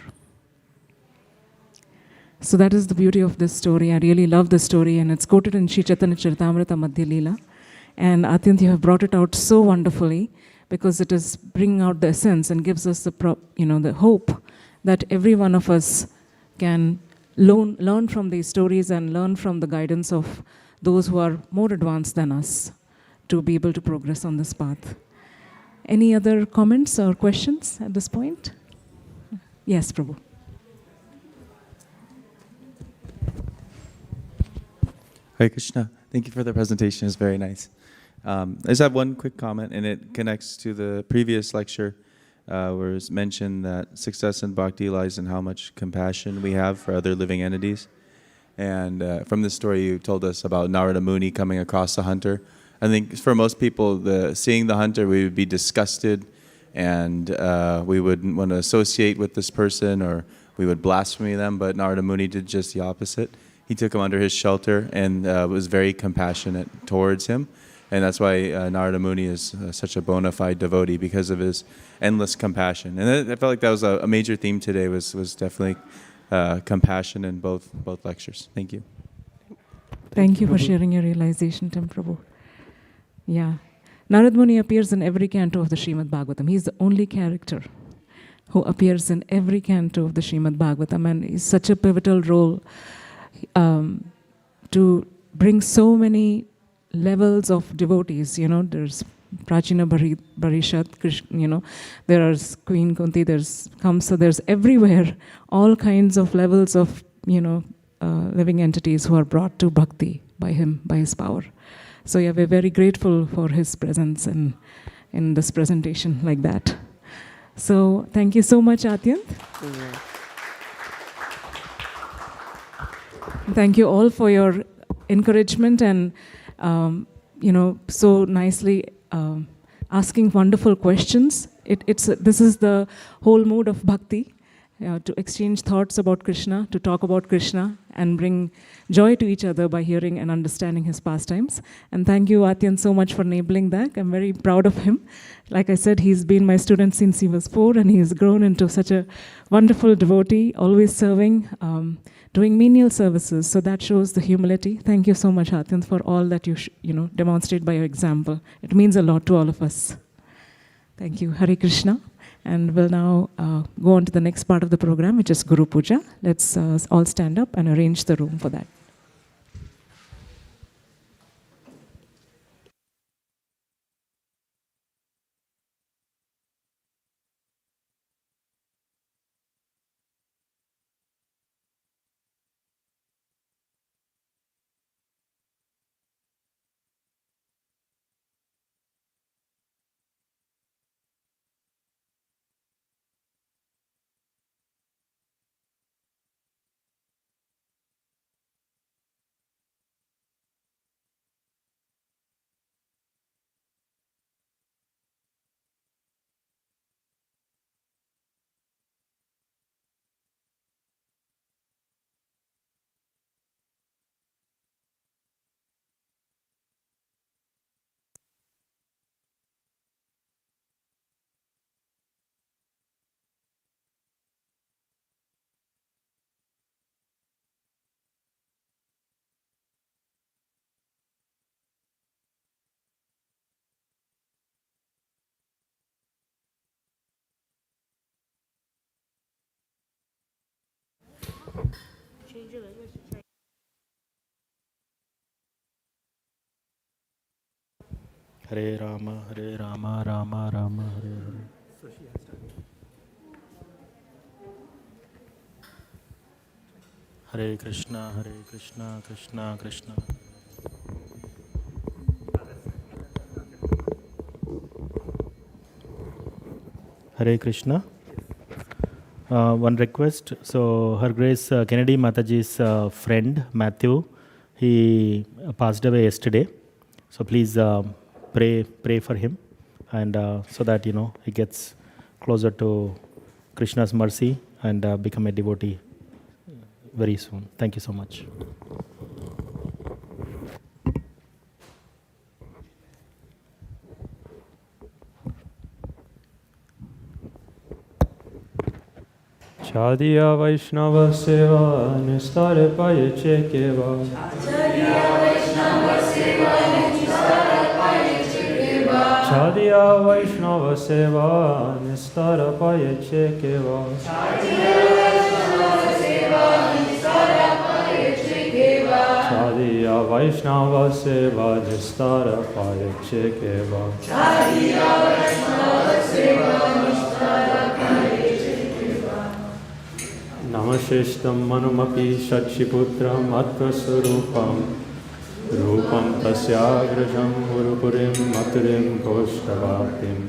So that is the beauty of this story. I really love this story, and it's quoted in Sri Chaitanya Charitamrita Madhya Leela. And Atyuta, you have brought it out so wonderfully, because it is bringing out the essence and gives us the hope that every one of us can learn from these stories and learn from the guidance of those who are more advanced than us to be able to progress on this path. Any other comments or questions at this point? Yes, Prabhu. Hare Krishna. Thank you for the presentation. It's very nice. I just have one quick comment, and it connects to the previous lecture, where it's mentioned that success in bhakti lies in how much compassion we have for other living entities. And from this story you told us about Narada Muni coming across a hunter, I think for most people, seeing the hunter, we would be disgusted, and we wouldn't want to associate with this person, or we would blaspheme them. But Narada Muni did just the opposite. He took him under his shelter and was very compassionate towards him. And that's why Narada Muni is such a bona fide devotee, because of his endless compassion. And I felt like that was a major theme today, was definitely compassion in both lectures. Thank you. Thank you for sharing your realization, Tim Prabhu. Yeah. Narad Muni appears in every canto of the Srimad Bhagavatam. He's the only character who appears in every canto of the Srimad Bhagavatam, and is such a pivotal role to bring so many levels of devotees. You know, there's Prachina Barishat, Krishna, there's Queen Kunti, there's Kamsa, there's everywhere all kinds of levels of, living entities who are brought to bhakti by him, by his power. So yeah, we're very grateful for his presence in this presentation like that. So thank you so much, Atyant. Thank you all for your encouragement and, so nicely asking wonderful questions. This is the whole mood of bhakti, to exchange thoughts about Krishna, to talk about Krishna, and bring joy to each other by hearing and understanding his pastimes. And thank you, Atyant, so much for enabling that. I'm very proud of him. Like I said, he's been my student since he was 4, and he's grown into such a wonderful devotee, always serving, doing menial services. So that shows the humility. Thank you so much, Atyant, for all that you demonstrate by your example. It means a lot to all of us. Thank you. Hare Krishna. And we'll now go on to the next part of the program, which is Guru Puja. Let's all stand up and arrange the room for that. Hare Rama, Rama Rama, Hare Hare. Hare Krishna, Krishna Krishna. Hare Krishna. One request. So, Her Grace Kennedy Mataji's friend Matthew, he passed away yesterday. So please pray for him, and so that he gets closer to Krishna's mercy and become a devotee very soon. Thank you so much. Chadiya Vaishnava Seva Nistare Paye Chekeva. Chadiya Vaishnava Seva Nistare Paye Chekeva. Chadiya Vaishnava Seva Nistare Paye Chekeva. Chadiya Vaishnava Seva Nistare Paye Chekeva. Chadiya Vaishnava Seva Nistare Paye Chekeva. Namashishtam Manumapi Shakshiputram Atva Surupam Rupam tasyagrajam Gurupurim maturim Koshtabhaktim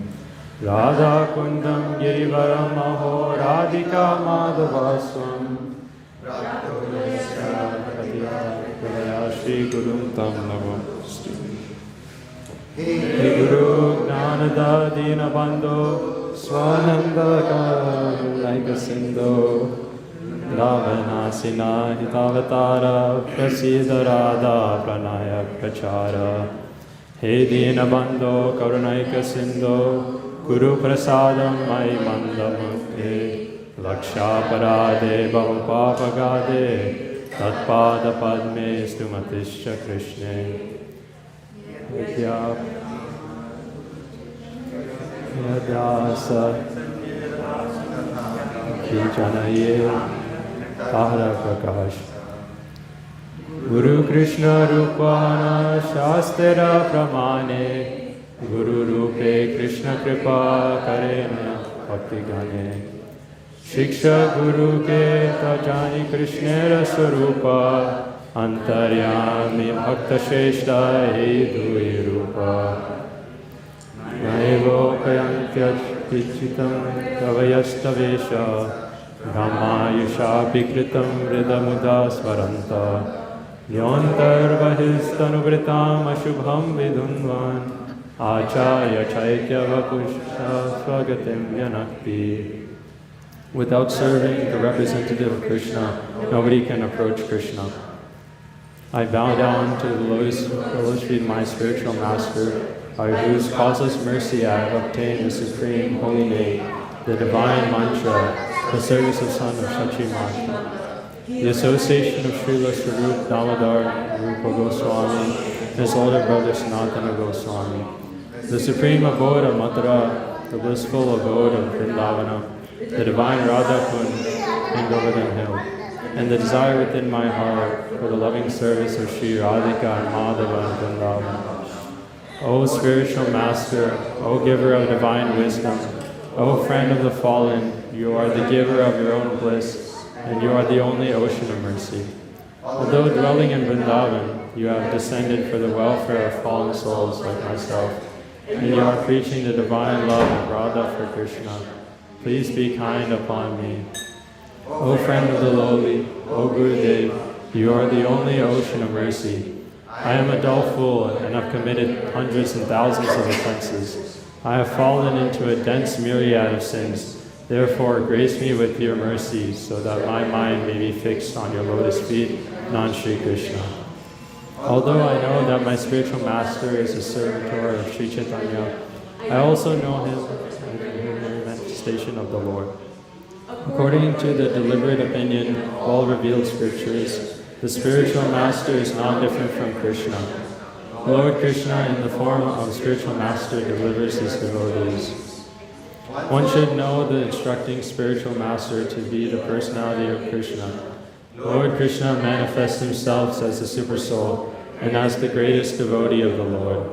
Radha Kundam Girivaram Aho Radhika Madhavaswam Shri Gurum Tam Namastu. Hey Guru Gnanada Dina Bandho Swananda Karnaika Sindho Davanasina Hitavatara Prasida Radha Pranaya Prachara. Hey Dina Bandho Karunaika Sindho Guru Prasadam Mai Mandamukte Laksha Parade Bahupapagade Tatpada Padme Stumatisha Krishne Dasa Kijanaye Tahara Prakash Guru Krishna Rupana Shastra Pramane Guru Rupe Krishna Kripa Karena Bhakti Gane Shiksha Guru Ke Tajani Krishnera Swarupa Antaryami Bhakta Sheshta Edui Rupa Naivo Kayantyat Pichitam Kavayastavesha Brahma Yusha Pikritam Ridamuda Svaranta Yontar Bahisthanuvritam Ashubham Vidunvan Acharya Chaitya Vapusha Swagatim Yanakti. Without serving the representative of Krishna, nobody can approach Krishna. I bow down to the lotus feet of my spiritual master, by whose causeless mercy I have obtained the supreme holy name, the divine mantra, the service of son of Shachimati, the association of Srila Swarup Damodar Rupa Goswami, and his older brother Sanatana Goswami, the supreme abode of Mathura, the blissful abode of Vrindavana, the divine Radha Kund in Govardhan Hill, and the desire within my heart for the loving service of Sri Radhika and Madhava and Vrindavan. O spiritual master, O giver of divine wisdom, O friend of the fallen, you are the giver of your own bliss, and you are the only ocean of mercy. Although dwelling in Vrindavan, you have descended for the welfare of fallen souls like myself, and you are preaching the divine love of Radha for Krishna. Please be kind upon me. O friend of the lowly, O Gurudev, you are the only ocean of mercy. I am a dull fool and have committed hundreds and thousands of offenses. I have fallen into a dense myriad of sins. Therefore, grace me with your mercy so that my mind may be fixed on your lotus feet, non-Shri Krishna. Although I know that my spiritual master is a servitor of Sri Chaitanya, I also know him as the manifestation of the Lord. According to the deliberate opinion of all revealed scriptures, the spiritual master is not different from Krishna. Lord Krishna, in the form of spiritual master, delivers his devotees. One should know the instructing spiritual master to be the personality of Krishna. Lord Krishna manifests himself as the supersoul and as the greatest devotee of the Lord.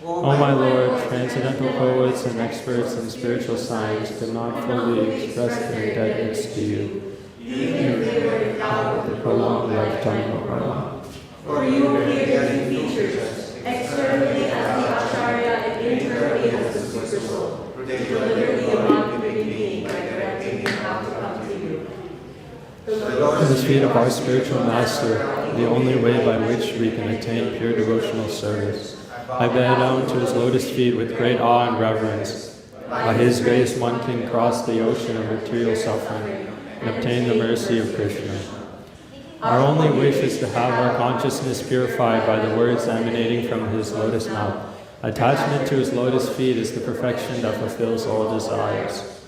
O my Lord, transcendental poets and experts in spiritual science cannot fully express their indebtedness to you. The prolonged lifetime of Rama. For you appear in features, externally as the Acharya and internally as the Supersoul, to deliver the embodiment being by directing him how to come to you. At the feet of our spiritual master, the only way by which we can attain pure devotional service, I bow down to his lotus feet with great awe and reverence. By his grace, one can cross the ocean of material suffering and obtain the mercy of Krishna. Our only wish is to have our consciousness purified by the words emanating from his lotus mouth. Attachment to his lotus feet is the perfection that fulfills all desires.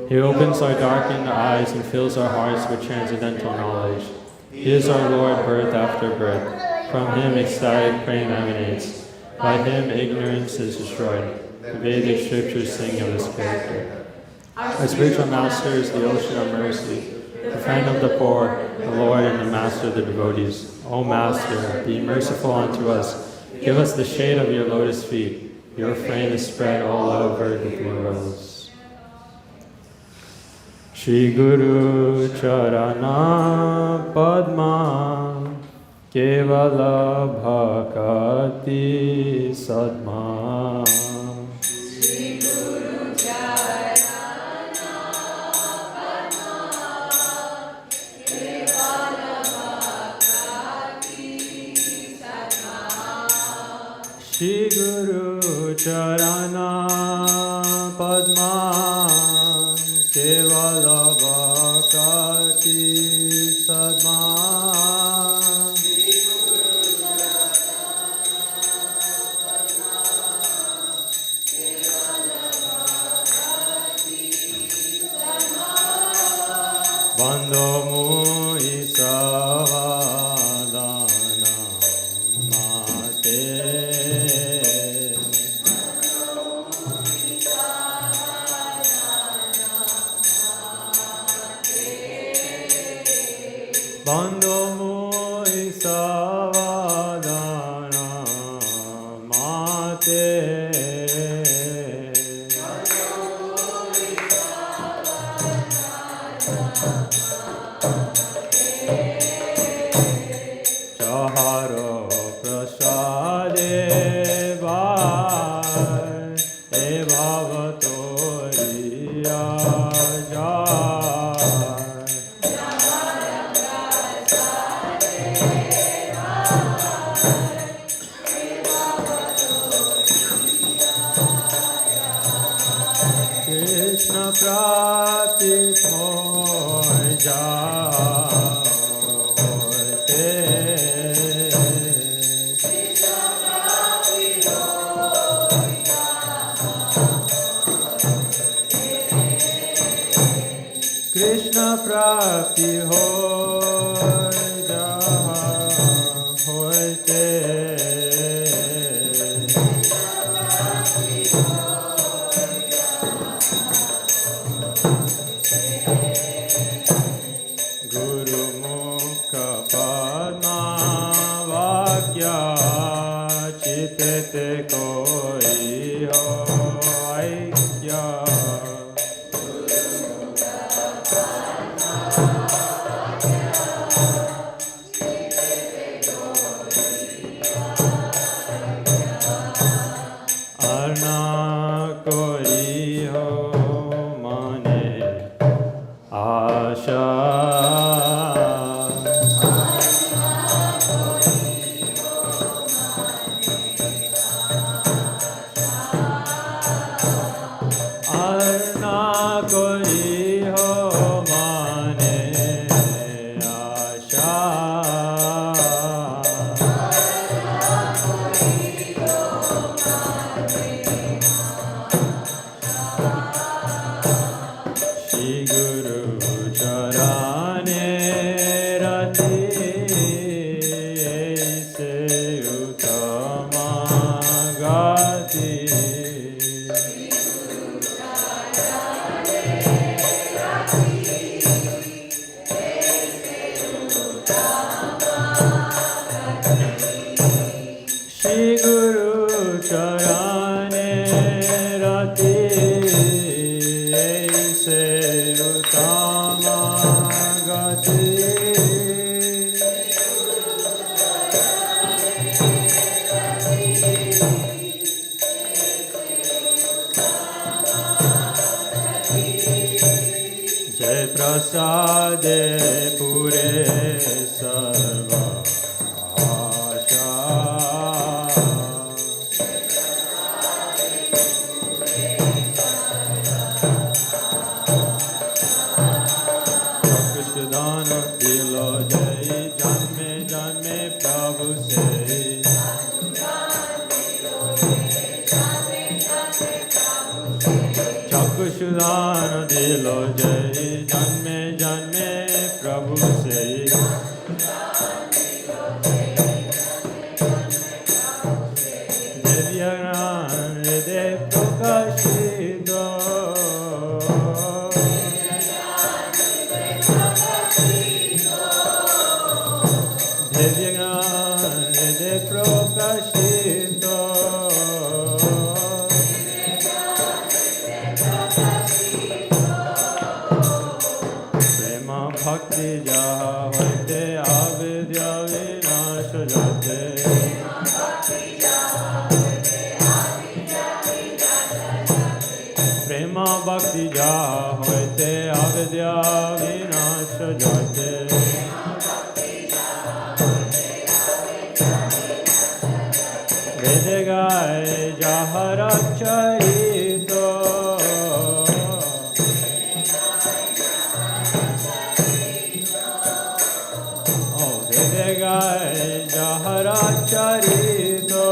He opens our darkened eyes and fills our hearts with transcendental knowledge. He is our Lord, birth after birth. From him ecstatic prema emanates. By him ignorance is destroyed. The Vedic scriptures sing of his character. Our spiritual master is the ocean of mercy, the friend of the poor, the Lord and the master of the devotees. O Master, be merciful unto us. Give us the shade of your lotus feet. Your frame is spread all over the three worlds. Shri Guru Charana Padma Kevala Bhakati Sadma. Shri Guru Charana Padma Kevala Bhakati Sadma. Bando Mui Savadana Mate. Bando Mui Savadana Mate. Chaharo prasade vai e bhavatoriya Krishna prati hoy Krishna prapti hoite. Guru Mukha Padma Vakya Chitete Koi Ho Aikya. Arna Koi Ho Mane Asha. Arna Koi Ho Mane Asha. Shri Guru Charane Rati Se Uttama Gati. Shri Guru Charane Rati Se Uttama Gati. Jai Prasade Pure Sarva Asha. Krishdana Dilo Jai Janme Janme Prabhu Se. Chakushudana Dilo Jai Janme Janme Prabhu Se. Devyagnan Hriday Prakashito. Devyagnan Hriday Prakashito. Prema Bhakti Jaha Hoite Avidya Vinasha. Prema ભક્તિ જા હોય તે અવિદ્યા વિનાશ જાય તે વેદ ગાય જાહર ચરિતો વેદ ગાય જાહર ચરિતો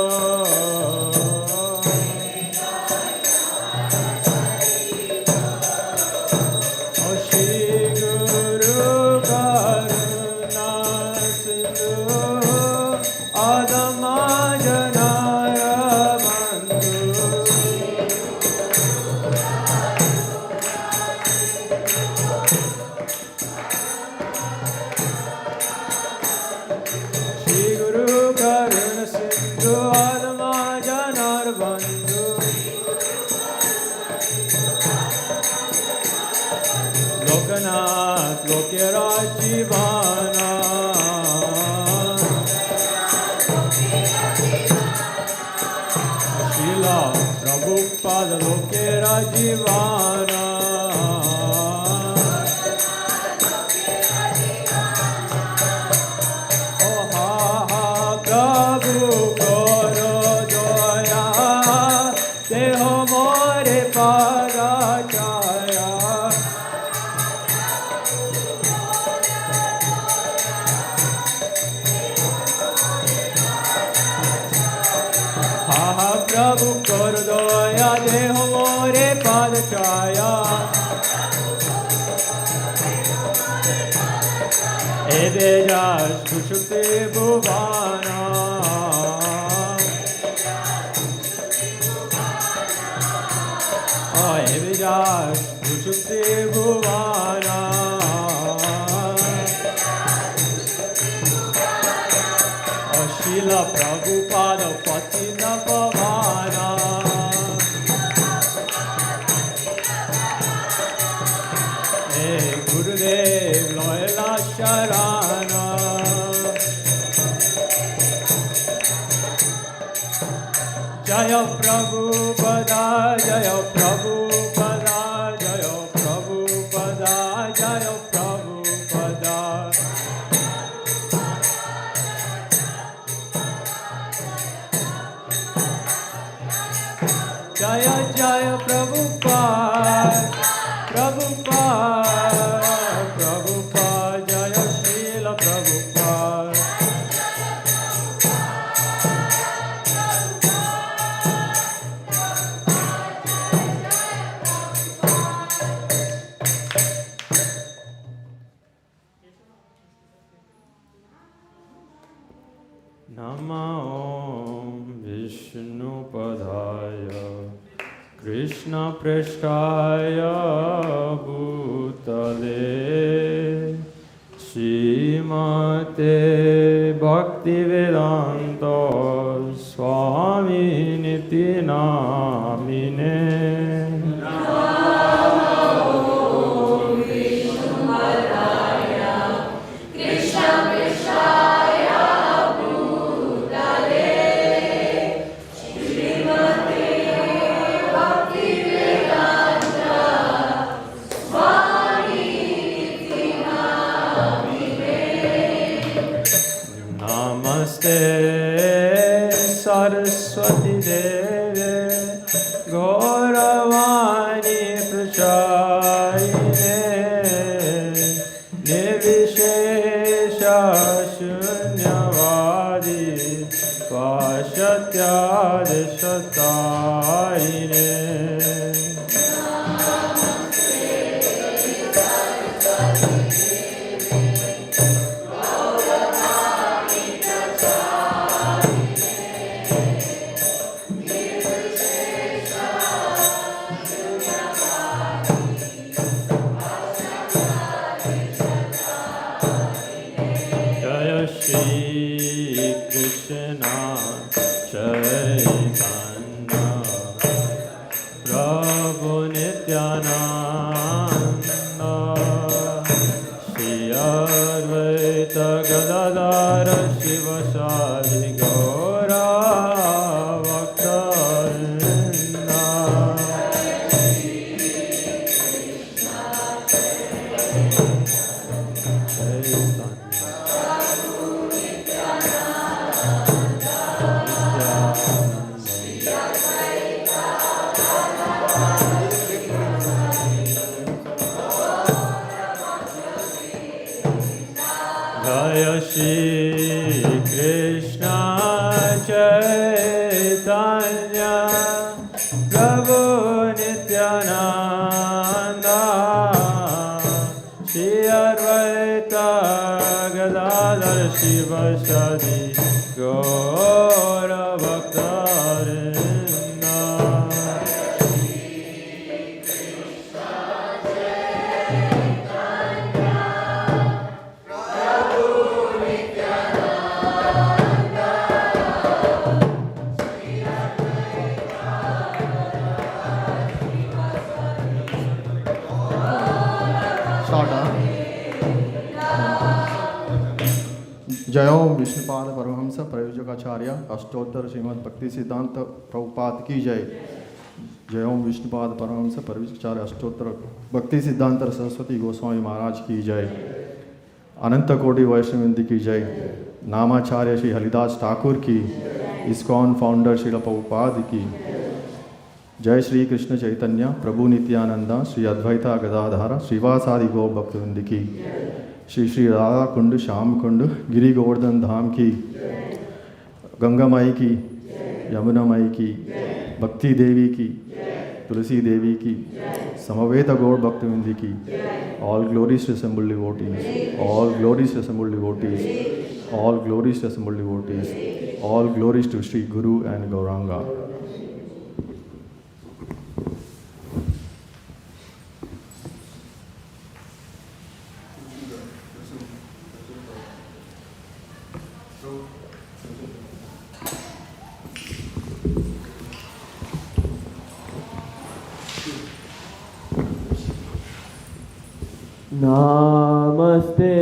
Krishna Prasthaya Bhutale Srimate Bhaktivedanta Swami Niti Namine Saraswati Deve Gauravani Prachayine Nivishesha Shunyavadi Pashatyadishatayine Nityananda Shri Advaita Gadadhar Shivasadi Gaura Bhaktarinda जय ओम विष्णुपाद परमहंस प्रयोजकाचार्य अष्टोत्तर श्रीमद् भक्ति सिद्धांत प्रभुपाद की जय। जय ओम विष्णुपाद परमहंस प्रयोजकाचार्य अष्टोत्तर भक्ति सिद्धांत सरस्वती गोस्वामी महाराज की जय। अनंत कोटि वैष्णविंद की जय। नामाचार्य श्री हरिदास ठाकुर की, इस्कॉन फाउंडर श्रील प्रभुपाद की जय। श्री कृष्ण चैतन्य प्रभु नित्यानंदा श्री अद्वैता गदाधार श्रीवासादि गौ भक्तवृंद की, श्री श्री राधा कुंड श्याम कुंड गिरि गोवर्धन धाम की, गंगा माई की, यमुना माई की, भक्ति देवी की, तुलसी देवी की, समवेत गौड़ भक्तवृंद की, all glories to assembled devotees, all glories to assembled devotees, all glories to assembled devotees, all glories to Sri Guru and Gauranga. Namaste.